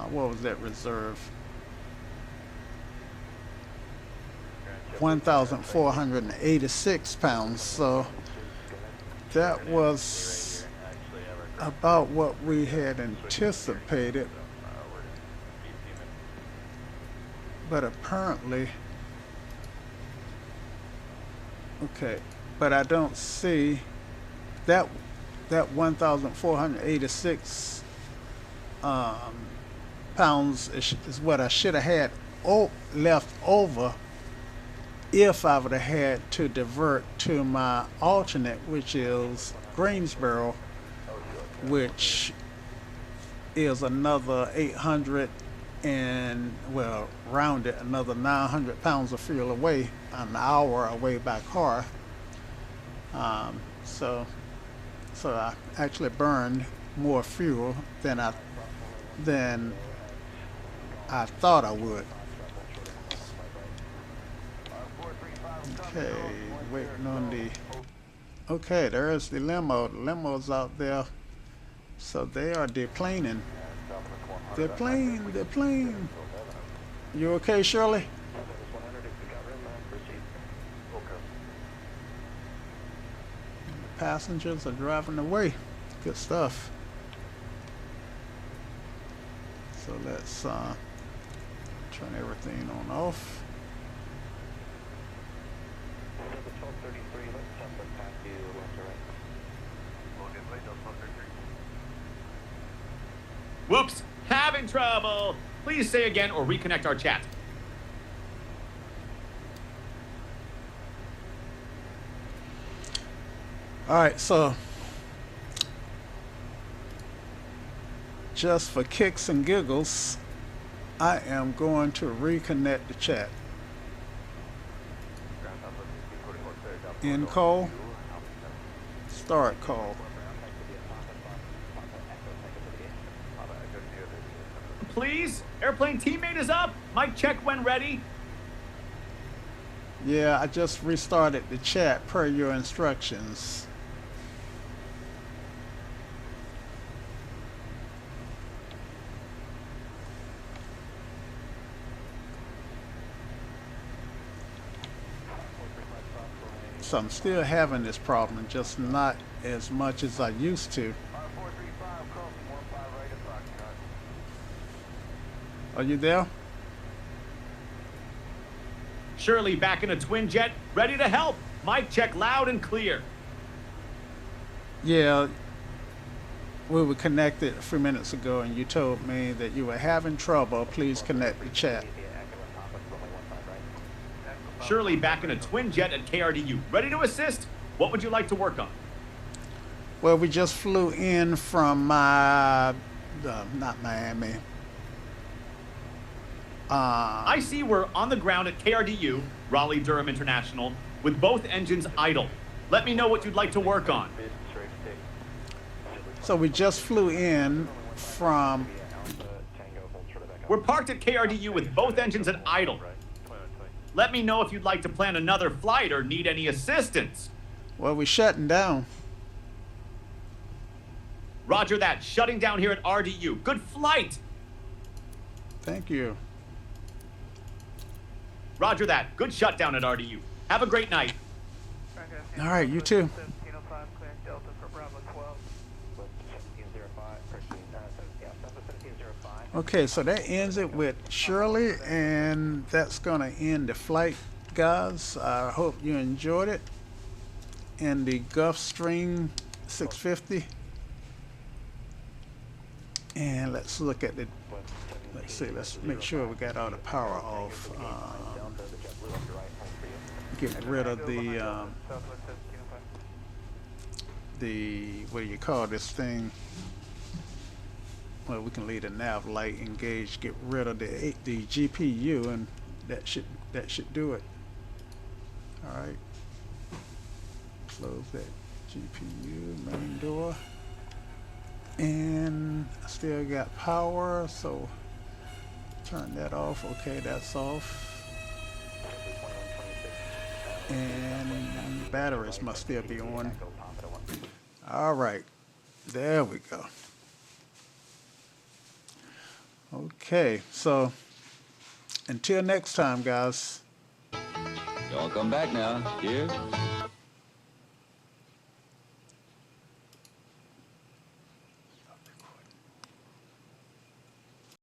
What was that reserve? 1,486 pounds. So that was about what we had anticipated. But apparently, okay, but I don't see that 1,486 pounds is what I should have had left over if I would have had to divert to my alternate, which is Greensboro, which is another 800 and, well, rounded, another 900 pounds of fuel away, an hour away by car. So I actually burned more fuel than I thought I would. Okay, waiting on the. Okay, there's the limo. The limo's out there, so they are deplaning. Deplane. You okay, Shirley? The passengers are driving away. Good stuff. So let's turn everything on off. Whoops! Having trouble! Please say again or reconnect our chat. Alright, so just for kicks and giggles, I am going to reconnect the chat. End call. Start call. Please? Airplane teammate is up. Mic check when ready. Yeah, I just restarted the chat per your instructions. So I'm still having this problem, just not as much as I used to. Are you there? Shirley back in a twin jet, ready to help. Mic check loud and clear. Yeah, we were connected a few minutes ago and you told me that you were having trouble. Please connect the chat. Shirley back in a twin jet at KRDU, ready to assist. What would you like to work on? Well, we just flew in from not Miami. I see we're on the ground at KRDU, Raleigh-Durham International, with both engines idle. Let me know what you'd like to work on. So we just flew in from... We're parked at KRDU with both engines at idle. Let me know if you'd like to plan another flight or need any assistance. Well, we're shutting down. Roger that. Shutting down here at RDU. Good flight. Thank you. Roger that. Good shutdown at RDU. Have a great night. All right, you too. Okay, so that ends it with Shirley, and that's gonna end the flight, guys. I hope you enjoyed it. And the Gulfstream 650. And let's look at the, let's see, let's make sure we got all the power off. Getting rid of the, what do you call this thing? Well, we can leave the nav light engaged, get rid of the GPU, and that should do it. All right. Close that GPU main door. And I still got power, so turn that off. Okay, that's off. And batteries must still be on. All right, there we go. Okay, so until next time, guys. Y'all come back now. Cheers.